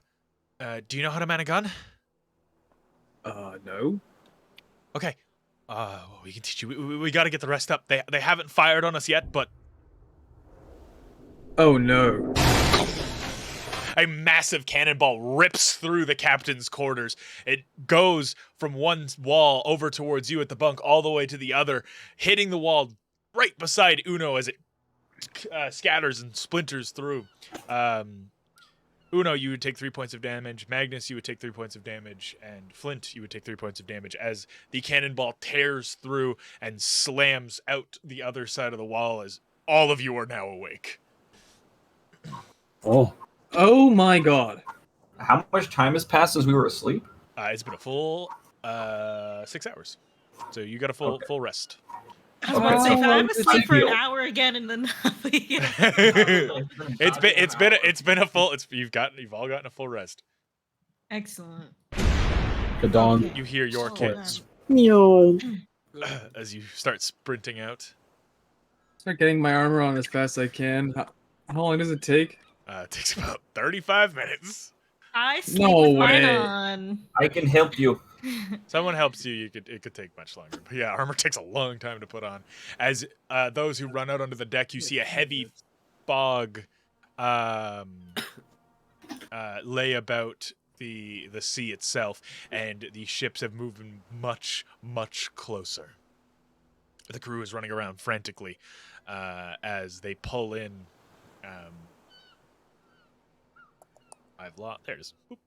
Do you know how to man a gun? No. Okay. We can teach you. We got to get the rest up. They haven't fired on us yet, but Oh no. a massive cannonball rips through the captain's quarters. It goes from one wall over towards you at the bunk all the way to the other, hitting the wall right beside Uno as it scatters and splinters through. Uno, you would take 3 points of damage. Magnus, you would take 3 points of damage. And Flint, you would take 3 points of damage as the cannonball tears through and slams out the other side of the wall as all of you are now awake. Oh my god. How much time has passed since we were asleep? It's been a full 6 hours. So you got a full rest. I was about to say, if I'm it's asleep for an ideal. hour again and then nothing. It's been a full. You've all gotten a full rest. Excellent. Kadon You hear your So kids. Meow. As you start sprinting out. Start getting my armor on as fast as I can. How long does it take? It takes about 35 minutes. I sleep No with mine way. on. I can help you. Someone helps you, it could take much longer. But yeah, armor takes a long time to put on. As those who run out onto the deck, you see a heavy fog lay about the sea itself, and the ships have moved much, much closer. The crew is running around frantically as they pull in. I've lost. There it is. Oop.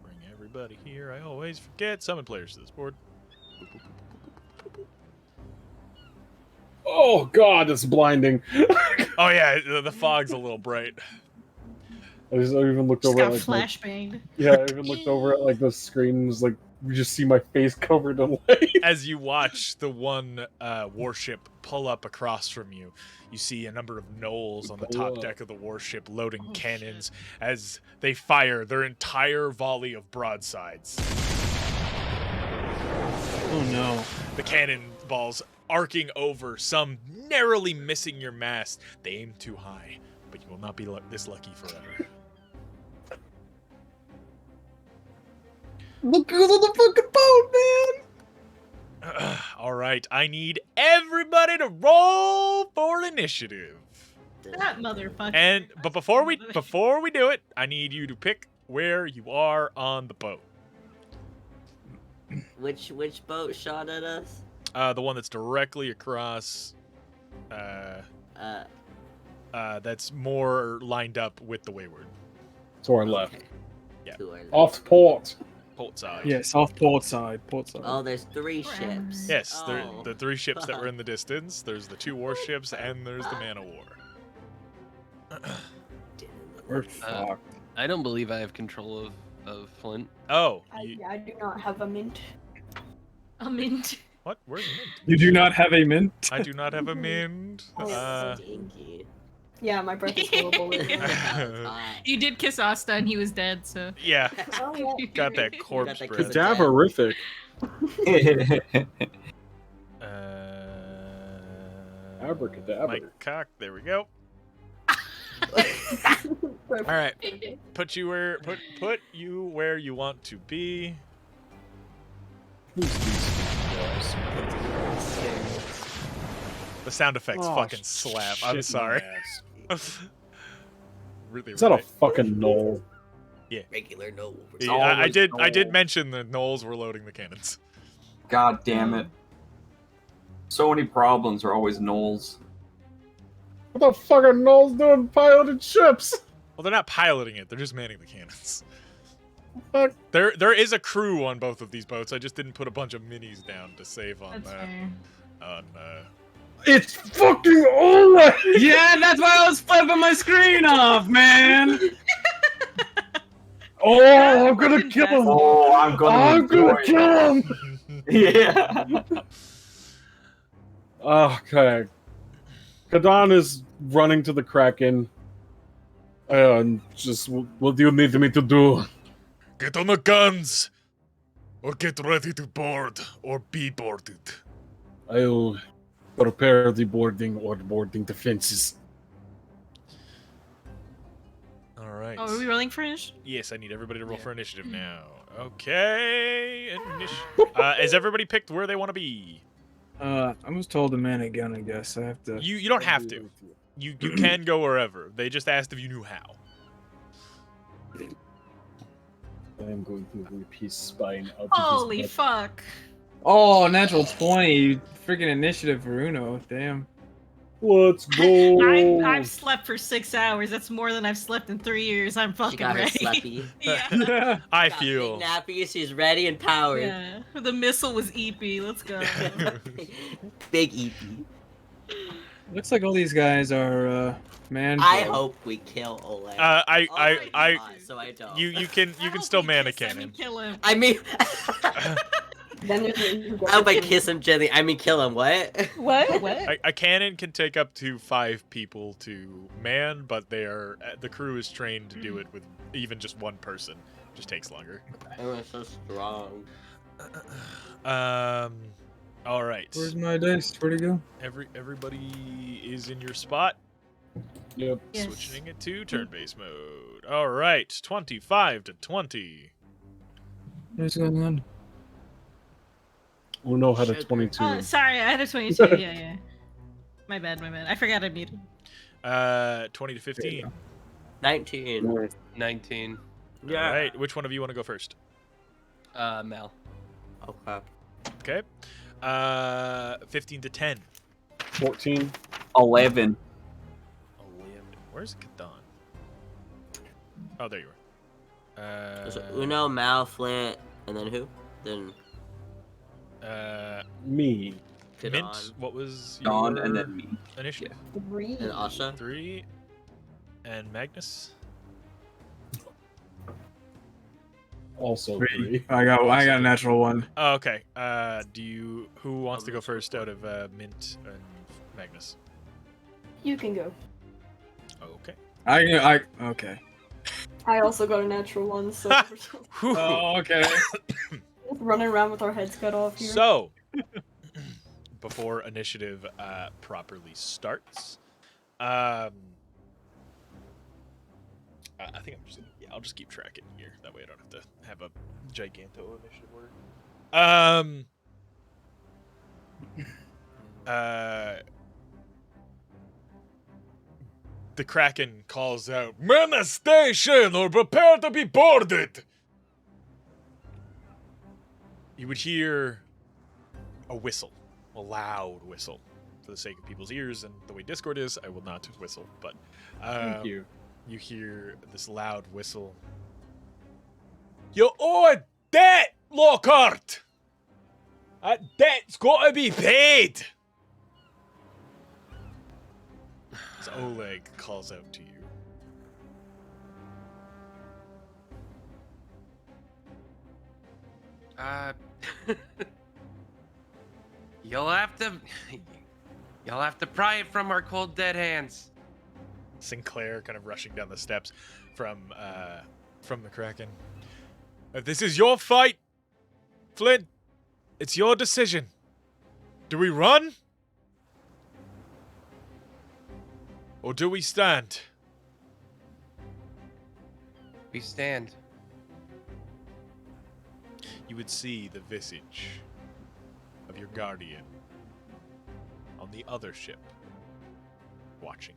Bring everybody here. I always forget. Summon players to this board. Oh god, it's blinding. Oh yeah, the fog's a little bright. I even looked Just over got at like flashbanged. yeah, I even looked over at like the screen and was like, you just see my face covered in light. As you watch the one warship pull up across from you, you see a number of gnolls on the top deck of the warship loading cannons as they fire their entire volley of broadsides. Oh no. The cannonballs arcing over, some narrowly missing your mast. They aim too high, but you will not be this lucky forever. Look who's on the fucking boat, man! All right, I need everybody to roll for initiative. That motherfucker. But before we do it, I need you to pick where you are on the boat. Which boat shot at us? The one that's directly across. That's more lined up with the Wayward. To our left. Yeah. To our left. Off port. Port side. Yes, off port side. Port side. Oh, there's 3 ships. Yes, Oh. the 3 ships that were in the distance. There's the 2 warships, and there's the Man of War. We're fucked. I don't believe I have control of Flint. Oh. I do not have a mint. A mint. What? Where's the mint? You do not have a mint? I do not have a mint. Stinky. Yeah, my breath is horrible. You did kiss Asta and he was dead, so. Yeah. Oh, yeah. Got that corpse that breath. Cadaverific. Abracadabra. Mike cock. There we go. All right. Put you where you want to be. The sound effects Oh, fucking slap. shit I'm my sorry. ass. Really. Is that a right. fucking knoll? Yeah. Regular no. Yeah, I did mention the gnolls were loading the cannons. God damn it. So many problems are always gnolls. What the fuck are gnolls doing piloted ships? Well, they're not piloting it; they're just manning the cannons. Fuck. There is a crew on both of these boats. I just didn't put a bunch of minis down to save on That's fair. It's fucking Ola! Yeah, that's why I was flipping my screen off, man! Oh, I'm gonna kill him! Oh, I'm gonna kill him! Yeah. Okay. Kadan is running to the Kraken. And just, what do you need me to do? Get on the guns, or get ready to board, or be boarded. I'll prepare the boarding defenses. All right. Oh, are we rolling for initiative? Yes, I need everybody to roll for initiative now. Okay. Has everybody picked where they want to be? I was told to man a gun, I guess. I have to. You don't have to. You can go wherever. They just asked if you knew how. I'm going to rip his spine out Holy of his fuck. Oh, natural 20. Freaking initiative for Uno. Damn. Let's go! I've slept for 6 hours. That's more than I've slept in 3 years. I'm fucking got her ready. sleepy. Yeah. I Got feel. big nappies. She's ready and powered. Yeah. The missile was EP. Let's go. Big EP. Looks like all these guys are, man. I hope we kill Oleg. I so I don't. you can still man a cannon. Kill him. I mean, Then there's me. I hope I kiss him gently. I mean, kill him. What? What? What? A cannon can take up to 5 people to man, but the crew is trained to do it with even just one person. It just takes longer. Everyone's so strong. All right. Where's my dice? Where'd it go? Everybody is in your spot. Yep. Yes. Switching it to turn-based mode. All right, 25 to 20. What's going on? Uno had a Shit. 22. Oh, sorry, I had a 22. Yeah. My bad. I forgot I muted. 20 to 15. 19. 19. All right, which one of you want to go first? Mel. Okay. Okay. 15 to 10. 14. 11. 11. Where's Kadon? Oh, there you are. So Uno, Mal, Flint, and then who? Then Me. Mint, Kadon what was Dawn, your and then me. initiative? 3. and Asha. 3. And Magnus? Also 3. 3. I got a natural 1. Oh, okay. Who wants to go first out of Mint and Magnus? You can go. Okay. Okay. I also got a natural 1, so we're just Whew. okay. running around with our heads cut off here. So, before initiative properly starts, I think I'll just keep tracking here. That way I don't have to have a giganto initiative order. The Kraken calls out, "Men a station or prepare to be boarded!" You would hear a whistle, a loud whistle. For the sake of people's ears and the way Discord is, I will not whistle, but Thank you. you hear this loud whistle. "You owe a debt, Lockhart! That debt's got to be paid!" As Oleg calls out to you. You'll have to pry it from our cold dead hands. Sinclair kind of rushing down the steps from the Kraken. "This is your fight, Flint. It's your decision. Do we run? Or do we stand?" We stand. You would see the visage of your guardian on the other ship, watching.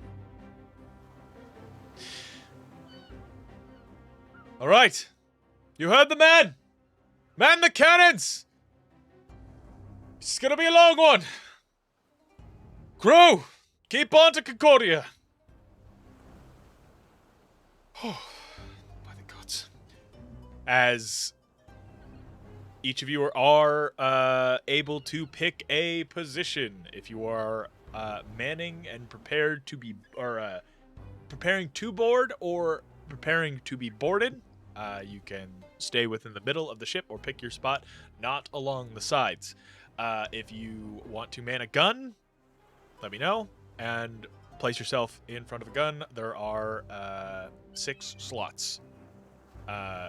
"All right, you heard the man. Man the cannons. It's gonna be a long one. Crew, keep on to Concordia." Oh, by the gods. As each of you are able to pick a position. If you are manning and prepared to be, or preparing to board or preparing to be boarded, you can stay within the middle of the ship or pick your spot, not along the sides. If you want to man a gun, let me know and place yourself in front of a gun. There are 6 slots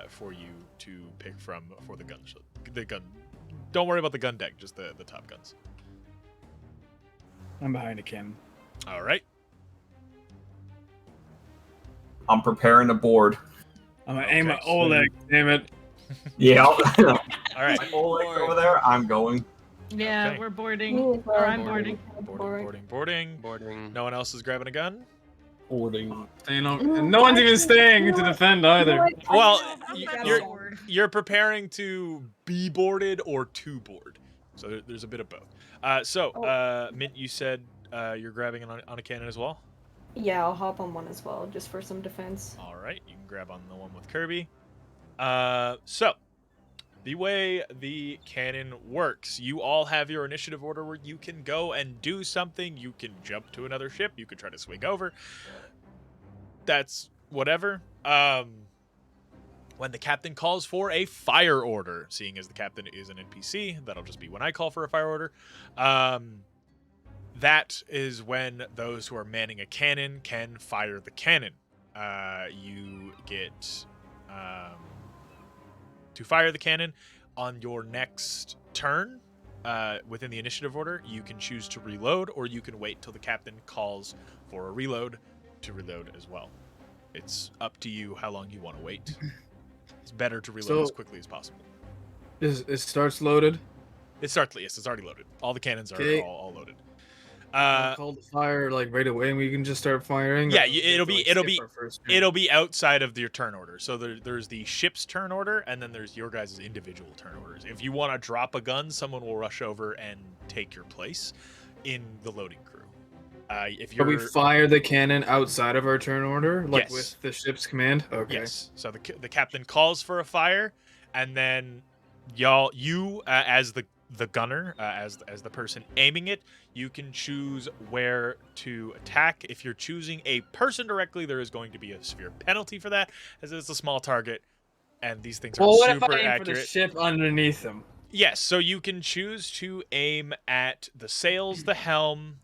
for you to pick from for the gun. The gun. Don't worry about the gun deck, just the top guns. I'm behind a cannon. All right. I'm preparing to board. I'm gonna aim at Oleg. Damn it. Yeah. All right. Oleg over there. I'm going. Yeah, Okay. we're boarding. Me as well. Or I'm boarding. Boarding. No one else is grabbing a gun? Boarding. No one's even staying to defend either. Well, You're you're preparing to be boarded or to board. So there's a bit of both. Mint, you said you're grabbing on a cannon as well? Yeah, I'll hop on one as well, just for some defense. All right, you can grab on the one with Kirby. So, the way the cannon works, you all have your initiative order where you can go and do something. You can jump to another ship. You can try to swing over. That's whatever. When When the captain calls for a fire order, seeing as the captain is an NPC, that'll just be when I call for a fire order. That is when those who are manning a cannon can fire the cannon. You get to fire the cannon on your next turn. Within the initiative order, you can choose to reload, or you can wait till the captain calls for a reload to reload as well. It's up to you how long you want to wait. It's better to reload as quickly as possible. It starts loaded? It starts, yes, it's already loaded. All the cannons are Okay. all loaded. Call the fire like right away, and we can just start firing. Yeah, Or we have to, skip our first turn? it'll be outside of your turn order. So there's the ship's turn order, and then there's your guys' individual turn orders. If you want to drop a gun, someone will rush over and take your place in the loading crew. If But you're, we fire the cannon outside of our turn order, like Yes. with the ship's command. Okay. yes, so the captain calls for a fire, and then you as the gunner, as the person aiming it, you can choose where to attack. If you're choosing a person directly, there is going to be a severe penalty for that, as it's a small target, and these things are Well, what super if I aim accurate. for the ship underneath them? Yes, so you can choose to aim at the sails, the helm,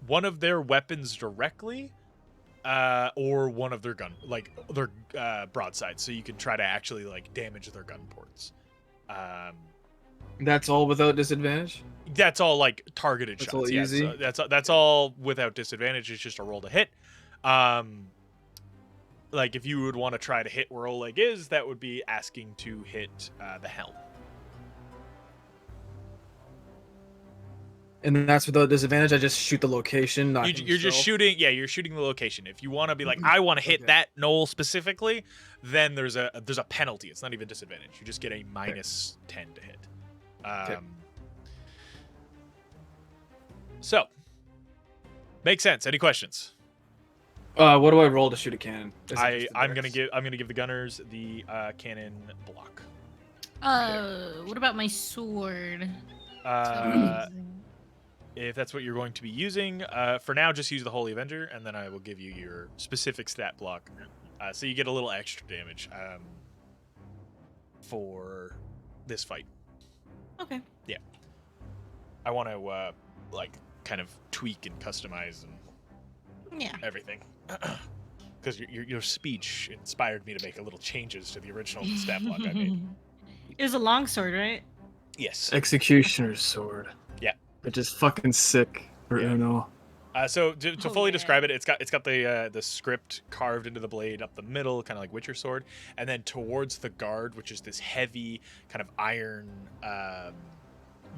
one of their weapons directly, or one of their their broadsides. So you can try to actually damage their gun ports. That's all without disadvantage? That's all targeted That's shots. all Yeah, easy? so that's all without disadvantage. It's just a roll to hit. If you would want to try to hit where Oleg is, that would be asking to hit the helm. And that's without disadvantage? I just shoot the location, not You're just himself? shooting. Yeah, you're shooting the location. If you want to be I want to hit Okay. that knoll specifically, then there's a penalty. It's not even disadvantage. You just get a minus 10 to hit. So, makes sense. Any questions? What do I roll to shoot a cannon? Is it just the I'm gonna dex? give the gunners the cannon block. What about my sword? If that's what you're going to be using, for now, just use the Holy Avenger, and then I will give you your specific stat block. So you get a little extra damage for this fight. Okay. Yeah. I want to, kind of tweak and customize and Yeah. everything. Because your speech inspired me to make a little changes to the original stat block I made. It was a long sword, right? Yes. Executioner's sword. Yeah. Which is fucking sick for Yeah. Uno. So to Oh, fully yeah. describe it, it's got the script carved into the blade up the middle, kind of like Witcher sword, and then towards the guard, which is this heavy kind of iron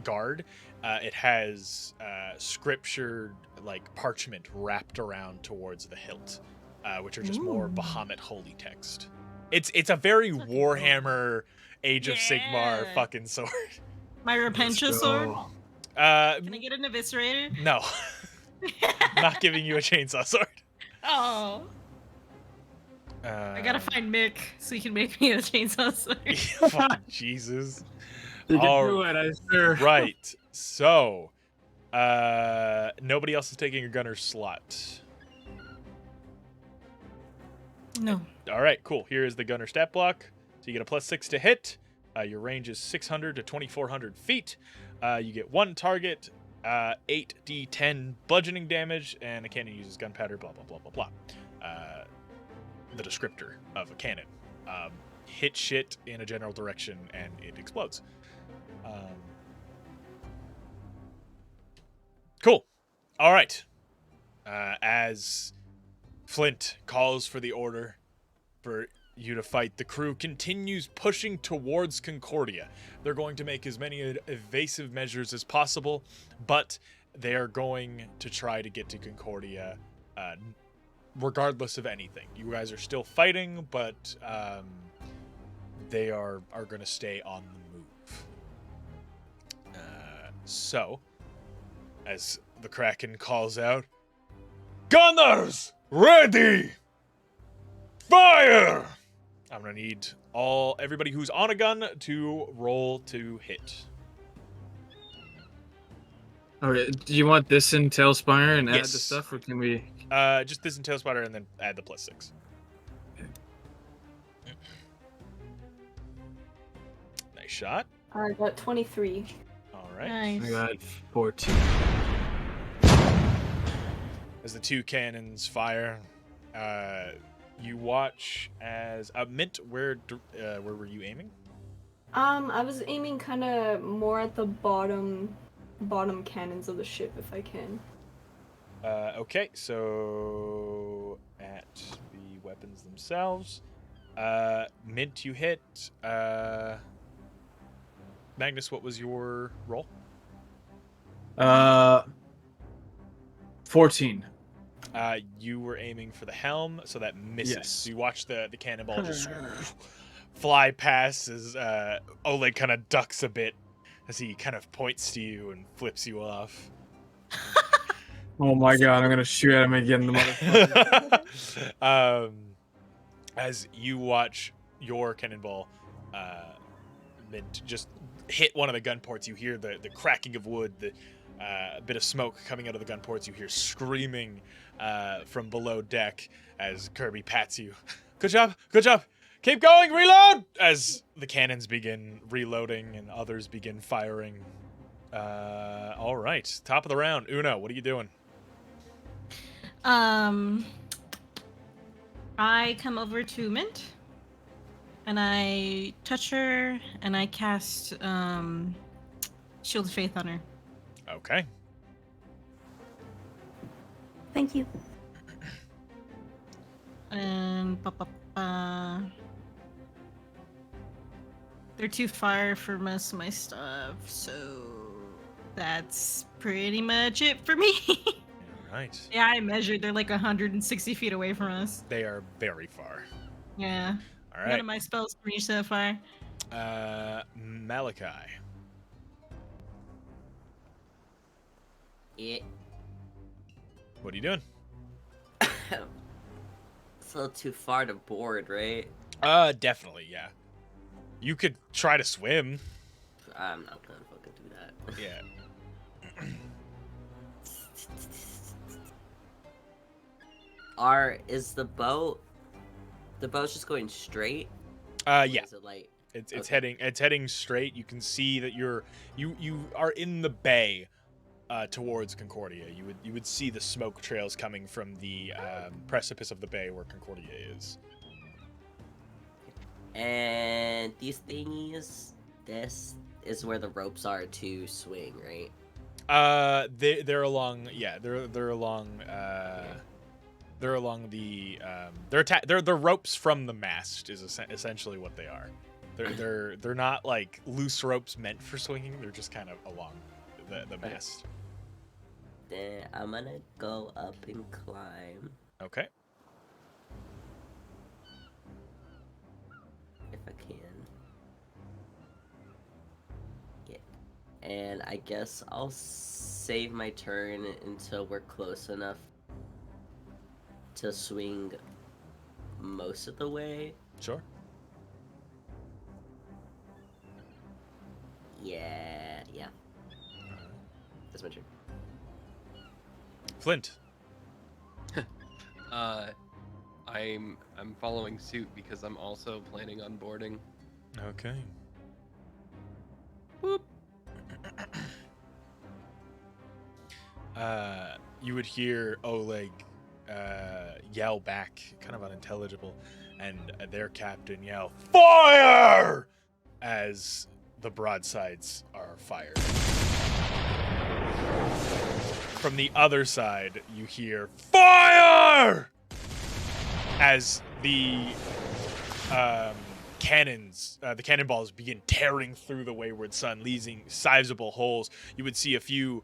guard, it has scriptured parchment wrapped around towards the hilt, which are just more Ooh. Bahamut holy text. It's a very Fucking cool. Warhammer Age of Sigmar Yeah. fucking sword. My Repentia sword? Can I get an eviscerator? No, not giving you a chainsaw sword. Oh. I gotta find Mick so he can make me a chainsaw sword. Fucking Jesus. You can All do it, I swear. Right. So, nobody else is taking a gunner slot. No. All right, cool. Here is the gunner stat block. So you get a +6 to hit. Your range is 600 to 2,400 feet. You get one target, 8d10 bludgeoning damage, and a cannon uses gunpowder, blah, blah, blah, blah, blah. The descriptor of a cannon. Hit shit in a general direction, and it explodes. Cool. All right. As Flint calls for the order for you to fight, the crew continues pushing towards Concordia. They're going to make as many evasive measures as possible, but they are going to try to get to Concordia regardless of anything. You guys are still fighting, but they are going to stay on the move. So, as the Kraken calls out, "Gunners, ready! Fire!" I'm gonna need everybody who's on a gun to roll to hit. Okay, do you want this in Tailspire and add Yes. the stuff, or can we? Just this and Tailspider, and then add the +6. Nice shot. I got 23. All right. Nice. I got 14. As the two cannons fire, you watch as Mint. Where were you aiming? I was aiming kind of more at the bottom cannons of the ship, if I can. Okay, so at the weapons themselves, Mint, you hit. Magnus, what was your roll? 14. You were aiming for the helm, so that misses. Yes. So you watch the cannonball just fly past as Oleg kind of ducks a bit as he kind of points to you and flips you off. Oh my god, I'm gonna shoot at him again, the motherfucker. As you watch your cannonball Mint just hit one of the gun ports, you hear the cracking of wood, the bit of smoke coming out of the gun ports. You hear screaming from below deck as Kirby pats you. Good job, good job. Keep going, reload! As the cannons begin reloading and others begin firing. All right, top of the round. Uno, what are you doing? I come over to Mint, and I touch her, and I cast Shield of Faith on her. Okay. Thank you. And they're too far for most of my stuff, so that's pretty much it for me. Right. Yeah, I measured. They're like 160 feet away from us. They are very far. Yeah. All None right. of my spells can reach that far. Malachi. Yeah. What are you doing? It's a little too far to board, right? Definitely, yeah. You could try to swim. I'm not gonna fucking do that. Yeah. Is the boat's just going straight? Yeah. Is it like It's okay. heading straight. You can see that you are in the bay towards Concordia. You would see the smoke trails coming from the precipice of the bay where Concordia is. And these thingies, this is where the ropes are to swing, right? They're along. Yeah, they're along. They're along the. They're the ropes from the mast is essentially what they are. They're not like loose ropes meant for swinging. They're just kind of along the mast. Then I'm gonna go up and climb Okay. if I can. Yeah. And I guess I'll save my turn until we're close enough to swing most of the way. Sure. Yeah. That's my turn. Flint. I'm following suit because I'm also planning on boarding. Okay. Whoop. You would hear Oleg yell back, kind of unintelligible, and their captain yell, "Fire!" as the broadsides are fired. From the other side, you hear, "Fire!" as the cannons, the cannonballs begin tearing through the Wayward Sun, leaving sizable holes. You would see a few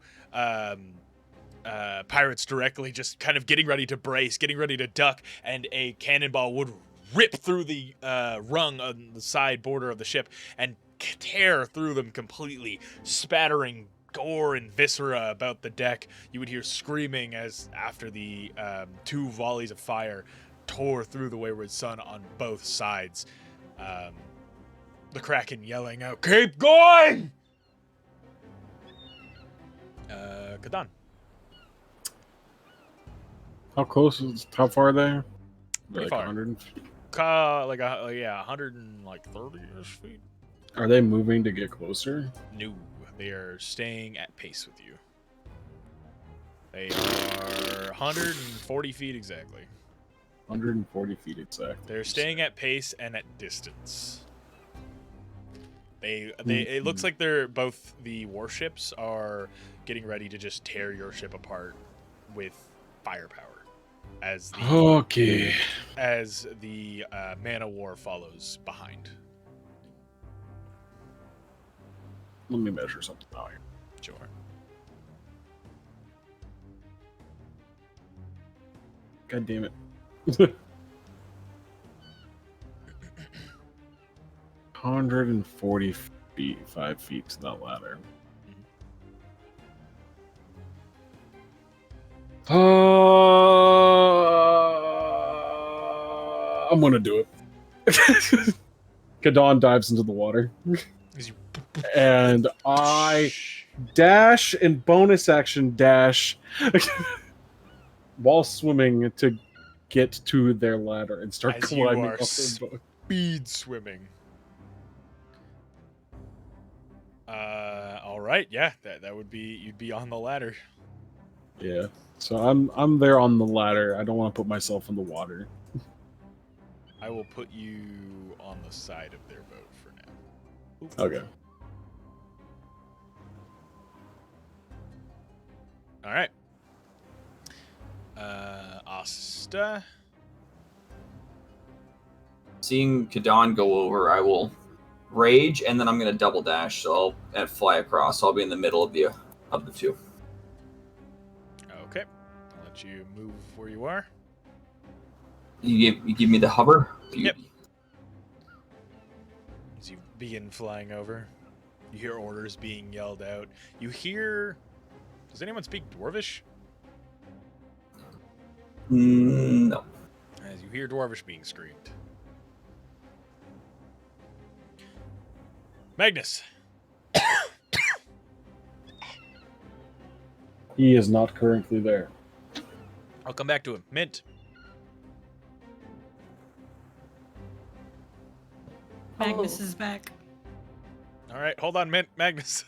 pirates directly just kind of getting ready to brace, getting ready to duck, and a cannonball would rip through the rung on the side border of the ship and tear through them completely, spattering gore and viscera about the deck. You would hear screaming as after the two volleys of fire tore through the Wayward Sun on both sides. The Kraken yelling out, "Keep going!" Kadan. How close is? How far are they? Pretty Like far. 100? Like 130-ish feet. Are they moving to get closer? No, they are staying at pace with you. They are 140 feet exactly. 140 feet exactly. They're staying at pace and at distance. It looks like they're both the warships are getting ready to just tear your ship apart with firepower as the man of war follows behind. Let me measure something out here. Sure. God damn it. 140 feet, 5 feet to that ladder. I'm gonna do it. Kadon dives into the water. And I dash and bonus action dash while swimming to get to their ladder and start As climbing you are up their boat. speed swimming. All right, yeah, that would be, you'd be on the ladder. Yeah. So I'm there on the ladder. I don't want to put myself in the water. I will put you on the side of their boat for now. Oop. Okay. All right. Asta. Seeing Kadon go over, I will rage, and then I'm going to double dash, so I'll fly across. So I'll be in the middle of the two. Okay. I'll let you move where you are. You give me the hover? Yep. As you begin flying over, you hear orders being yelled out. You hear... Does anyone speak Dwarvish? No. As you hear Dwarvish being screamed. Magnus. He is not currently there. I'll come back to him. Mint. Magnus is back. All right, hold on, Mint. Magnus.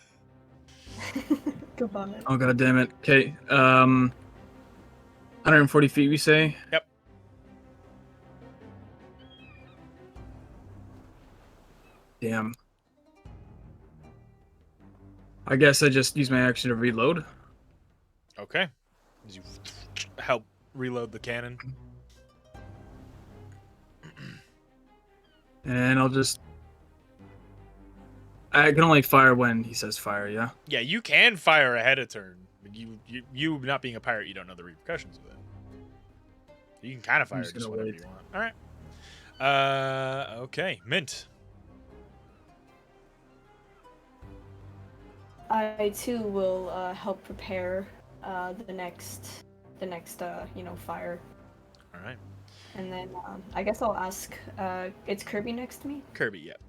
Goodbye. Oh god damn it. Okay. 140 feet we say? Yep. Damn. I guess I just use my action to reload. Okay. As you help reload the cannon. And I'll just... I can only fire when he says fire, yeah? Yeah, you can fire ahead of turn. You not being a pirate, you don't know the repercussions of that. You can kind of fire just whenever you want. All right. Okay, Mint. I too will help prepare the next fire. All right. And then I guess I'll ask. It's Kirby next to me. Kirby, yep.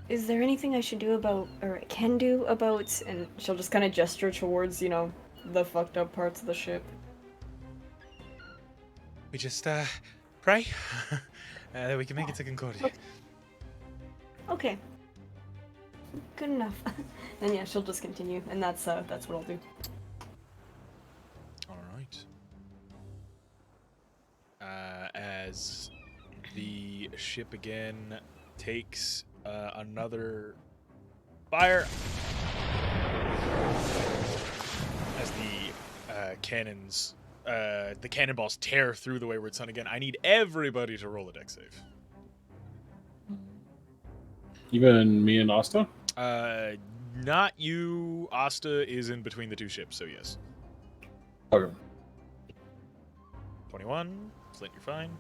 Is there anything I should do about, or I can do about? And she'll just kind of gesture towards, the fucked up parts of the ship. We just pray that we can make it to Concordia. Okay. Good enough. And yeah, she'll just continue, and that's what I'll do. All right. As the ship again takes another fire, as the cannons, the cannonballs tear through the Wayward Sun again. I need everybody to roll a dex save. Even me and Asta? Not you. Asta is in between the two ships, so yes. Okay. 21. Flint, you're fine.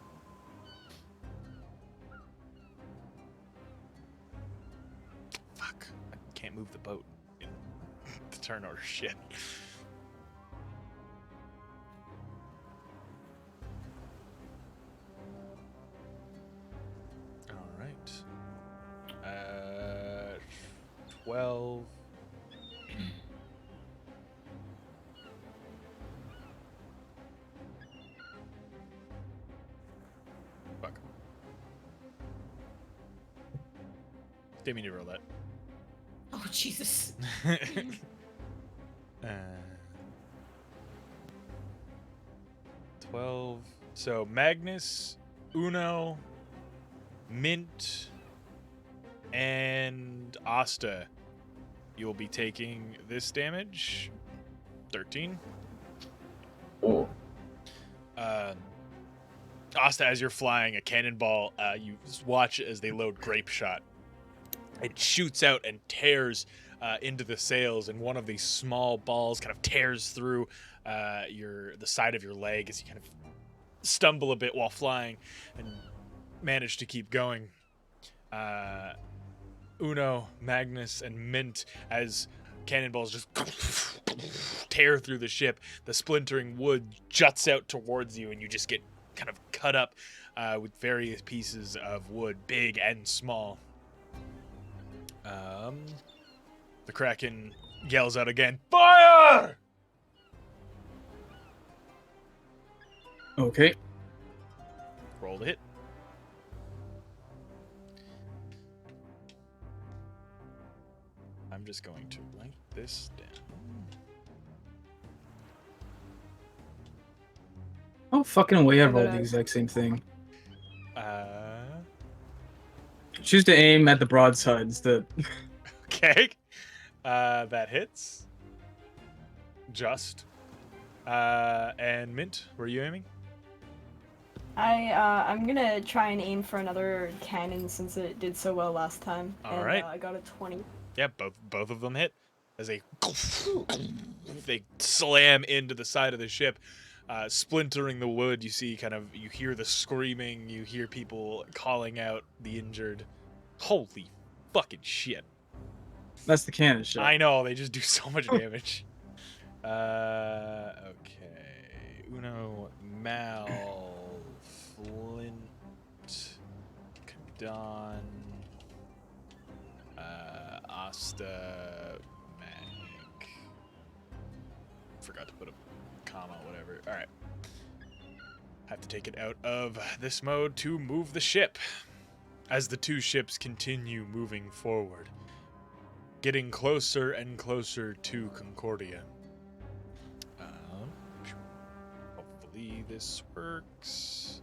Fuck. I can't move the boat in the turn order. Shit. All right. 12. Fuck. Didn't mean to roll that. Oh, Jesus. 12. So Magnus, Uno, Mint, and Asta. You'll be taking this damage. 13. Oh. Asta, as you're flying a cannonball, you watch as they load grape shot. It shoots out and tears into the sails, and one of these small balls kind of tears through the side of your leg as you kind of stumble a bit while flying and manage to keep going. Uno, Magnus, and Mint, as cannonballs just tear through the ship, the splintering wood juts out towards you, and you just get kind of cut up with various pieces of wood, big and small. The Kraken yells out again, "Fire!" Okay. Roll to hit. I'm just going to write this down. Oh, fucking way I rolled the exact same thing. Choose to aim at the broadsides. Okay. That hits. Just. And Mint, were you aiming? I'm gonna try and aim for another cannon since it did so well last time. All right. I got a 20. Yeah, both of them hit as they slam into the side of the ship, splintering the wood. You hear the screaming, you hear people calling out the injured. Holy fucking shit! That's the cannon shot. I know, they just do so much damage. Okay, Uno, Mal, Flint, Kadon. Asta, Mag. Forgot to put a comma, whatever. Alright. Have to take it out of this mode to move the ship. As the two ships continue moving forward, getting closer and closer to Concordia. Hopefully this works.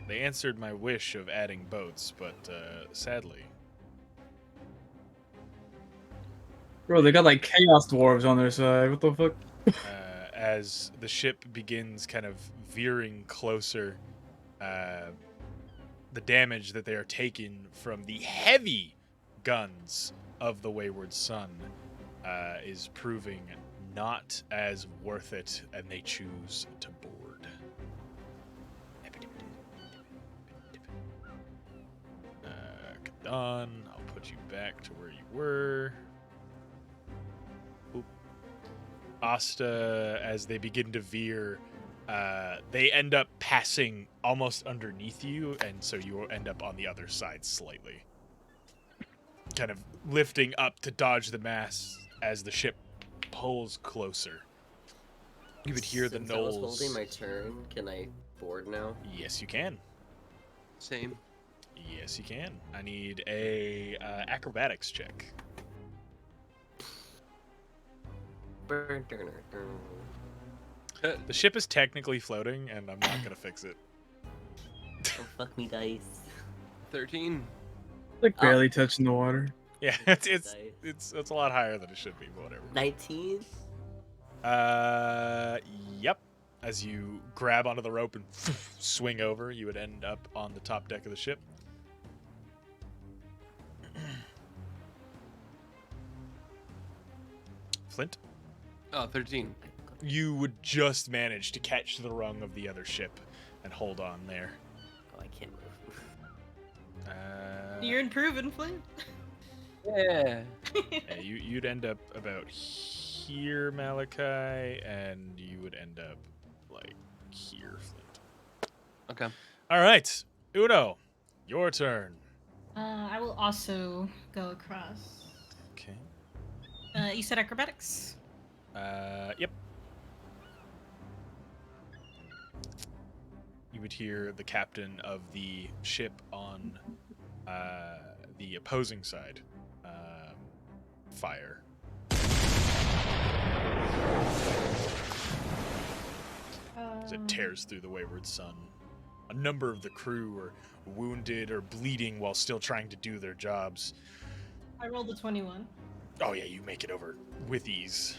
They answered my wish of adding boats, but sadly. Bro, they got like chaos dwarves on their side. What the fuck? As the ship begins kind of veering closer, the damage that they are taking from the heavy guns of the Wayward Sun is proving not as worth it, and they choose to board. Kadon, I'll put you back to where you were. Asta, as they begin to veer, they end up passing almost underneath you, and so you will end up on the other side slightly. Kind of lifting up to dodge the mass as the ship pulls closer. You would hear the Since I was knolls. holding my turn, can I board now? Yes, you can. Same. Yes, you can. I need a acrobatics check. The ship is technically floating, and I'm not gonna fix it. Oh, fuck me, dice. 13. Like barely touching the water. Yeah, it's a lot higher than it should be, but whatever. 19? Yep. As you grab onto the rope and swing over, you would end up on the top deck of the ship. Flint? Oh, 13. You would just manage to catch the rung of the other ship and hold on there. Oh, I can't move. You're improving, Flint. Yeah. Yeah, you'd end up about here, Malachi, and you would end up like here, Flint. Okay. All right, Uno, your turn. I will also go across. Okay. You said acrobatics? Yep. You would hear the captain of the ship on the opposing side fire. As it tears through the Wayward Sun. A number of the crew are wounded or bleeding while still trying to do their jobs. I rolled a 21. Oh yeah, you make it over with ease.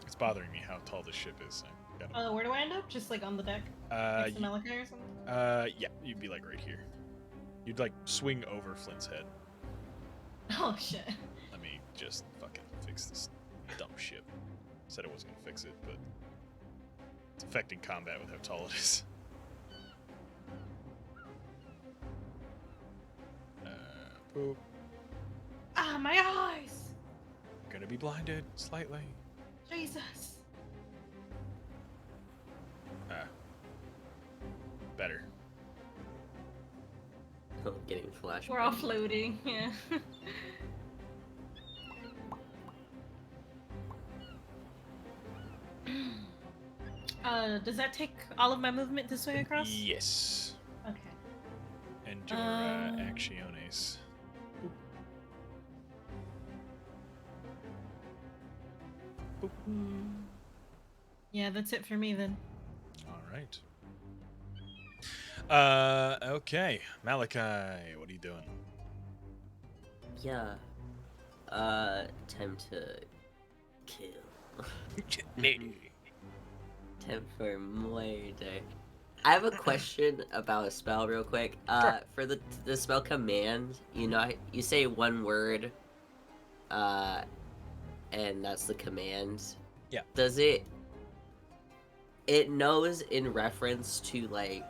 It's bothering me how tall this ship is. Where do I end up? Just like on the deck? Next to Malachi or something? Yeah, you'd be like right here. You'd like swing over Flint's head. Oh shit. Let me just fucking fix this dumb ship. Said I wasn't gonna fix it, but it's affecting combat with how tall it is. Boop. Ah, my eyes! Gonna be blinded slightly. Jesus. Better. I'm getting flashbacks. We're all floating, yeah. Does that take all of my movement to swing across? Yes. Okay. And your acciones. Boop. Yeah, that's it for me then. All right. Okay. Malachi, what are you doing? Yeah. Time to kill. Time for murder. I have a question about a spell real quick. For the spell command, you know, you say one word, and that's the command. Yeah. Does it knows in reference to, like,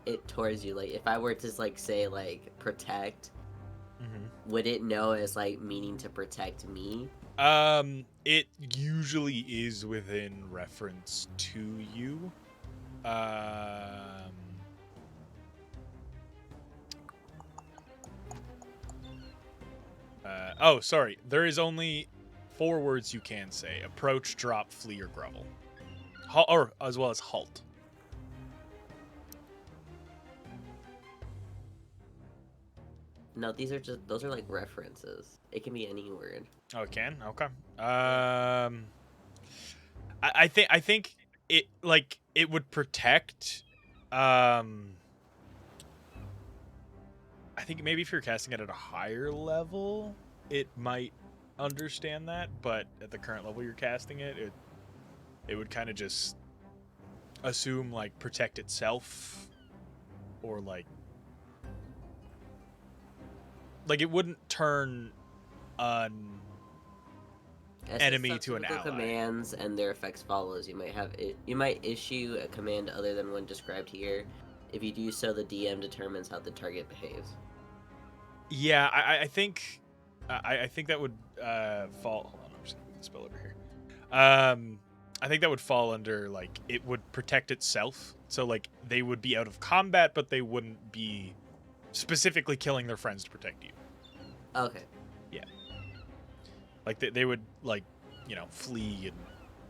it towards you? Like, if I were to, like, say, like, protect, would it know as, like, meaning to protect me? It usually is within reference to you. Oh, sorry. There is only 4 words you can say: approach, drop, flee, or grovel. Or as well as halt. No, those are like references. It can be any word. Oh, it can? Okay. I think it, like, it would protect. I think maybe if you're casting it at a higher level, it might understand that, but at the current level you're casting it, it would kind of just assume, like, protect itself, or like it wouldn't turn an enemy to an ally. Commands and their effects follows. You might issue a command other than one described here. If you do so, the DM determines how the target behaves. Yeah, I think that would fall. Hold on, I'm just gonna move the spell over here. I think that would fall under, like, it would protect itself. So, like, they would be out of combat, but they wouldn't be specifically killing their friends to protect you. Okay. Yeah. Like, they would, like, you know, flee and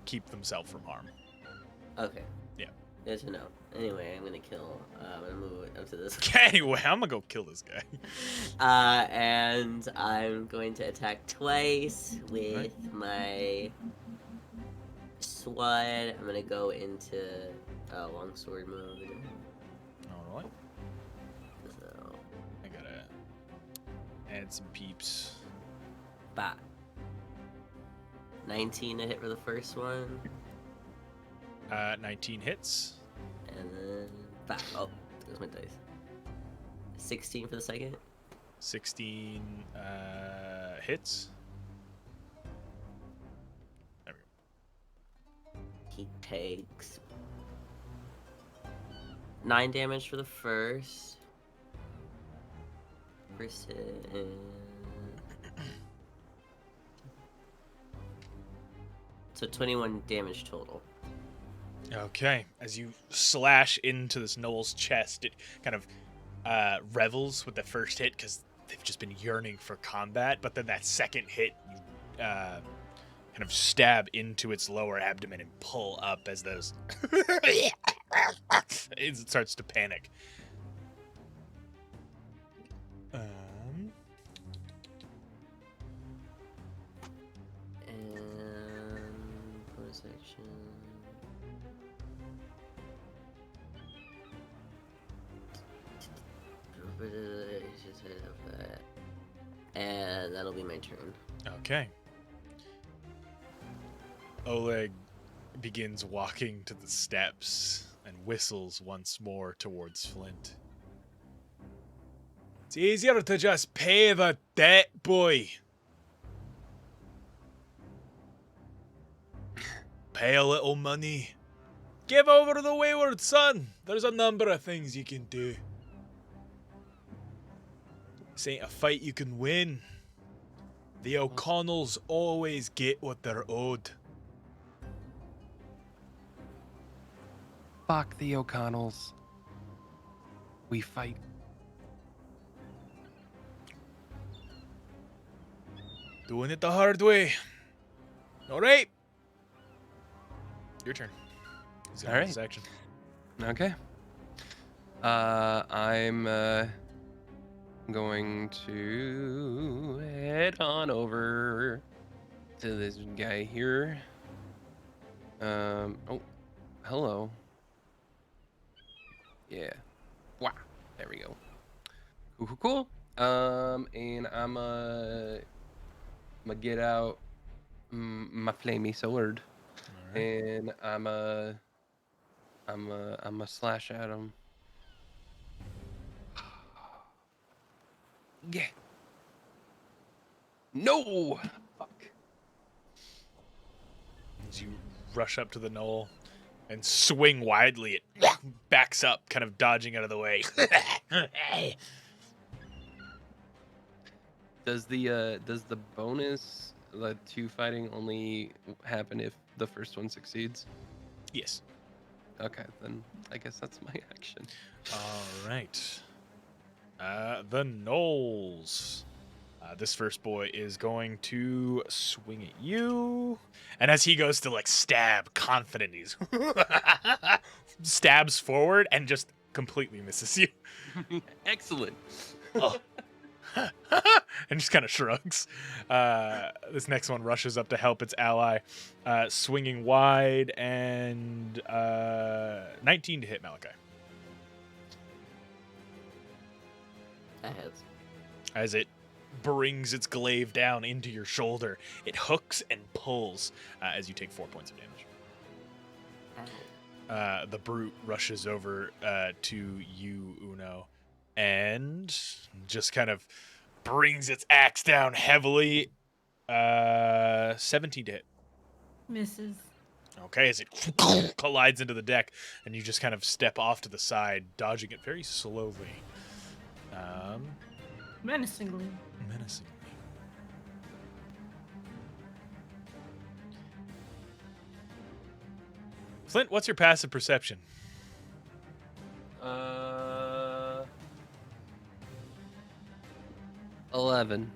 keep themselves from harm. Okay. Yeah. Good to know. Anyway, I'm gonna kill. I'm gonna move up to this. Anyway, I'm gonna go kill this guy. And I'm going to attack twice with my sword. I'm gonna go into longsword mode. All right. So I gotta add some peeps. bah. 19 to hit for the first one. 19 hits. And then bah. Oh, there's my dice. 16 for the second. 16 hits. There we go. He takes 9 damage for the first. First hit and... So 21 damage total. Okay, as you slash into this Knoll's chest, it kind of revels with the first hit because they've just been yearning for combat, but then that second hit, you kind of stab into its lower abdomen and pull up as those... it starts to panic. section. And that'll be my turn. Okay. Oleg begins walking to the steps and whistles once more towards Flint. It's easier to just pay the debt, boy. Pay a little money. Give over to the Wayward Son. There's a number of things you can do. This ain't a fight you can win. The O'Connells always get what they're owed. Fuck the O'Connells. We fight. Doing it the hard way. All right. Your turn. He's gonna All have his right. action. Okay. I'm going to head on over to this guy here. Oh, hello. Yeah. Wow. There we go. Cool. And I'm gonna get out my flamey sword, and I'm a slash at him. Yeah. No. Fuck. As you rush up to the knoll and swing widely, it backs up, kind of dodging out of the way. Does the bonus, the 2 fighting, only happen if the first one succeeds? Yes. Okay, then I guess that's my action. All right. The Knolls. This first boy is going to swing at you. And as he goes to like stab, confident, he's stabs forward and just completely misses you. Excellent. Oh. And just kind of shrugs. This next one rushes up to help its ally, swinging wide, and 19 to hit Malachi. That hits. As it brings its glaive down into your shoulder, it hooks and pulls as you take 4 points of damage. The brute rushes over to you, Uno, and just kind of brings its axe down heavily. 17 to hit. Misses. Okay, as it collides into the deck, and you just kind of step off to the side, dodging it very slowly. Menacingly. Menacingly. Flint, what's your passive perception? 11.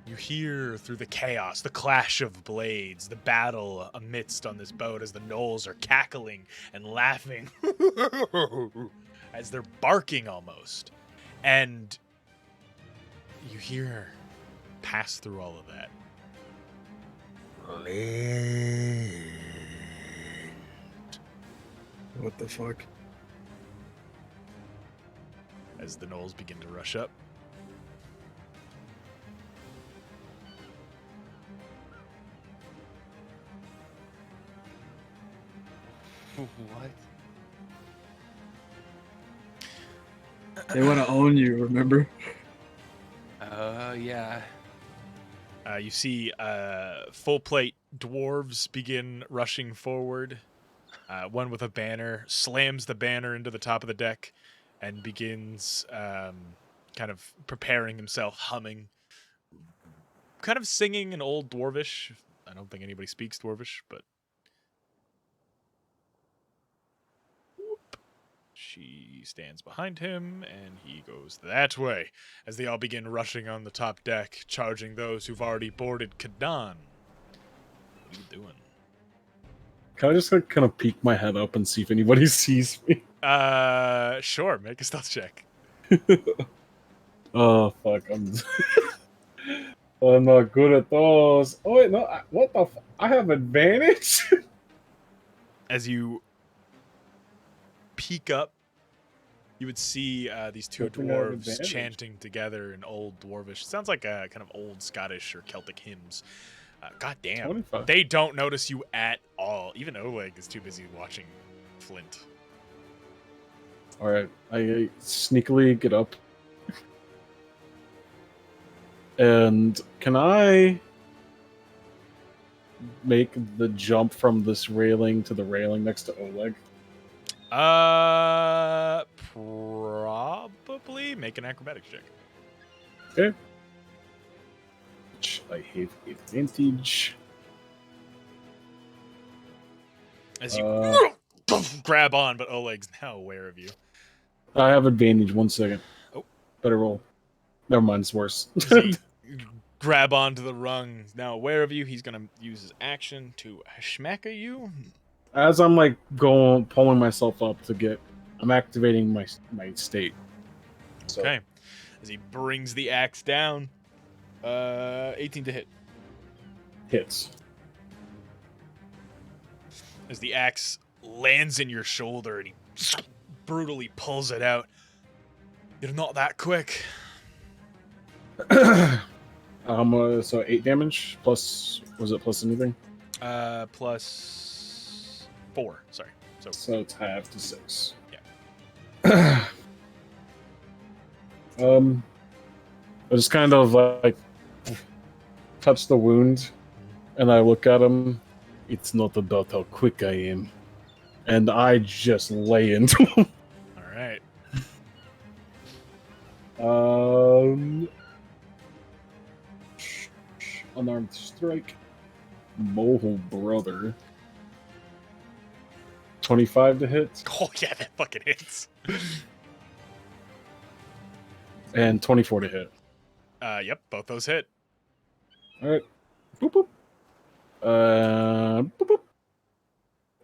You hear through the chaos the clash of blades, the battle amidst on this boat as the Knolls are cackling and laughing as they're barking almost. And you hear pass through all of that. What the fuck? As the Knolls begin to rush up. What? They want to own you, remember? Yeah. You see full plate dwarves begin rushing forward. One with a banner slams the banner into the top of the deck and begins kind of preparing himself, humming, kind of singing an old dwarvish. I don't think anybody speaks dwarvish, but she stands behind him, and he goes that way as they all begin rushing on the top deck, charging those who've already boarded Kadan. What are you doing? Can I just like, kind of peek my head up and see if anybody sees me? Sure. Make a stealth check. Oh, fuck. I'm not good at those. Oh, wait, no. What the I have advantage? As you peek up, you would see these two Hoping I have dwarves advantage. chanting together in old dwarvish. Sounds like a kind of old Scottish or Celtic hymns. God damn. 25. They don't notice you at all. Even Oleg is too busy watching Flint. All right, I sneakily get up, and can I make the jump from this railing to the railing next to Oleg? Probably make an acrobatics check. Okay. Which I have advantage. As you grab on, but Oleg's now aware of you. I have advantage. 1 second. Oh. Better roll. Never mind, it's worse. As he grab onto the rung, he's now aware of you. He's gonna use his action to schmacka you. As I'm like pulling myself up I'm activating my state. So, Okay. As he brings the axe down, 18 to hit. hits. As the axe lands in your shoulder and he brutally pulls it out. You're not that quick. So 8 damage plus, was it plus anything? Plus 4. Sorry. So it's half to 6. Yeah. I just kind of like touch the wound, and I look at him. It's not about how quick I am, and I just lay into him. All right. Unarmed strike. Mohole brother. 25 to hit. Oh yeah, that fucking hits. And 24 to hit. Yep, both those hit. Alright. Boop boop. Boop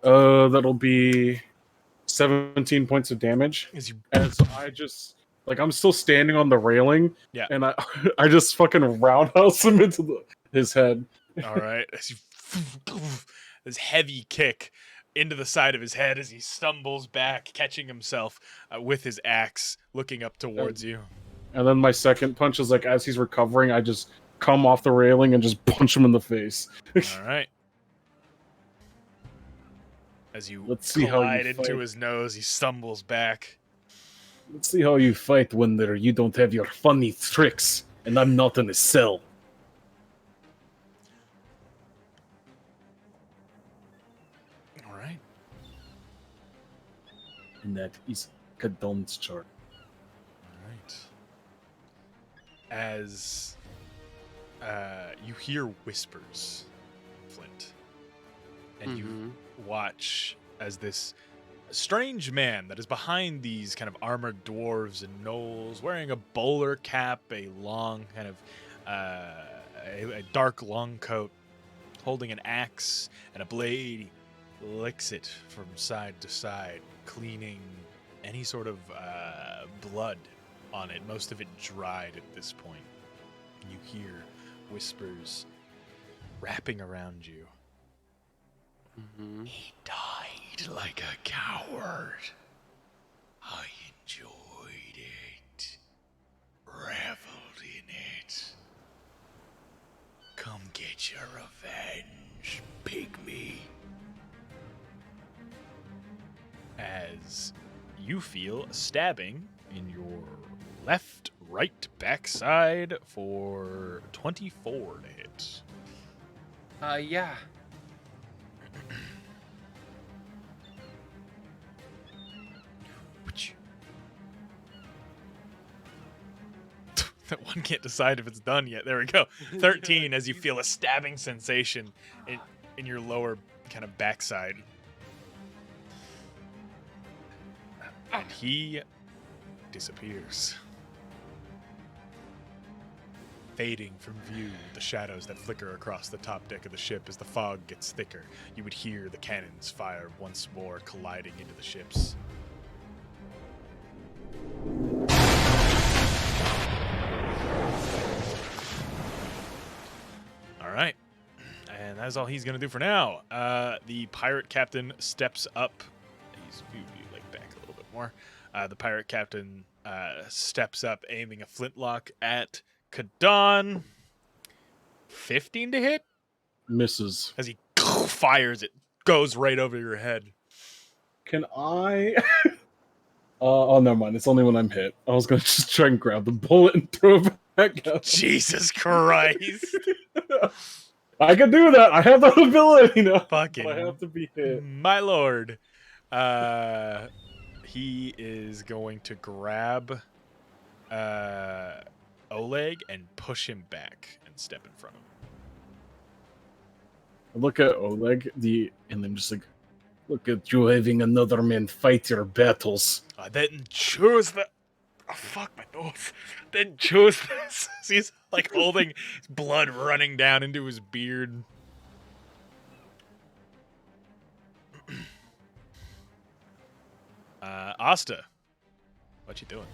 boop. That'll be 17 points of damage. As you And so I just, like, I'm still standing on the railing. Yeah. And I just fucking roundhouse him into his head. all right. As you this heavy kick into the side of his head as he stumbles back, catching himself with his axe, looking up towards you. And then my second punch is like, as he's recovering, I just come off the railing and just punch him in the face. All right. As you Let's see how you collide into fight. his nose, he stumbles back. Let's see how you fight when you don't have your funny tricks, and I'm not in a cell. All right. And that is Kadon's chart. All right. As you hear whispers, Flint, and you watch as this strange man that is behind these kind of armored dwarves and gnolls, wearing a bowler cap, a long kind of a dark long coat, holding an axe and a blade, he licks it from side to side, cleaning any sort of blood on it, most of it dried at this point. You hear whispers wrapping around you. He died like a coward. I enjoyed it. Reveled in it. Come get your revenge, pygmy. As you feel a stabbing in your right backside for 24 to hit. Yeah. That one can't decide if it's done yet. There we go. 13 as you feel a stabbing sensation in your lower kind of backside. And he disappears. Fading from view, the shadows that flicker across the top deck of the ship as the fog gets thicker. You would hear the cannons fire once more, colliding into the ships. All right. And that's that's all he's gonna do for now. The pirate captain steps up. He's like back a little bit more. The pirate captain steps up, aiming a flintlock at Kadon. 15 to hit? Misses. As he fires, it goes right over your head. Can I? Oh, never mind. It's only when I'm hit. I was gonna just try and grab the bullet and throw it back up. Jesus Christ! I can do that. I have that ability now. Fucking But I have to be hit. my lord. He is going to grab Oleg and push him back and step in front of him. I look at Oleg, and I'm just like, look at you having another man fight your battles. I didn't choose that. Oh, fuck my nose. Didn't choose this. He's like holding his blood running down into his beard. Asta, what you doing?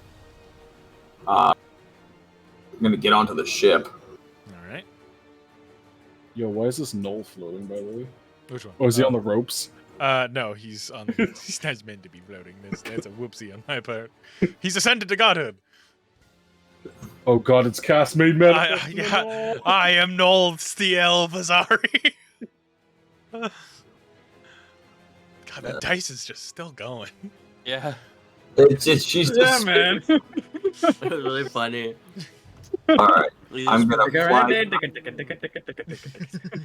I'm gonna get onto the ship. All right. Yo, why is this Knoll floating, by the way? Which one? Oh, is he on the ropes? No, he's on. He's not meant to be floating. That's a whoopsie on my part. He's ascended to godhood. Oh god, it's cast made man. Yeah, I am Lolth the Elvazari. God, that dice is just still going. Yeah. She's Yeah, just man. It was really funny. Alright, I'm gonna fly Okay.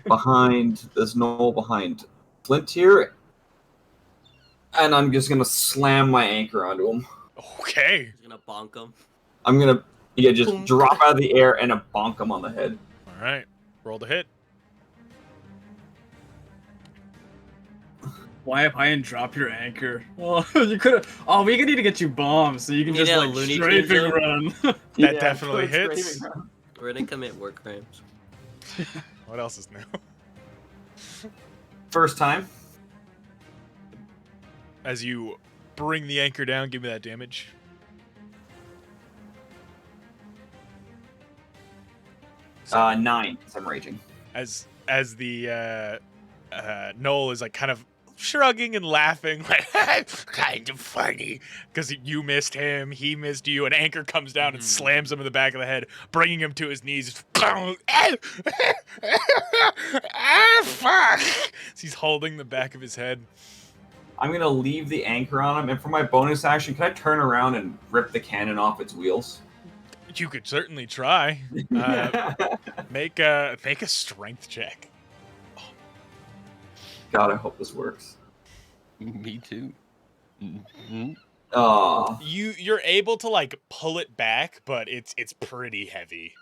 behind this knoll behind Flint here, and I'm just gonna slam my anchor onto him. Okay. He's gonna bonk him. I'm gonna just Boom. drop out of the air and bonk him on the head. All right. Roll the hit. Fly up high and drop your anchor. Oh, you could have. Oh, we could need to get you bombs so you can You just need a like Looney strafe Tunes and run. That definitely hits. We're gonna commit war crimes. What else is new? First time. As you bring the anchor down, give me that damage. So, 9, because I'm raging. as the Noel is like kind of shrugging and laughing, like kind of funny because you missed him, he missed you. An anchor comes down and slams him in the back of the head, bringing him to his knees. Fuck! He's holding the back of his head. I'm gonna leave the anchor on him, and for my bonus action, can I turn around and rip the cannon off its wheels? You could certainly try. Make a strength check. God, I hope this works. Me too. Mm-hmm. Oh, You're able to like pull it back, but it's pretty heavy.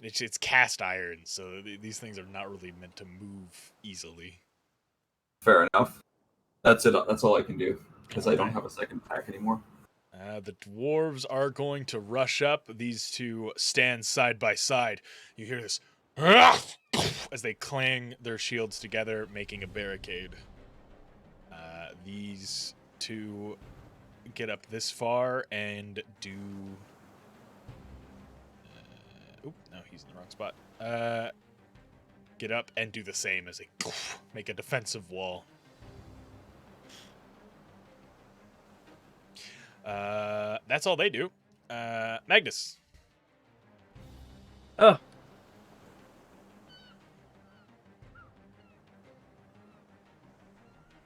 It's cast iron, so these things are not really meant to move easily. fair enough. That's it. That's all I can do because I don't have a second pack anymore. The dwarves are going to rush up. These two stand side by side. You hear this as they clang their shields together, making a barricade. These two get up this far and do... oop, no, he's in the wrong spot. Get up and do the same as they make a defensive wall. That's all they do. Magnus. Oh.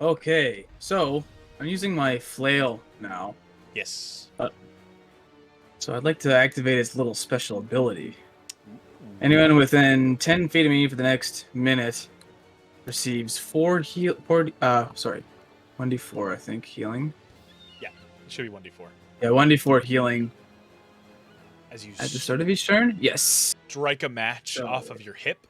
Okay, so I'm using my flail now. Yes. So I'd like to activate its little special ability. Anyone within 10 feet of me for the next minute receives 1d4, I think, healing. Yeah, it should be 1d4. Yeah, 1d4 healing As you at the start of each turn. Yes. strike a match So- off of your hip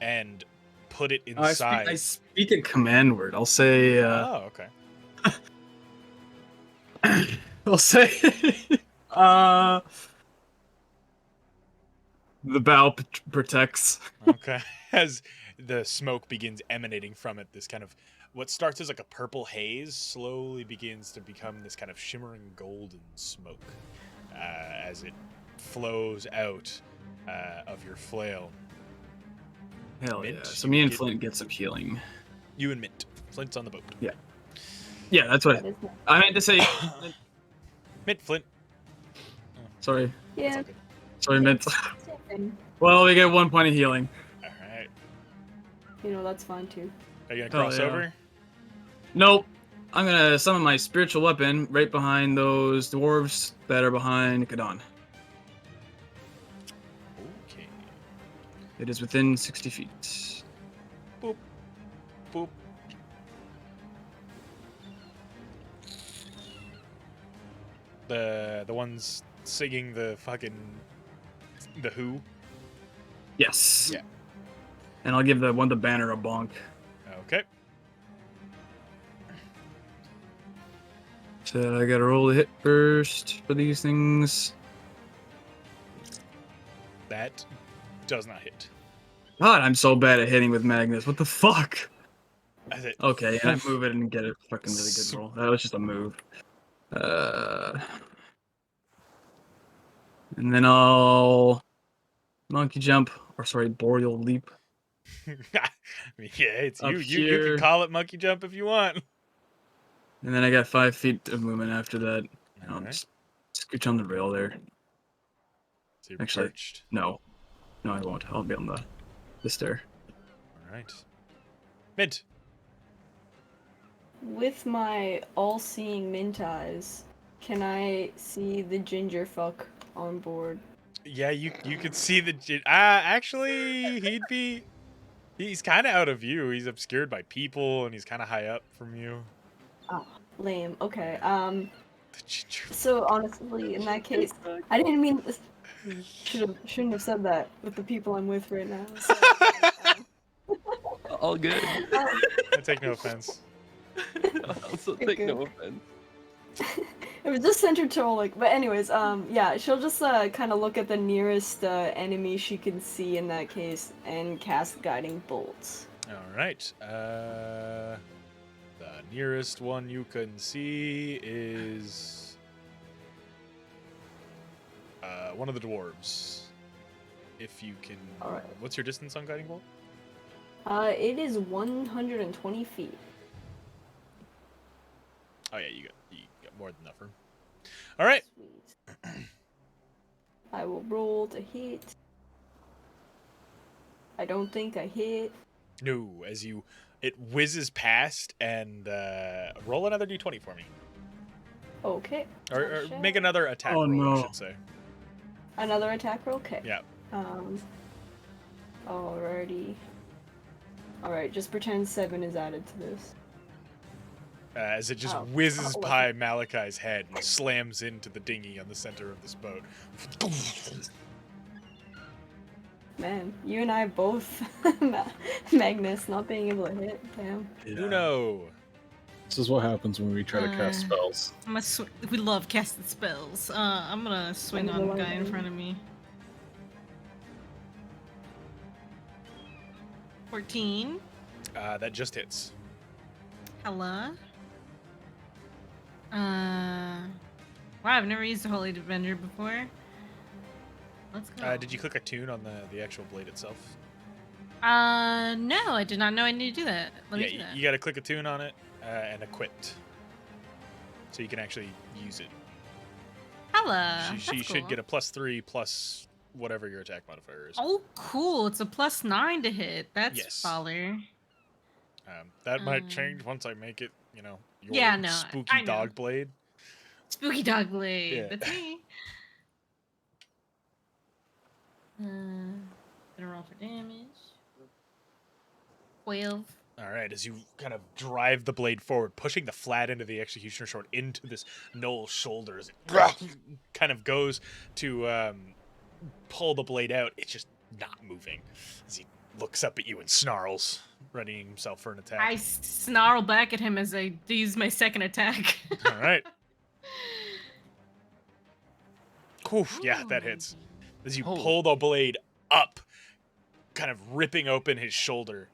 and put it I inside. speak a command word. I'll say. Oh, okay. I'll say. The bow protects. Okay. As the smoke begins emanating from it, this kind of what starts as like a purple haze slowly begins to become this kind of shimmering golden smoke as it flows out of your flail. Hell yeah. Mint, So you me and get- Flint get some healing. You and Mint. Flint's on the boat. Yeah. Yeah, that's what That is nice. I meant to say. Mint, Flint. Sorry. Yeah. Sorry, Mint. Same thing. Well, we get 1 point of healing. All right. You know, that's fine too. Are you gonna Hell cross yeah. over? Nope. I'm gonna summon my spiritual weapon right behind those dwarves that are behind Kadon. Okay. It is within 60 feet. Boop. Boop. The ones singing the fucking the Who. Yes. Yeah. And I'll give the banner a bonk. Okay. So I gotta roll a hit first for these things. That does not hit. God, I'm so bad at hitting with Magnus. What the fuck? That's it. Okay, and I move it and get a fucking really good roll. That was just a move. And then I'll monkey jump, or sorry, boreal leap. I mean, yeah, it's Up you. You here. can call it monkey jump if you want. And then I got 5 feet of movement after that. And I'll Alright. just scooch on the rail there. So you're Actually, perched. no. No, I won't. I'll be on the stair. All right. Mint. With my all-seeing mint eyes, can I see the ginger fuck on board? Yeah, you could see the. Actually, he's kind of out of view. He's obscured by people, and he's kind of high up from you. Oh, lame. Okay. The ginger. So honestly, in that case, I didn't mean this. Shouldn't have said that with the people I'm with right now. So, All good. I take no offense. Also, take no offense. it was just centered to like, but anyways, yeah, she'll just kind of look at the nearest enemy she can see in that case and cast guiding bolts. All right. The nearest one you can see is one of the dwarves. If you can. All right. What's your distance on guiding bolt? It is 120 feet. Oh yeah, you got more than enough room. All right. Sweet. I will roll to hit. I don't think I hit. No, as it whizzes past and roll another d20 for me, Okay. or make another attack Oh, roll. I no. should say. Another attack roll? Okay. Yeah. Alrighty. Alright, just pretend 7 is added to this. As it just Oh. whizzes Oh, by Malachi's head and slams into the dinghy on the center of this boat. Man, you and I both Magnus not being able to hit. Damn. Uno. This is what happens when we try to cast spells. We love casting spells. I'm gonna swing on the guy in front of me. 14. That just hits. Hello. Wow, I've never used a Holy Avenger before. Let's go. Did you click a tune on the actual blade itself? No, I did not know I needed to do that. Let me do Yeah, that. you got to click a tune on it and equipped, so you can actually use it. Hello. She That's should cool. get a +3 plus whatever your attack modifier is. Oh, cool. It's a +9 to hit. That's Yes. baller. That might change once I make it. Your Yeah, no, spooky I know. dog blade. Spooky Dog Blade. Yeah. That's me. Gonna roll for damage. 12. All right, as you kind of drive the blade forward, pushing the flat end of the executioner sword into this Noel's shoulders, it kind of goes to pull the blade out. It's just not moving as he looks up at you and snarls, readying himself for an attack. I snarl back at him as I use my second attack. All right. Oof, yeah, that hits. As you Holy. pull the blade up, kind of ripping open his shoulder.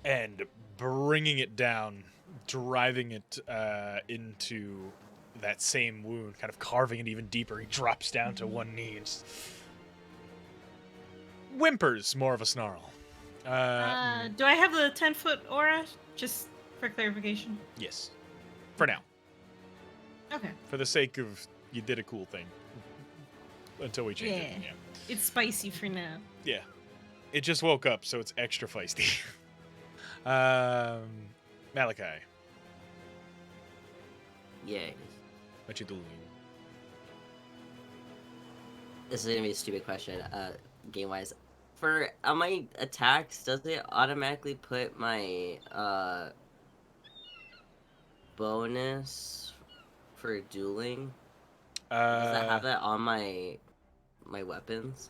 And bringing it down, driving it into that same wound, kind of carving it even deeper. He drops down to one knee and just whimpers more of a snarl. Do I have the 10-foot aura? Just for clarification. Yes. For now. Okay. For the sake of you did a cool thing. Until we change it. Yeah. It's spicy for now. Yeah. It just woke up, so it's extra feisty. Malachi, Yay. what you doing? This is gonna be a stupid question, game wise. For my attacks, does it automatically put my bonus for dueling? Does that have that on my weapons?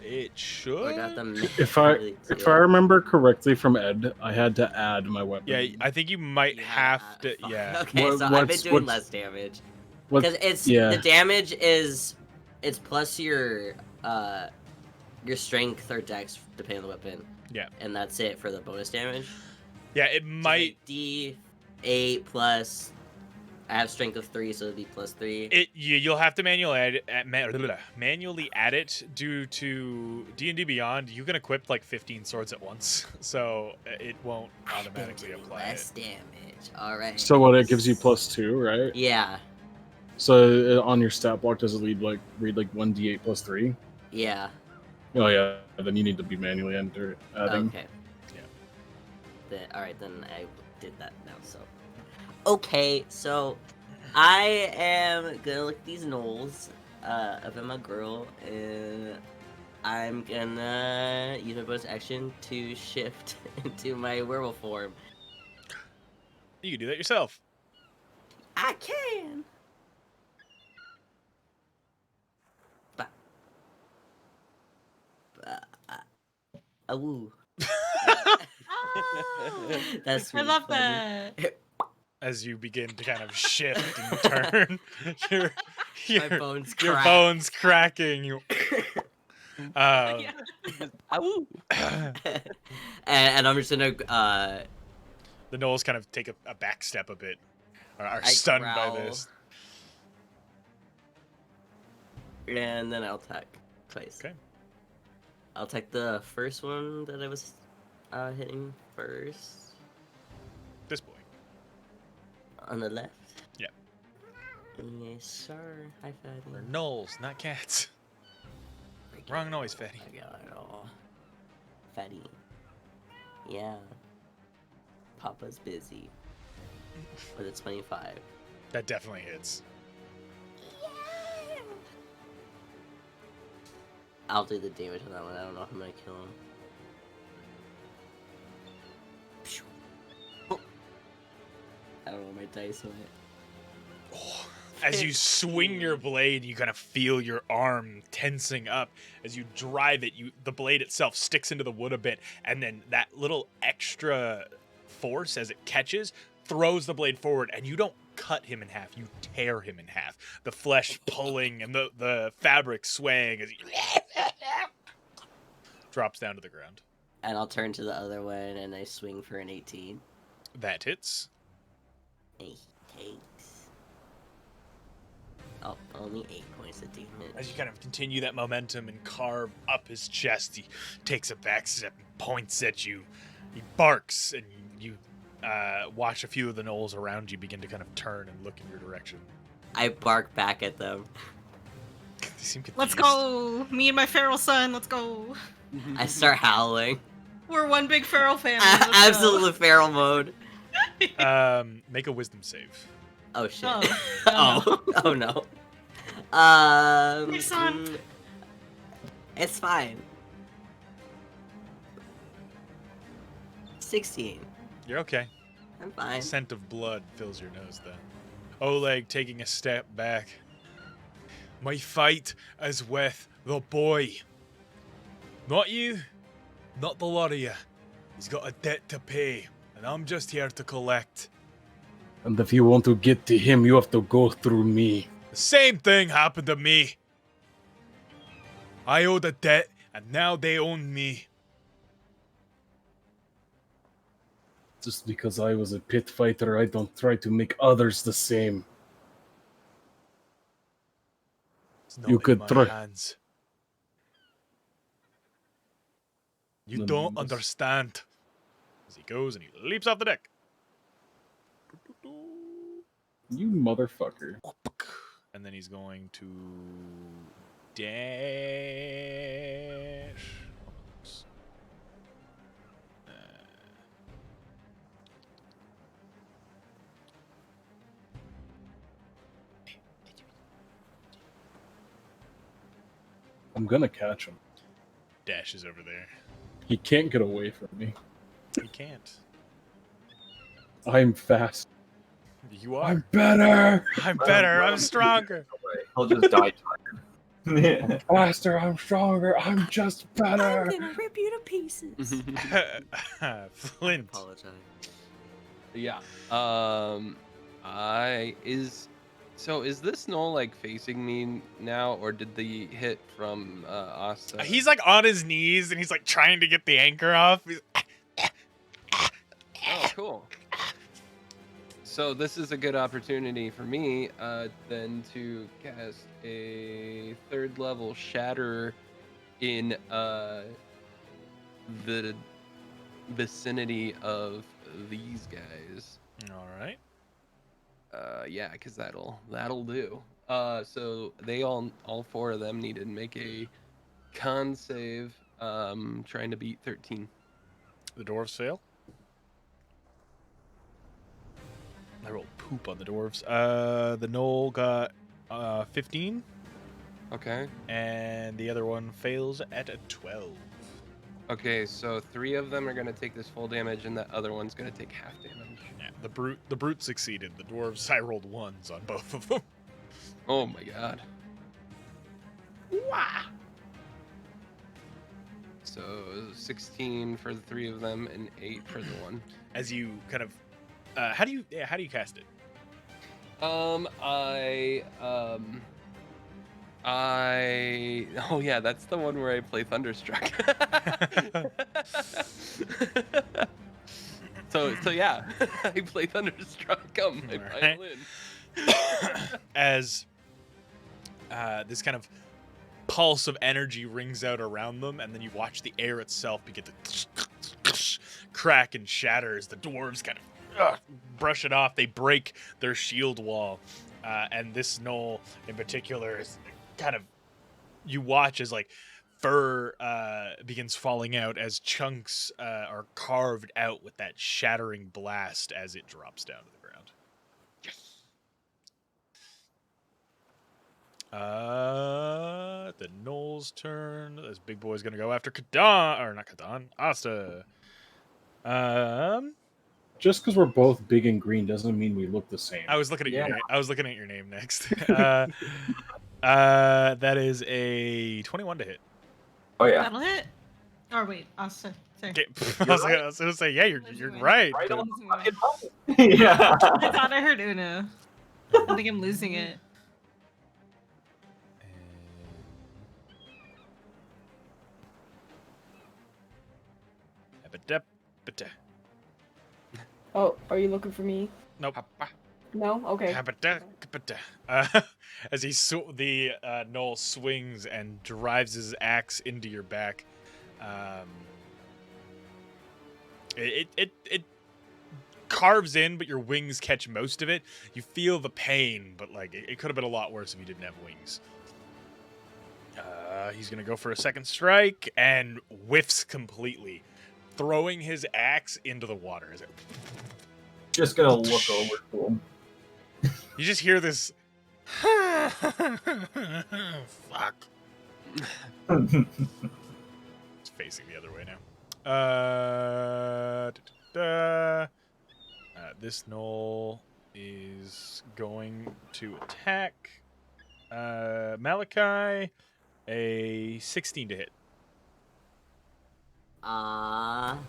It Or should. do I have to If I manually do if it? I remember correctly from Ed, I had to add my weapon. Yeah, I think you might have to. Fuck. Yeah. Okay, What- so I've been what's- doing what's- less damage. What- Because it's yeah. the damage is it's plus your strength or dex depending on the weapon. Yeah. And that's it for the bonus damage. Yeah, it So might. like D8 plus. I have strength of 3, so it'd be plus 3. You'll have to manually add it due to D&D Beyond. You can equip like 15 swords at once, so it won't automatically apply Less it. damage. All right. So what? It gives you +2, right? Yeah. So on your stat block, does it read like 1d8 plus 3? Yeah. Oh yeah. Then you need to be manually adding. Okay. Yeah. All right, then I did that now. So. Okay, so I am gonna look at these gnolls up at my girl, and I'm gonna use my bonus action to shift into my werewolf form. You can do that yourself. I can. Woo. That's I really love funny. that. As you begin to kind of shift and turn, your My bones your crack. bones cracking. You. Yeah. Woo. and I'm just gonna The gnolls kind of take a back step a bit, are I stunned growl. by this. and then I'll attack twice. Okay. I'll attack the first one that I was hitting first This boy. on the left. Yeah. Yes, sir. Hi, Fatty. We're gnolls, not cats. Wrong noise, Fatty. I got it all. Fatty. Yeah. Papa's busy. With a 25. That definitely hits. I'll do the damage on that one. I don't know if I'm gonna kill him. I don't know where my dice went. Oh, as you swing your blade, you kind of feel your arm tensing up. As you drive it, the blade itself sticks into the wood a bit, and then that little extra force as it catches throws the blade forward, and you don't cut him in half, you tear him in half. The flesh pulling and the fabric swaying as he drops down to the ground. And I'll turn to the other one and I swing for an 18. That hits. And he takes. Oh, only 8 points of damage. As you kind of continue that momentum and carve up his chest, he takes a back step and points at you. He barks, and you watch a few of the gnolls around you begin to kind of turn and look in your direction. I bark back at them. They seem confused. Let's go! Me and my feral son, let's go. I start howling. We're one big feral family. let's go. Absolute feral mode. Make a wisdom save. Oh shit. Oh, Oh, oh no. My son. It's fine. 16. You're okay. I'm fine. Scent of blood fills your nose, though. Oleg taking a step back. My fight is with the boy. Not you. Not the lot of you. He's got a debt to pay, and I'm just here to collect. And if you want to get to him, you have to go through me. The same thing happened to me. I owed a debt, and now they own me. Just because I was a pit fighter, I don't try to make others the same. It's not You in could my try. hands. You The don't numbers. understand. As he goes and he leaps off the deck. You motherfucker. And then he's going to dash. I'm gonna catch him. Dash is over there. He can't get away from me. He can't. I'm fast. You are. I'm better. I'm better. I'm stronger. He'll just die tired. I'm faster. I'm stronger. I'm just better. I'm gonna rip you to pieces. Flint. Apologize. Yeah. Is this Null like facing me now, or did the hit from Asta? He's like on his knees and he's like trying to get the anchor off. Oh, cool. So this is a good opportunity for me then to cast a 3rd level Shatter in the vicinity of these guys. All right. Yeah, because that'll do. So they all 4 of them need to make a con save, trying to beat 13. The dwarves fail. I rolled poop on the dwarves. The Knoll got 15. Okay. And the other one fails at a 12. Okay, so 3 of them are gonna take this full damage, and the other one's gonna take half damage. Yeah, the brute succeeded. The dwarves, I rolled 1s on both of them. Oh my god. Wow. So 16 for the 3 of them, and 8 for the one. As you kind of, how do you cast it? Oh yeah, that's the one where I play Thunderstruck. so yeah, I play Thunderstruck on my violin. As this kind of pulse of energy rings out around them, and then you watch the air itself begin to crack and shatter as the dwarves kind of brush it off. They break their shield wall, and this Knoll in particular is kind of, you watch as like fur begins falling out as chunks are carved out with that shattering blast as it drops down to the ground. The Knoll's turn. This big boy's gonna go after Kadan, or not Kadan, Asta. Just because we're both big and green doesn't mean we look the same. I was looking at your Yeah. name. I was looking at your name next. That is a 21 to hit. Oh yeah. That'll hit. Or wait, Asta. Sorry. Okay. I was gonna say, yeah, you're right. Right on Losing the my- fucking money. Yeah. I thought I heard Una. I think I'm losing it. Oh, are you looking for me? Nope. No? Okay. As the Knoll swings and drives his axe into your back, it carves in, but your wings catch most of it. You feel the pain, but like it could have been a lot worse if you didn't have wings. He's gonna go for a second strike and whiffs completely, throwing his axe into the water. As it Just gonna look over to him. You just hear this. Fuck. It's facing the other way now. This Knoll is going to attack Malachi. A 16 to hit. That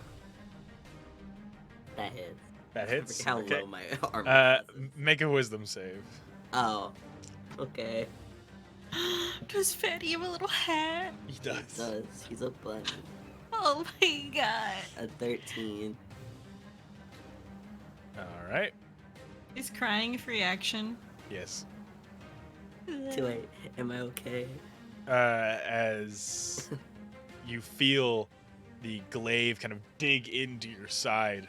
hits. That hits. How Okay. low my armor is. Make a wisdom save. Oh. Okay. Does Fatty have a little hat? He He does. does. He's a bunny. Oh my god. A 13. All right. Is crying a free action? Yes. Wait, am I okay? As you feel the glaive kind of dig into your side.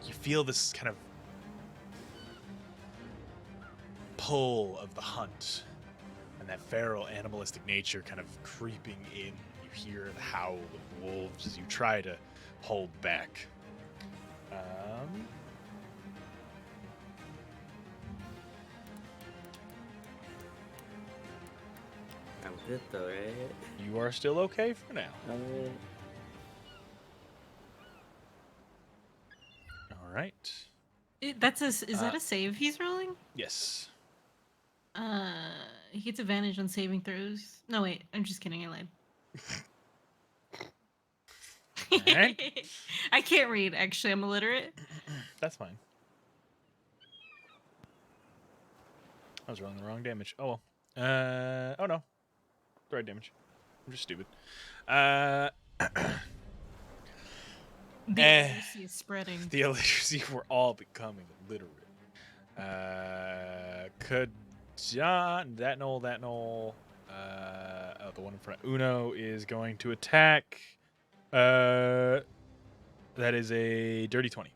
You feel this kind of pull of the hunt and that feral animalistic nature kind of creeping in. You hear the howl of wolves as you try to hold back. I'm good though, right? You are still okay for now. All right. Is that a save he's rolling? Yes. He gets advantage on saving throws. No, wait, I'm just kidding. I lied. Alright. I can't read. Actually, I'm illiterate. That's fine. I was rolling the wrong damage. Oh well. Oh no. The right damage. I'm just stupid. The illiteracy is spreading. The illiteracy, we're all becoming illiterate. Could John, that knoll. The one in front. Uno is going to attack. That is a dirty 20.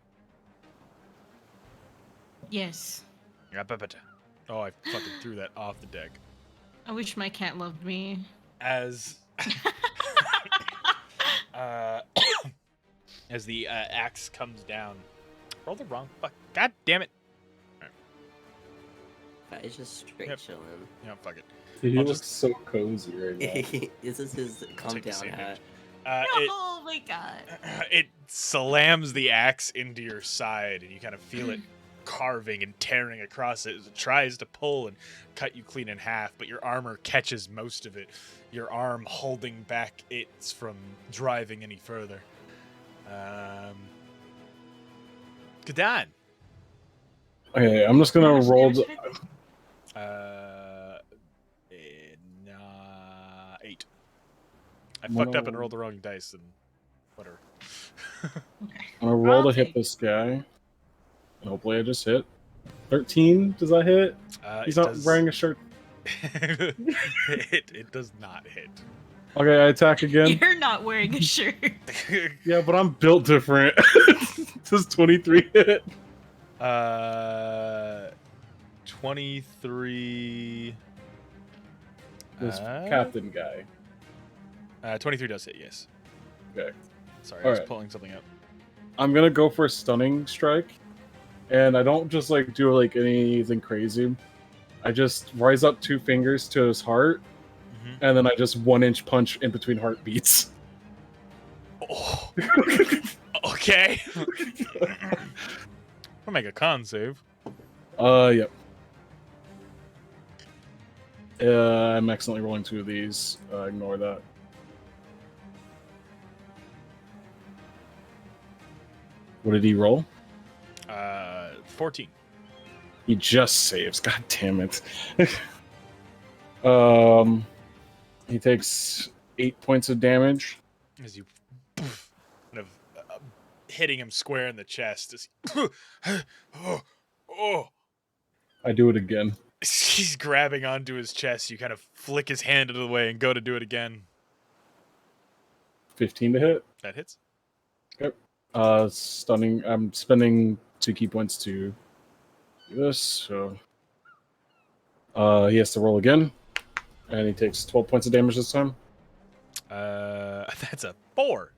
Yes. Oh, I fucking threw that off the deck. I wish my cat loved me. As as the axe comes down. Roll the wrong fuck. God damn it. It's just straight chilling. Yeah, fuck it. He I'll looks just- so cozy right now. This is his calm take the down same hat. Oh my god. It slams the axe into your side, and you kind of feel it carving and tearing across it as it tries to pull and cut you clean in half, but your armor catches most of it, your arm holding back it from driving any further. Kadan. Okay, I'm just gonna roll. Damage did I do? 8. I fucked up and rolled the wrong dice and whatever. I'm gonna roll I'll to hit take- this guy. And hopefully I just hit. 13, does that hit? He's not wearing a shirt. it does not hit. Okay, I attack again. You're not wearing a shirt. Yeah, but I'm built different. Does 23 hit? 23. This captain guy. 23 does hit, yes. Okay. Sorry, I was Alright. pulling something up. I'm gonna go for a stunning strike. And I don't just like do like anything crazy. I just rise up 2 fingers to his heart, and then I just 1-inch punch in between heartbeats. Oh. Okay. I'll make a con save. Yep. I'm accidentally rolling 2 of these. Ignore that. What did he roll? 14. He just saves. God damn it. He takes 8 points of damage. As you kind of hitting him square in the chest. As oh. I do it again. He's grabbing onto his chest. You kind of flick his hand out of the way and go to do it again. 15 to hit. That hits. Yep. Stunning. I'm spending 2 key points to do this. So he has to roll again, and he takes 12 points of damage this time. That's a 4.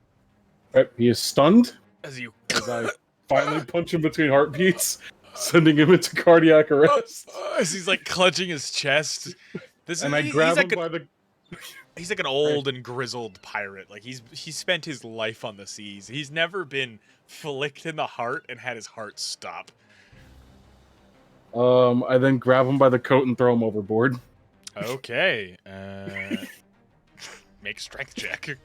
Right, he is stunned As you as I finally punch him between heartbeats, sending him into cardiac arrest. as he's like clutching his chest. This And is, I grab he's him like by the. he's like an old and grizzled pirate. Like he's spent his life on the seas. He's never been flicked in the heart and had his heart stop. I then grab him by the coat and throw him overboard. Okay. Make a strength check.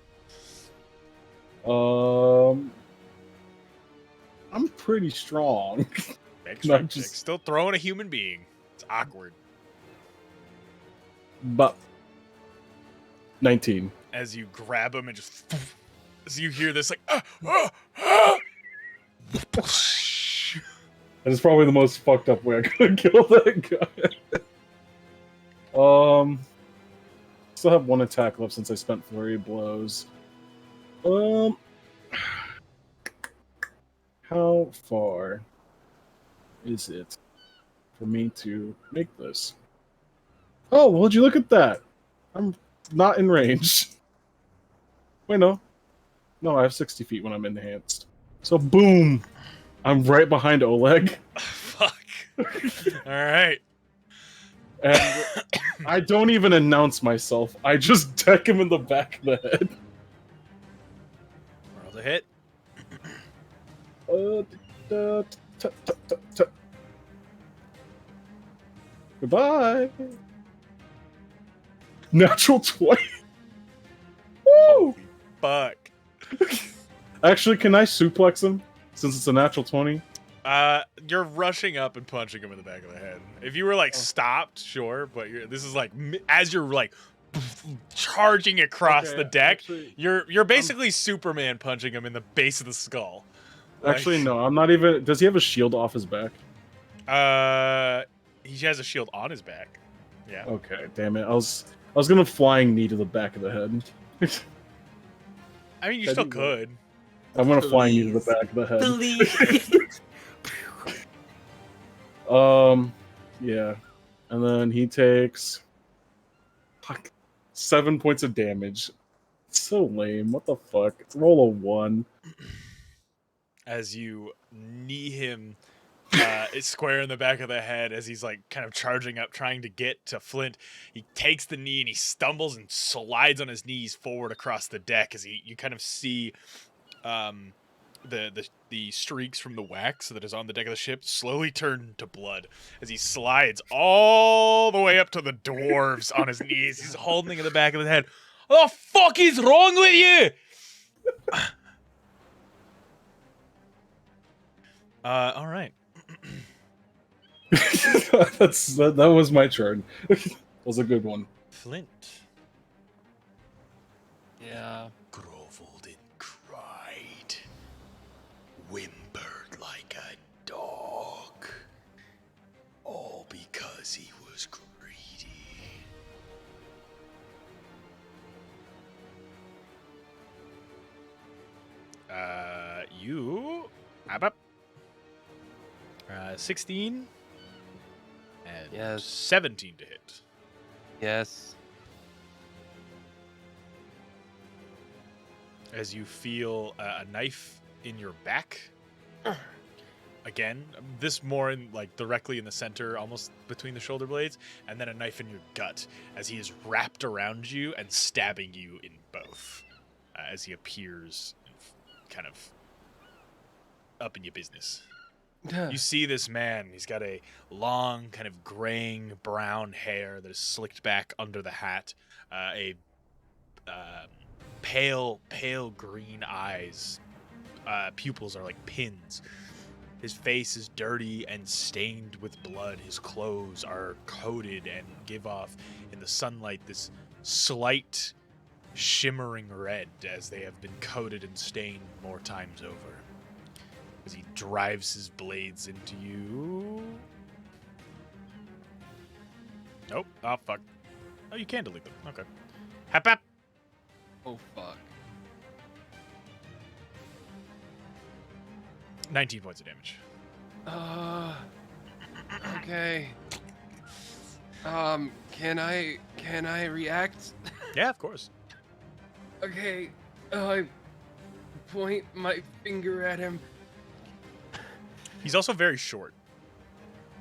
I'm pretty strong. Make a No, strength check. just- Still throwing a human being. It's awkward. But 19. As you grab him and just as you hear this like That is probably the most fucked up way I could kill that guy. Still have 1 attack left since I spent flurry of blows. How far is it for me to make this? Oh, well, would you look at that? I'm not in range. Wait, no. No, I have 60 feet when I'm enhanced. So, boom! I'm right behind Oleg. Fuck. All right. And I don't even announce myself. I just deck him in the back of the head. Roll the hit. Goodbye. Natural 20. Woo! Fuck. Actually, can I suplex him since it's a natural 20? You're rushing up and punching him in the back of the head. If you were like stopped, sure, but this is like as you're like charging across the deck, actually, you're basically Superman punching him in the base of the skull. Actually, no, I'm not even. Does he have a shield off his back? He has a shield on his back. Yeah. Okay, damn it. I was gonna flying knee to the back of the head. I mean, you still could. I'm gonna flying knee to the back of the head. Yeah, and then he takes 7 points of damage. It's so lame. What the fuck? It's roll a 1. As you knee him square in the back of the head as he's like kind of charging up, trying to get to Flint. He takes the knee and he stumbles and slides on his knees forward across the deck as you kind of see the streaks from the wax that is on the deck of the ship slowly turn to blood as he slides all the way up to the dwarves on his knees. He's holding in the back of the head. What the fuck is wrong with you? All right. that was my turn. Was a good one. Flint. Yeah. Groveled and cried. Whimpered like a dog. All because he was greedy. You... Up. 16 and Yes. 17 to hit. Yes. As you feel a knife in your back. Again, this more in like directly in the center, almost between the shoulder blades, and then a knife in your gut as he is wrapped around you and stabbing you in both as he appears kind of up in your business. You see this man, he's got a long, kind of graying brown hair that is slicked back under the hat, pale green eyes, pupils are like pins. His face is dirty and stained with blood. His clothes are coated and give off in the sunlight this slight shimmering red as they have been coated and stained more times over. As he drives his blades into you. Nope. Oh, fuck. Oh, you can delete them. Okay. Hap hap. Oh, fuck. 19 points of damage. Okay. Can I react? Yeah, of course. Okay. I point my finger at him. He's also very short.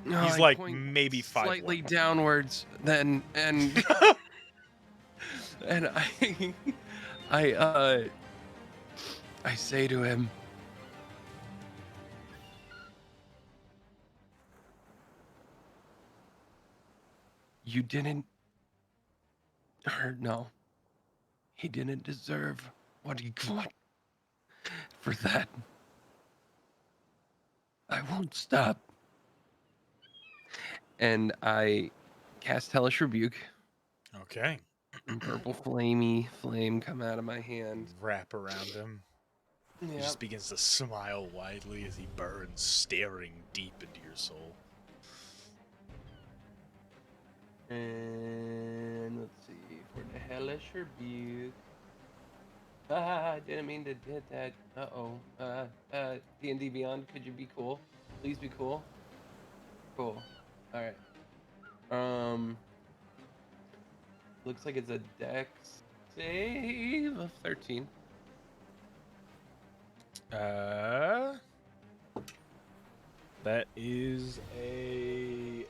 No, He's I like point maybe 5'1". slightly downwards then and and I say to him, you didn't, or no, he didn't deserve what he got. For that, I won't stop. And I cast Hellish Rebuke. Okay. And purple flame come out of my hand. Wrap around him. He Yeah. just begins to smile widely as he burns, staring deep into your soul. And let's see, for the hellish rebuke. I didn't mean to hit that. D&D Beyond, could you be cool? Please be cool. Cool. All right. Looks like it's a dex save of 13. That is a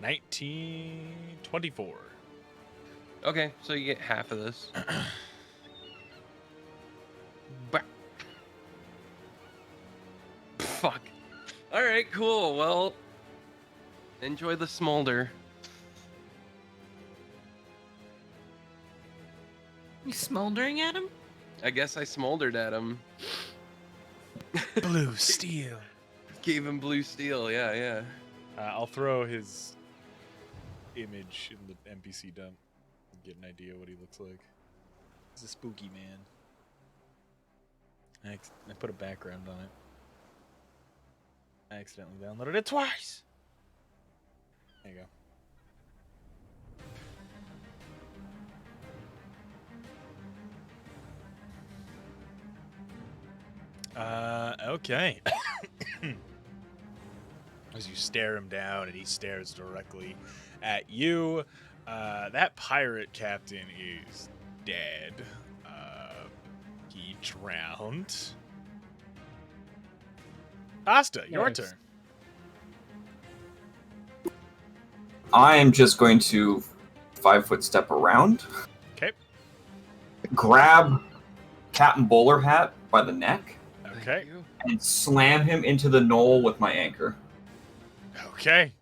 1924. Okay, so you get half of this. Bah. Fuck. All right, cool. Well, enjoy the smolder. You smoldering at him? I guess I smoldered at him. Blue steel. Gave him blue steel. Yeah. I'll throw his image in the NPC dump and get an idea what he looks like. He's a spooky man. I put a background on it. I accidentally downloaded it twice. There you go. Okay. As you stare him down and he stares directly at you, that pirate captain is dead. He drowned. Asta, your Nice. turn. I am just going to 5-foot step around. Okay. Grab Captain Bowler Hat by the neck. Okay. And slam him into the knoll with my anchor. Okay.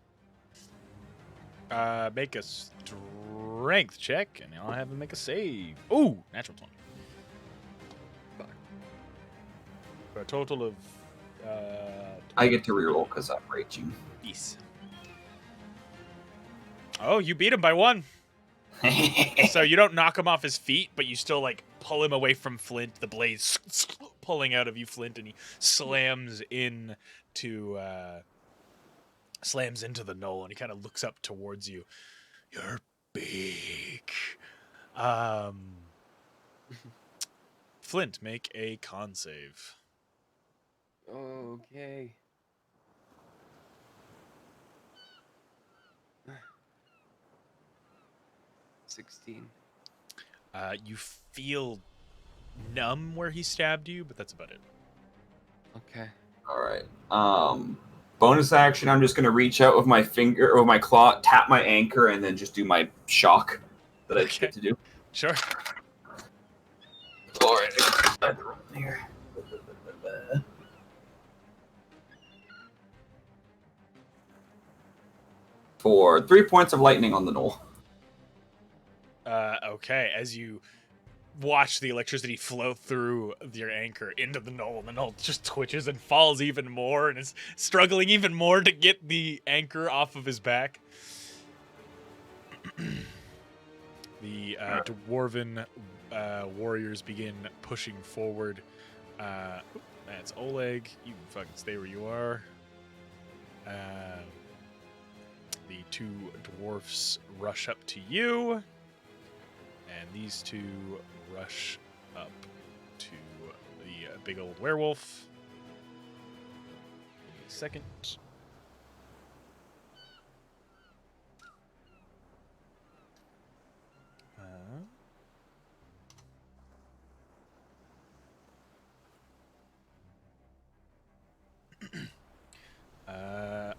Make a strength check, and I'll have him make a save. Ooh, natural 20. For a total of. I get to reroll because I'm raging. Yes. Oh, you beat him by 1. So you don't knock him off his feet, but you still like pull him away from Flint. The blades pulling out of you, Flint, and he slams into the knoll, and he kind of looks up towards you. You're big. Flint, make a con save. Okay. $16. You feel numb where he stabbed you, but that's about it. Okay. All right. Bonus action. I'm just gonna reach out with my finger or my claw, tap my anchor, and then just do my shock that I get to do. Sure. All right. I the roll here. For 3 points of lightning on the knoll. Okay, as you watch the electricity flow through your anchor into the knoll, and the knoll just twitches and falls even more and is struggling even more to get the anchor off of his back. The dwarven warriors begin pushing forward. That's Oleg. You can fucking stay where you are. The 2 dwarfs rush up to you, and these 2 rush up to the big old werewolf. Give me a second.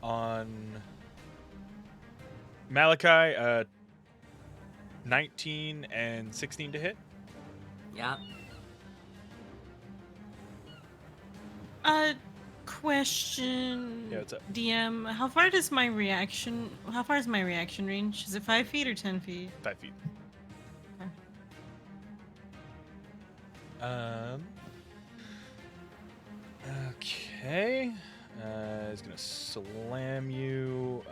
On Malachi, 19 and 16 to hit. Yeah. Question. Yeah, what's up? DM, how far is my reaction range? Is it 5 feet or 10 feet? 5 feet. Okay. He's gonna slam you.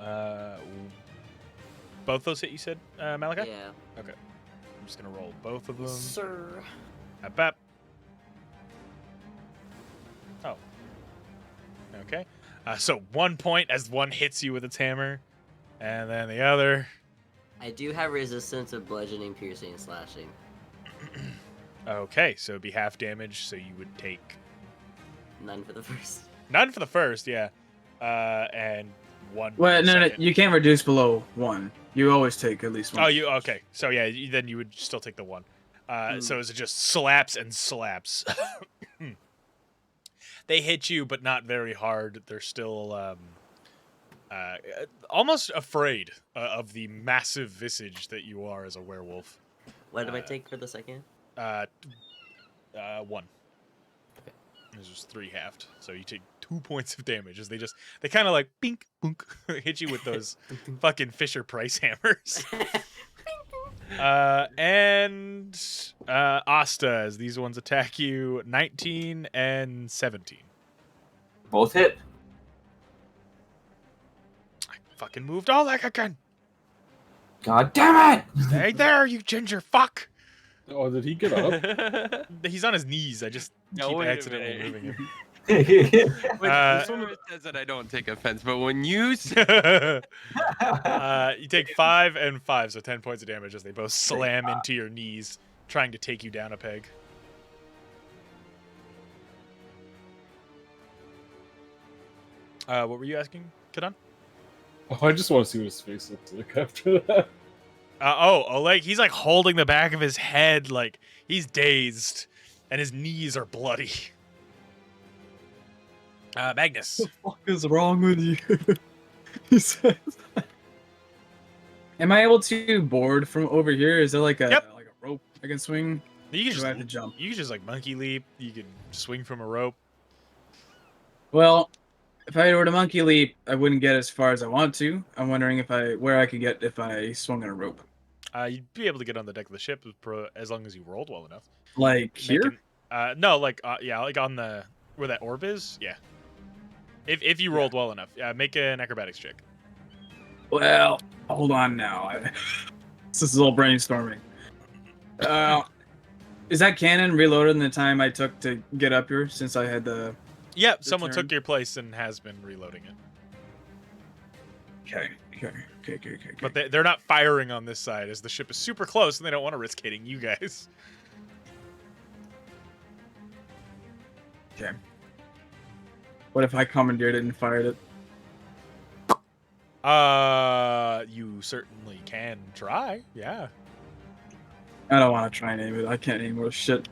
Both those hit, you said, Malachi? Yeah. Okay. I'm just gonna roll both of them. Sir. Bap. Oh. Okay. So 1 point as one hits you with its hammer, and then the other. I do have resistance of bludgeoning, piercing, and slashing. Okay, so it'd be half damage, so you would take None for the first. none for the first, yeah, and one. For Well, the no, second. you can't reduce below 1. You always take at least 1. Oh, you okay? So yeah, then you would still take the 1. So is it just slaps and slaps? They hit you, but not very hard. They're still almost afraid of the massive visage that you are as a werewolf. What did I take for the second? 1. This was 3 halved, so you take 2 points of damage as they kind of like bink boonk hit you with those fucking Fisher Price hammers. And Asta, as these ones attack you, 19 and 17. Both hit. I fucking moved all like again. God damn it! Stay there, you ginger fuck. Oh, did he get up? He's on his knees. I just No, keep wait a accidentally minute. moving him. When someone says that, I don't take offense, but when you say You take 5 and 5, so 10 points of damage as they both slam into your knees, trying to take you down a peg. What were you asking, Kadan? Oh, I just want to see what his face looks like after that. Oleg, he's like holding the back of his head, like he's dazed, and his knees are bloody. Magnus. What the fuck is wrong with you? He says. Am I able to board from over here? Is there like a Yep. like a rope I can swing? You can Or just do I have to jump? You can just like monkey leap. You can swing from a rope. Well, if I were to monkey leap, I wouldn't get as far as I want to. I'm wondering where I could get if I swung on a rope. You'd be able to get on the deck of the ship as long as you rolled well enough. Like here? No, like yeah, like on the where that orb is. Yeah. If you rolled well enough, make an acrobatics check. Well, hold on now. This is all brainstorming. Is that cannon reloaded in the time I took to get up here since I had the... Yeah, someone turn? took your place and has been reloading it. Okay. But they're not firing on this side as the ship is super close and they don't want to risk hitting you guys. Okay. What if I commandeered it and fired it? You certainly can try. Yeah. I don't want to try and aim it. I can't aim worth shit.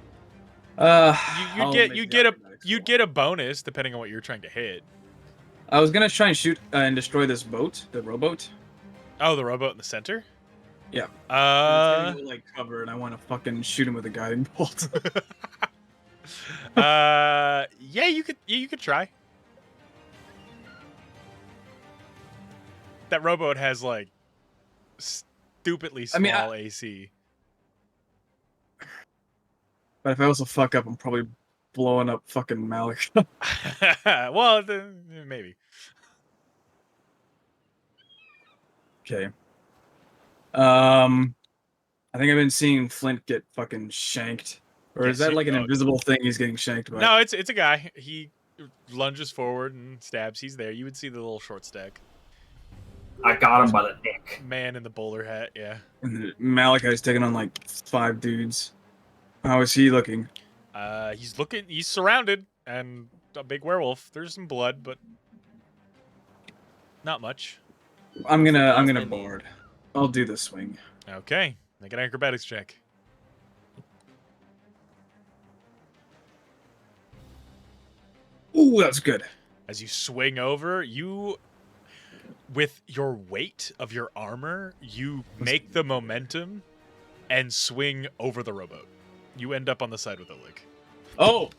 You'd get a bonus depending on what you're trying to hit. I was gonna try and shoot and destroy this boat, the rowboat. Oh, the rowboat in the center? Yeah. It's gonna go, like cover, and I want to fucking shoot him with a guiding bolt. Yeah, you could try. That rowboat has like stupidly small AC. But if I also fuck up, I'm probably blowing up fucking Malik. Well, maybe. Okay. I think I've been seeing Flint get fucking shanked. Or is Yes, that like an invisible thing he's getting shanked by? No, it's a guy. He lunges forward and stabs. He's there. You would see the little short stack. I got him by the neck. Man in the bowler hat, yeah. And Malachi's taking on like 5 dudes. How is he looking? He's surrounded and a big werewolf. There's some blood, but not much. I'm gonna board. I'll do the swing. Okay. Make an acrobatics check. Ooh, that's good. As you swing over, with your weight of your armor, you make the momentum and swing over the rowboat. You end up on the side with a lick. Oh!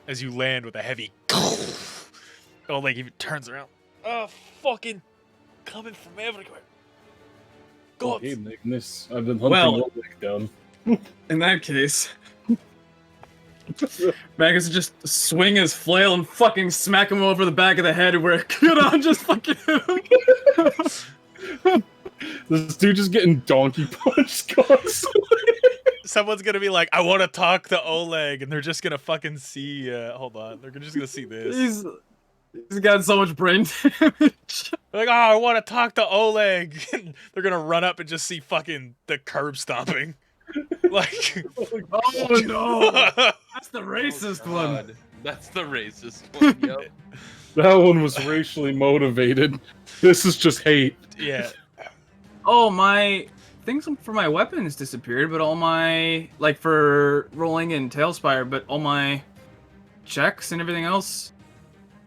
As you land with a heavy... Oh, like he turns around. Oh, fucking coming from everywhere. God. Hey, Magnus, I've been hunting Well- Lolth down. In that case, Magus just swing his flail and fucking smack him over the back of the head where Kudon just fucking hit him. This dude just getting donkey punched constantly. Someone's gonna be like, I want to talk to Oleg, and they're just gonna fucking see. Hold on, they're just gonna see this. He's got so much brain damage. They're like, oh, I want to talk to Oleg. And they're gonna run up and just see fucking the curb stomping. Like, oh no, that's the racist one. God, that's the racist one. Yep. That one was racially motivated. This is just hate. yeah. Oh, my things for my weapons disappeared, but all my like for rolling and Tailspire, but all my checks and everything else.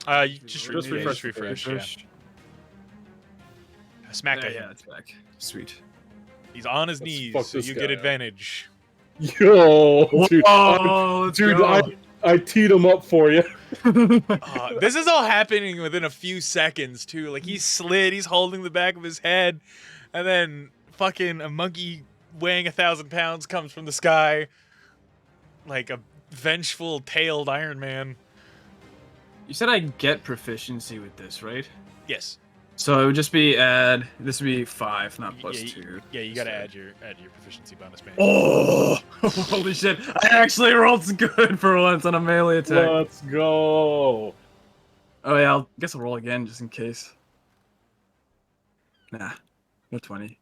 You just Just refresh. refresh. Yeah. Smack at Yeah, him. it's back. Sweet. He's on his Let's knees, fuck so this you guy get up. advantage. Yo, dude, Whoa, let's dude, go. I teed him up for you. This is all happening within a few seconds too. Like he slid, he's holding the back of his head, and then fucking a monkey weighing 1,000 pounds comes from the sky, like a vengeful tailed Iron Man. You said I get proficiency with this, right? Yes. So it would just be this would be 5, not plus 2. Yeah, you gotta add your proficiency bonus, man. Oh, holy shit! I actually rolled good for once on a melee attack. Let's go. Oh yeah, guess I'll roll again just in case. Nah, no 20.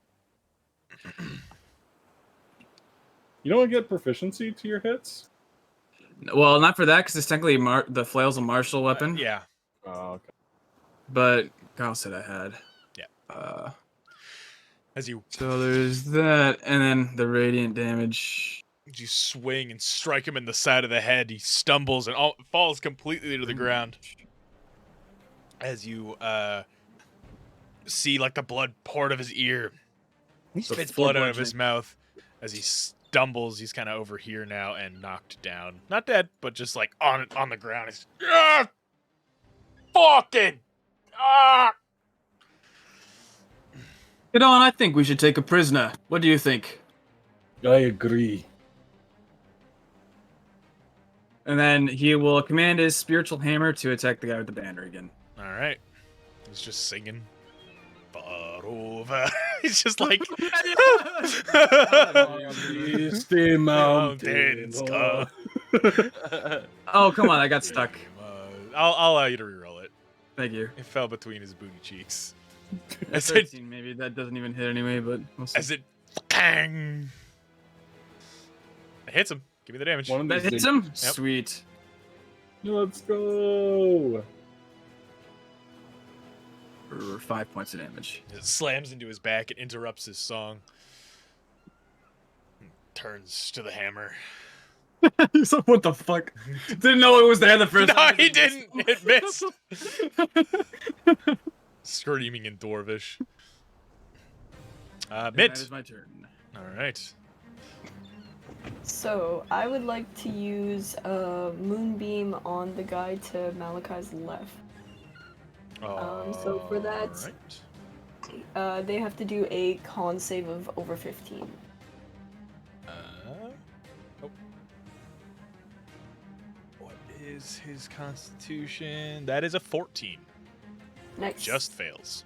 You don't get proficiency to your hits? Well, not for that because it's technically the flail's a martial weapon. Yeah. Oh, okay. But Kyle said I had. Yeah. As you So there's that, and then the radiant damage. you swing and strike him in the side of the head, he stumbles and falls completely to the ground. As you see like the blood pour out of his ear, he spits blood out of his mouth. As he stumbles, he's kind of over here now and knocked down. Not dead, but just like on the ground. He's fucking Get on, I think we should take a prisoner. What do you think? I agree. And then he will command his spiritual hammer to attack the guy with the banner again. All right. He's just singing. Far over. He's just like. Stay mountains. come. Oh, come on, I got stuck. I'll allow you to reroll it. Thank you. It fell between his booty cheeks. As 13, maybe that doesn't even hit anyway, but we'll see. As it bang. It hits him. Give me the damage. That hits him? Yep. Sweet. Let's go. For 5 points of damage. It slams into his back. It interrupts his song. Turns to the hammer. He's like, what the fuck? Didn't know it was there the first time. No, he didn't. It missed. Screaming in Dwarvish. Mint. That is my turn. All right. So I would like to use a moonbeam on the guy to Malachi's left. So for that, they have to do a con save of over 15. What is his constitution? That is a 14. Nice. Just fails.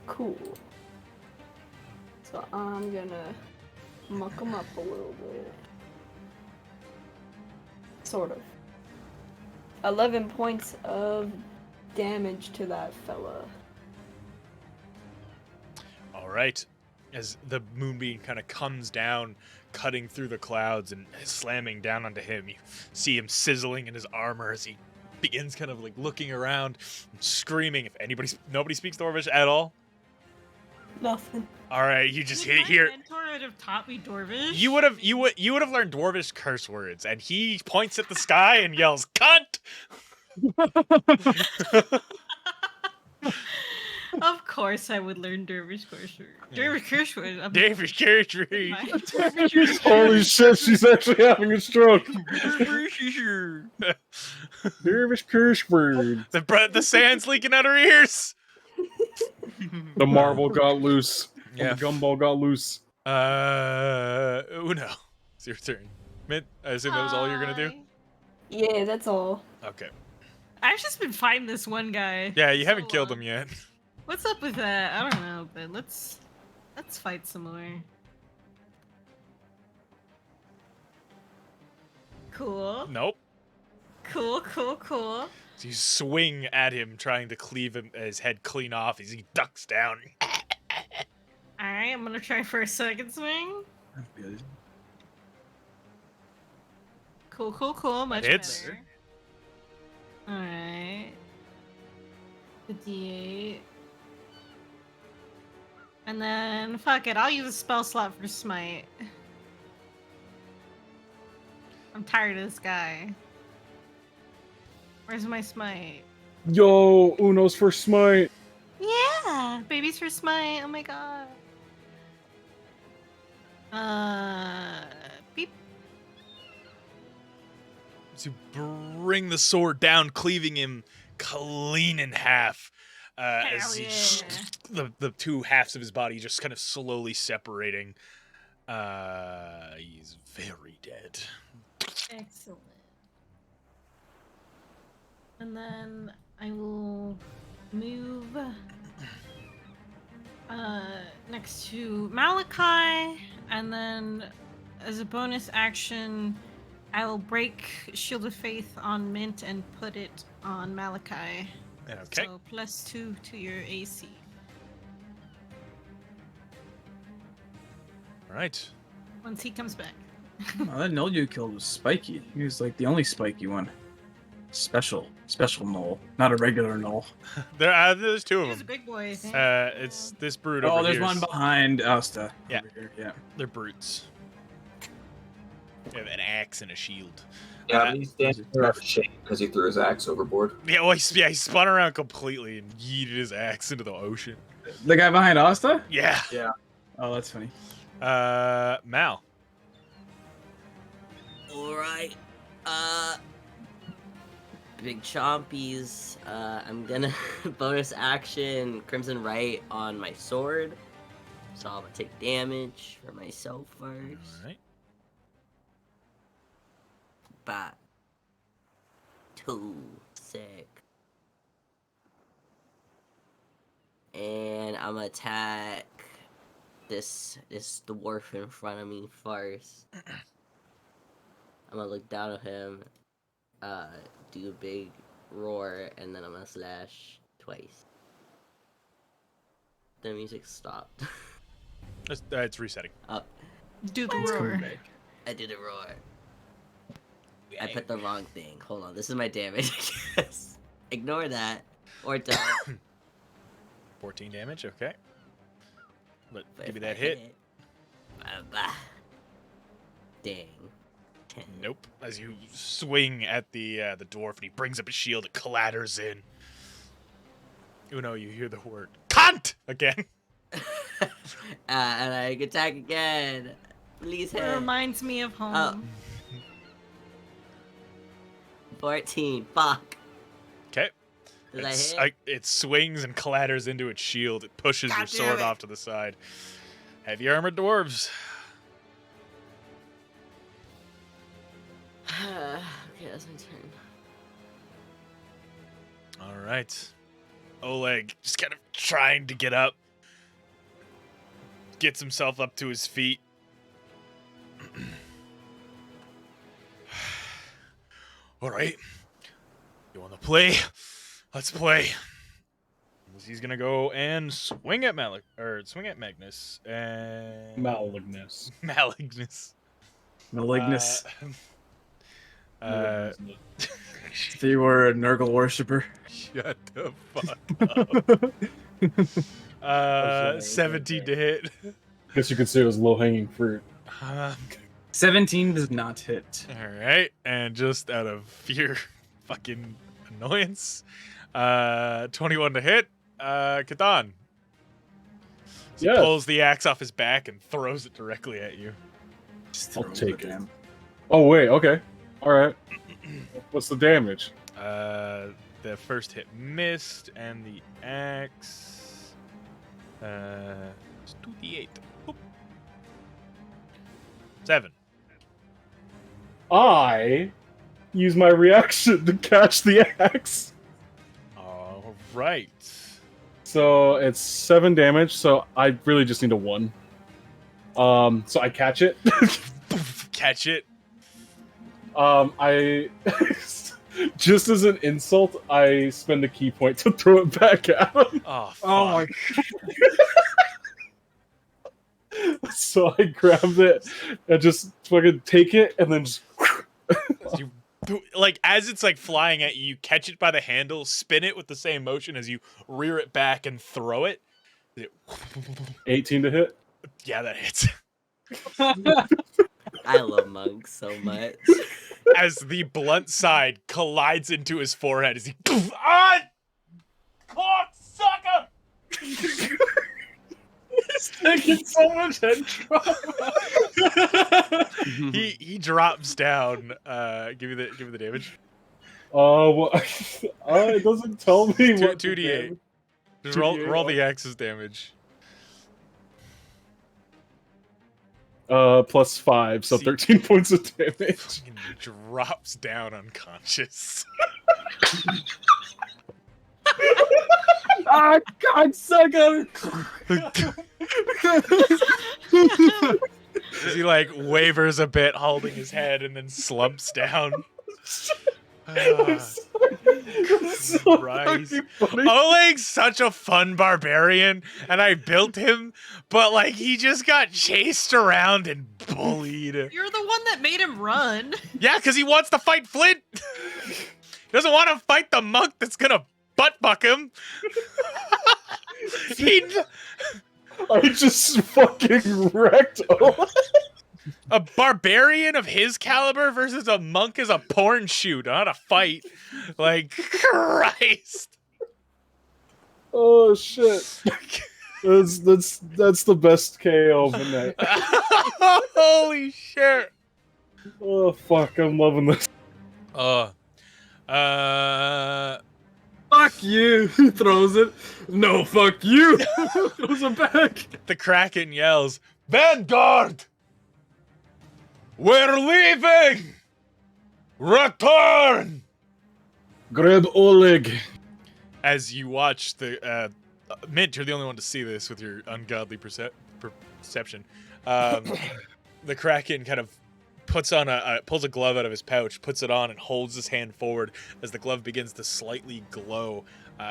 Cool. So I'm gonna muck him up a little bit. Sort of. 11 points of damage to that fella. All right. As the moonbeam kind of comes down, cutting through the clouds and slamming down onto him, you see him sizzling in his armor as he begins kind of like looking around and screaming. If nobody speaks Dwarvish at all. Nothing. All right, you just If my hear. mentor would have taught me Dwarvish. You would have learned Dwarvish curse words, and he points at the sky and yells, "Cunt!" Of course, I would learn Dervish curse word. Dervish curse word. Dervish curse word. Holy shit, she's actually having a stroke. Dervish curse word. The sand's leaking out her ears. The marble got loose. Yeah. The gumball got loose. Uno, it's your turn. Mint, I assume that was all you're gonna do. Yeah, that's all. Okay. I've just been fighting this one guy. Yeah, you haven't killed him yet. What's up with that? I don't know, but let's fight some more. Cool. Nope. Cool, cool, cool. So you swing at him, trying to cleave his head clean off as he ducks down. Alright, I'm gonna try for a second swing. Cool, cool, cool. Much hits. better. Alright. 58. And then, fuck it, I'll use a spell slot for smite. I'm tired of this guy. Where's my smite? Yo, Uno's for smite. Yeah! Babies for smite, oh my god. Beep. To bring the sword down, cleaving him clean in half. As he, the two halves of his body just kind of slowly separating. He's very dead. Excellent. And then I will move next to Malachi, and then as a bonus action, I will break Shield of Faith on Mint and put it on Malachi. Okay. So +2 to your AC. All right. Once he comes back. Oh, that null you killed was spiky. He was like the only spiky one. Special null, not a regular null. There's two of He's a them. big boy, I think. It's this brute Oh, over there's here. one behind Asta. Yeah. Over here. Yeah. They're brutes. They have an axe and a shield. Yeah, he's standing there out of shape because he threw his axe overboard. Yeah, well, he spun around completely and yeeted his axe into the ocean. The guy behind Asta? Yeah. Yeah. Oh, that's funny. Mal. Alright. Big chompies. I'm gonna bonus action Crimson Right on my sword. So I'm gonna take damage for myself first. Alright. Bat. 2. Sick. And I'm gonna attack this dwarf in front of me first. I'm gonna look down at him, do a big roar, and then I'm gonna slash twice. The music stopped. It's resetting. Do the It's roar. coming back. I did a roar. I put the wrong thing. Hold on, this is my damage. Ignore that. Or don't. 14 damage, okay. But But give me if I that hit. it, bah. Dang. 10. Nope. As you swing at the dwarf and he brings up his shield, it clatters in. Uno, you hear the word cunt again. And I can attack again. Please It hit. reminds me of home. Oh. 14. Fuck. Okay. Does I hit? It swings and clatters into its shield. It pushes God your damn sword it. off to the side. Heavy armored dwarves. Okay, that's my turn. All right. Oleg just kind of trying to get up. Gets himself up to his feet. All right. You want to play? Let's play. He's gonna go and swing at swing at Magnus and Malignus. Malignus. Malignus. Uh, If you were a Nurgle worshipper. shut the fuck up. 17 to hit. Guess you could say it was low hanging fruit. 17 does not hit. All right, and just out of pure fucking annoyance, 21 to hit. Kadan. He Yes. pulls the axe off his back and throws it directly at you. Just I'll throw take it. him. Oh wait, okay. Alright. What's the damage? The first hit missed, and the axe. 2d8. Boop. 7. I use my reaction to catch the axe. All right. So it's 7 damage, so I really just need a 1. So I catch it. Catch it. I Just as an insult, I spend a key point to throw it back at him. Oh, fuck. Oh my So I grabbed it and just fucking take it and then just. You, like, as it's like flying at you, you catch it by the handle, spin it with the same motion as you rear it back and throw it. 18 to hit. Yeah, that hits. I love monks so much. As the blunt side collides into his forehead as he ah! Cocksucker! He's taking so much head trauma. he drops down. Give me the damage. Well, it doesn't tell me what. 2d8. Just roll the X's damage. Plus 5, so 13 points of damage. Fucking drops down unconscious. Ah, God, sucker! As he like wavers a bit, holding his head, and then slumps down. Christ. Oleg's such a fun barbarian, and I built him, but like he just got chased around and bullied. You're the one that made him run. Yeah, because he wants to fight Flint. He doesn't want to fight the monk that's gonna butt buck him. I just fucking wrecked Oleg. A barbarian of his caliber versus a monk is a porn shoot, not a fight. Like, Christ. Oh shit. That's the best KO of the night. Holy shit. Oh fuck, I'm loving this. Fuck you! He throws it. No, fuck you! Throws it back. The Kraken yells, Vanguard! We're leaving! Return! Grab Oleg. As you watch the Mint, you're the only one to see this with your ungodly perception. The Kraken kind of puts on pulls a glove out of his pouch, puts it on, and holds his hand forward as the glove begins to slightly glow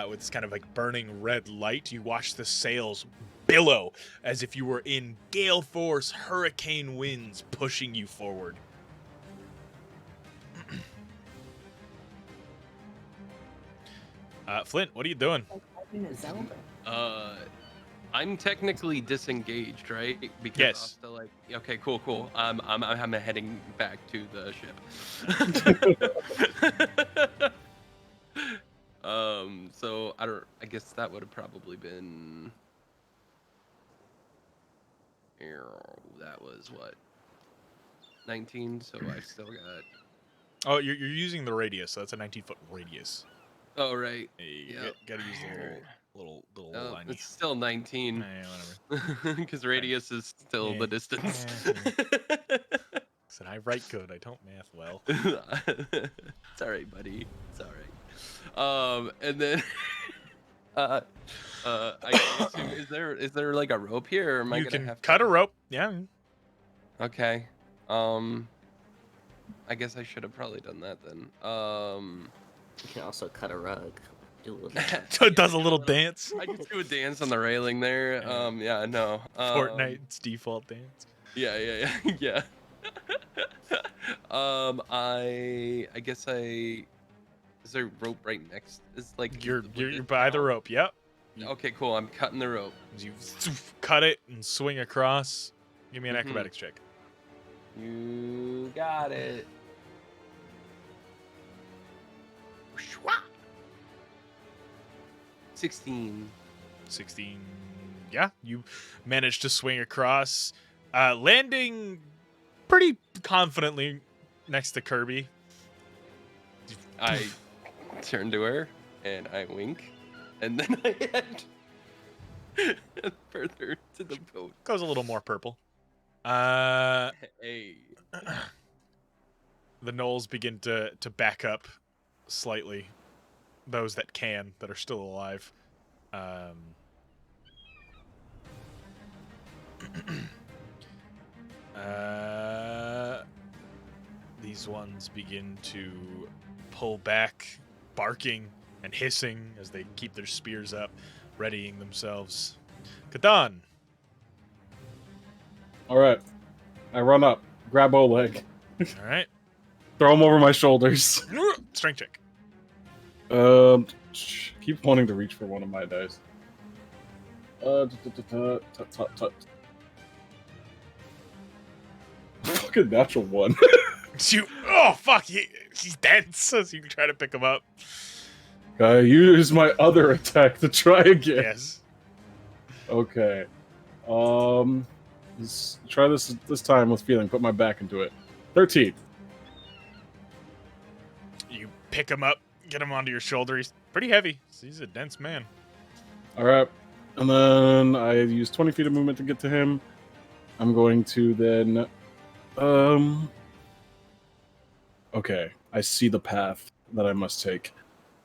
with this kind of like burning red light. You watch the sails billow as if you were in gale force hurricane winds pushing you forward. Flint, what are you doing? I'm technically disengaged, right? Because Yes. I'm still like, okay, cool. I'm heading back to the ship. So I guess that would have probably been. That was what? 19. So I've still got. Oh, you're using the radius, so that's a 19-foot radius. Oh right. You gotta use the little line. It's still 19. Yeah, whatever. Because radius is still the distance. Said I write good. I don't math well. It's all right, buddy. It's all right. And then, I assume, is there like a rope here, or am I You gonna can have cut to... a rope. Yeah. Okay. I guess I should have probably done that then. You can also cut a rug. Do a little So it does a little dance. I just do a dance on the railing there. Yeah, no. Fortnite's default dance. Yeah. I guess is there a rope right next? Is like You're by the rope. Yep. Okay, cool. I'm cutting the rope. You cut it and swing across. Give me an acrobatics check. You got it. 16. 16. Yeah, you managed to swing across, landing pretty confidently next to Kirby. I turn to her and I wink, and then I head further to the boat. Goes a little more purple. Hey. The gnolls begin to back up slightly. Those that are still alive. These ones begin to pull back, barking and hissing as they keep their spears up, readying themselves. Kadan. All right. I run up, grab Oleg, All right. throw him over my shoulders. Strength check. Keep wanting to reach for one of my dice. Fucking natural one. Oh, fuck. He's dense, so you can try to pick him up. I use my other attack to try again. Yes. Okay. Let's try this time with feeling. Put my back into it. 13. You pick him up, get him onto your shoulder. He's pretty heavy. He's a dense man. All right. And then I use 20 feet of movement to get to him. I'm going to then... Okay. I see the path that I must take.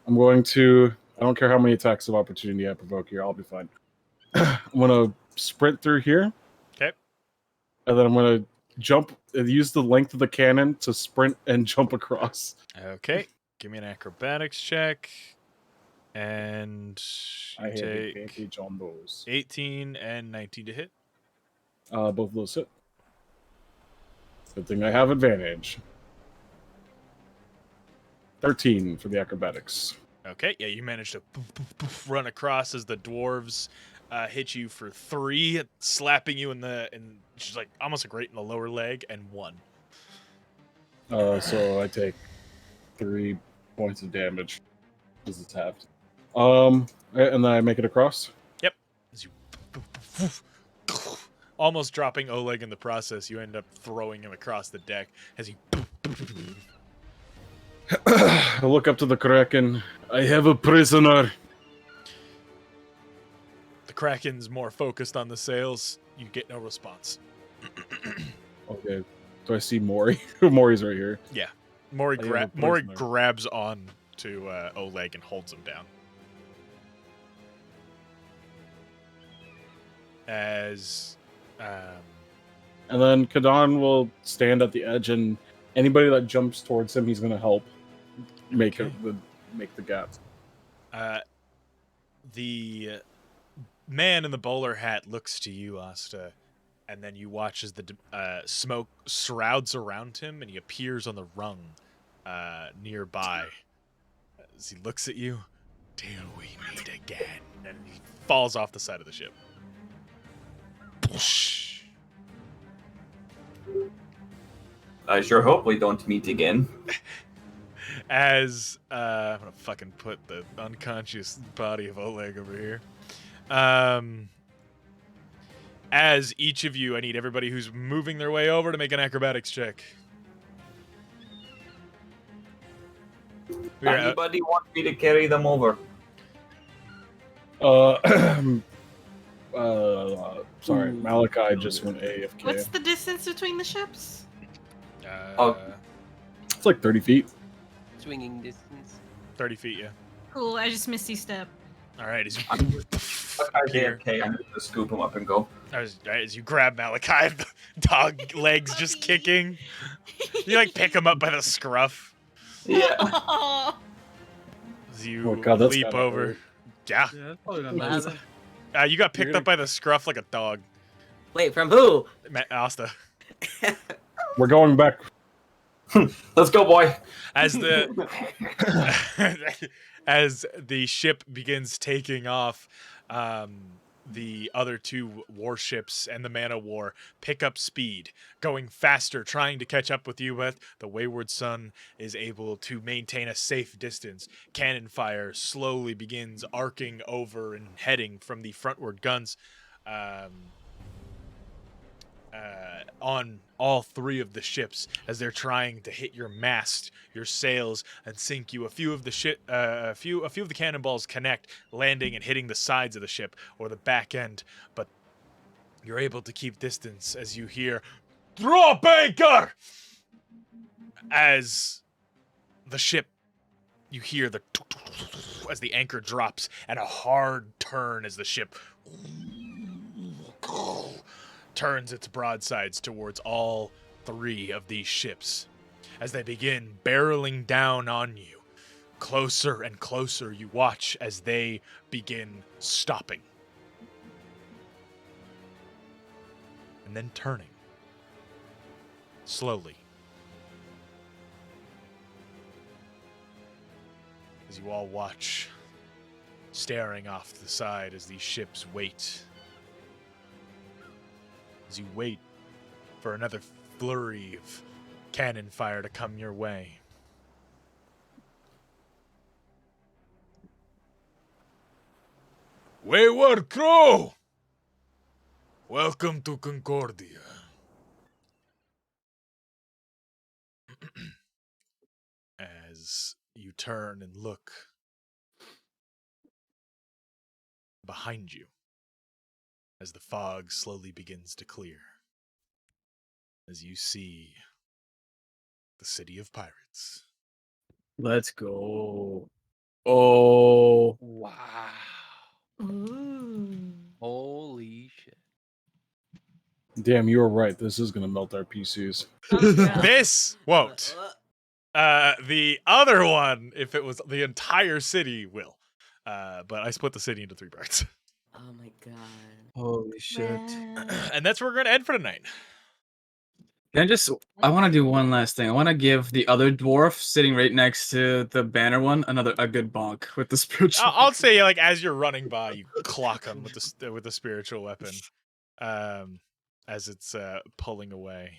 I'm going to... I don't care how many attacks of opportunity I provoke here. I'll be fine. I'm going to sprint through here. Okay. And then I'm going to jump... Use the length of the cannon to sprint and jump across. Okay. Give me an acrobatics check. And I you have take advantage on those. 18 and 19 to hit. Both of those hit. Good thing I have advantage. 13 for the acrobatics. Okay, yeah, you managed to run across as the dwarves hit you for 3, slapping you in she's like almost like right in the lower leg, and 1. So I take 3 points of damage because it's halved. And then I make it across. Yep. As you almost dropping Oleg in the process, you end up throwing him across the deck as you. I look up to the Kraken. I have a prisoner. The Kraken's more focused on the sails. You get no response. Okay. Do I see Mori? Mori's right here. Yeah. Mori grabs on to Oleg and holds him down. As and then Kadan will stand at the edge, and anybody that jumps towards him, he's going to help make the gap. The man in the bowler hat looks to you, Asta, and then you watch as the smoke shrouds around him, and he appears on the rung nearby. As he looks at you, till we meet again, and he falls off the side of the ship. I sure hope we don't meet again. As I'm gonna fucking put the unconscious body of Oleg over here. As each of you, I need everybody who's moving their way over to make an acrobatics check. Anybody want me to carry them over? Sorry, Malachi just went AFK. What's the distance between the ships? It's like 30 feet. Swinging distance. 30 feet, yeah. Cool, I just misty step. All right, as you AFK, I'm gonna scoop him up and go. as you grab Malachi, the dog legs just kicking. You like pick him up by the scruff. Yeah. As you that's leap kinda over. hurt. Yeah. that's probably not nice. You got picked up by the scruff like a dog. Wait, from who? Asta. We're going back. Let's go, boy. As the ship begins taking off, the other 2 warships and the Man of War pick up speed, going faster, trying to catch up with you. But the Wayward Sun is able to maintain a safe distance. Cannon fire slowly begins arcing over and heading from the frontward guns on all 3 of the ships as they're trying to hit your mast, your sails, and sink you. A few of the cannonballs connect, landing and hitting the sides of the ship or the back end, but you're able to keep distance as you hear, "Drop anchor!" As the ship, you hear as the anchor drops, and a hard turn as the ship turns its broadsides towards all 3 of these ships as they begin barreling down on you. closer and closer. You watch as they begin stopping. And then turning. Slowly. As you all watch, staring off to the side as these ships wait. As you wait for another flurry of cannon fire to come your way. Wayward crew! Welcome to Concordia. As you turn and look behind you, as the fog slowly begins to clear, as you see the city of pirates. Let's go. Oh. Wow. Ooh. Holy shit. Damn, you were right. This is gonna melt our PCs. This won't. The other one, if it was the entire city, will. But I split the city into 3 parts. Oh my god. Holy shit. And that's where we're going to end for tonight. I want to do one last thing. I want to give the other dwarf sitting right next to the banner one a good bonk with the spiritual. I'll say, like, as you're running by, you clock him with the spiritual weapon, as it's pulling away.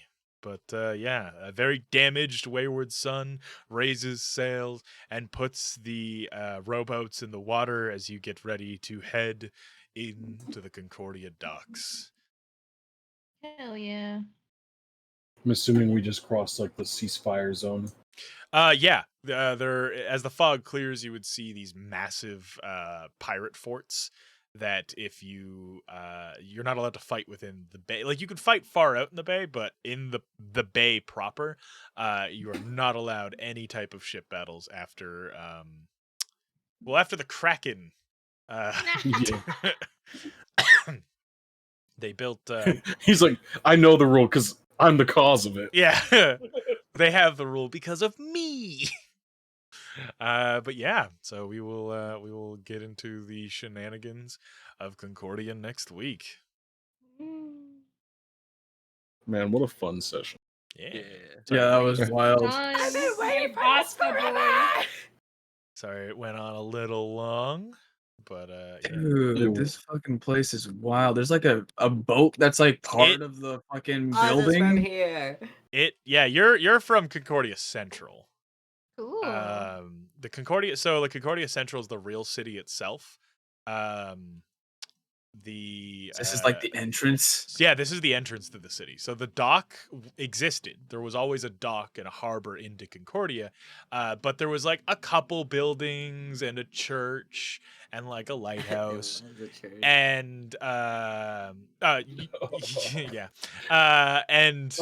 But yeah, a very damaged Wayward Sun raises sails and puts the rowboats in the water as you get ready to head into the Concordia docks. Hell yeah. I'm assuming we just crossed like the ceasefire zone. Yeah. There, as the fog clears, you would see these massive pirate forts that if you you're not allowed to fight within the bay. Like, you could fight far out in the bay, but in the bay proper, you are not allowed any type of ship battles after after the Kraken. They built He's like, I know the rule because I'm the cause of it. yeah. They have the rule because of me. But yeah, so we will get into the shenanigans of Concordia next week. Man, what a fun session. Yeah. Yeah, that was wild. I've been waiting for this forever. Sorry it went on a little long, but yeah. Dude, this fucking place is wild. There's like a boat that's like part of the fucking building. From here. You're from Concordia Central. Cool. The Concordia Central is the real city itself. This is like the entrance. Yeah, this is the entrance to the city. So the dock existed. There was always a dock and a harbor into Concordia, but there was like a couple buildings and a church and like a lighthouse and yeah, and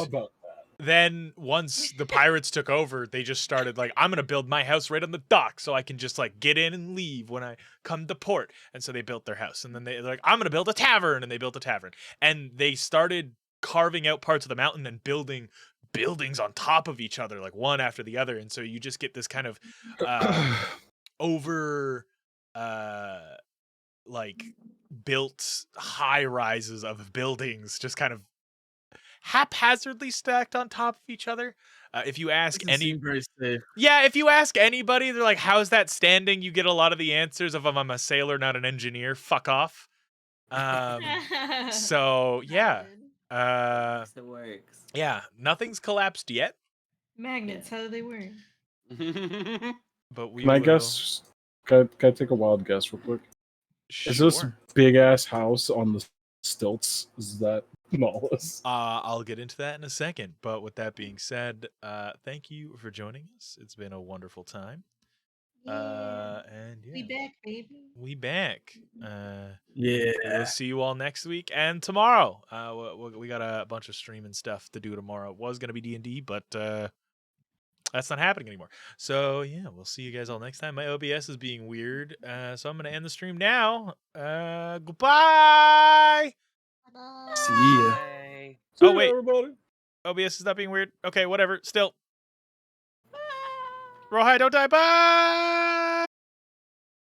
then once the pirates took over, they just started like, I'm gonna build my house right on the dock so I can just like get in and leave when I come to port. And so they built their house, and then they're like, I'm gonna build a tavern, and they built a tavern, and they started carving out parts of the mountain and building buildings on top of each other, like one after the other. And so you just get this kind of like built high rises of buildings, just kind of haphazardly stacked on top of each other. If you ask if you ask anybody, they're like, how's that standing? You get a lot of the answers of, I'm a sailor, not an engineer. Fuck off. So yeah. It works. Yeah, nothing's collapsed yet. Magnets, how do they work? But we Can I guess? Can I take a wild guess real quick? Sure. Is this big ass house on the stilts? Is that Nolth? I'll get into that in a second. But with that being said, thank you for joining us. It's been a wonderful time. And yeah, We back, baby. we back. Yeah. We'll see you all next week and tomorrow. We got a bunch of streaming stuff to do tomorrow. It was gonna be D&D, but that's not happening anymore. So yeah, we'll see you guys all next time. My OBS is being weird, so I'm gonna end the stream now. Goodbye. See ya. Oh wait, OBS is not being weird. Okay, whatever. Still. Roll high, don't die. Bye.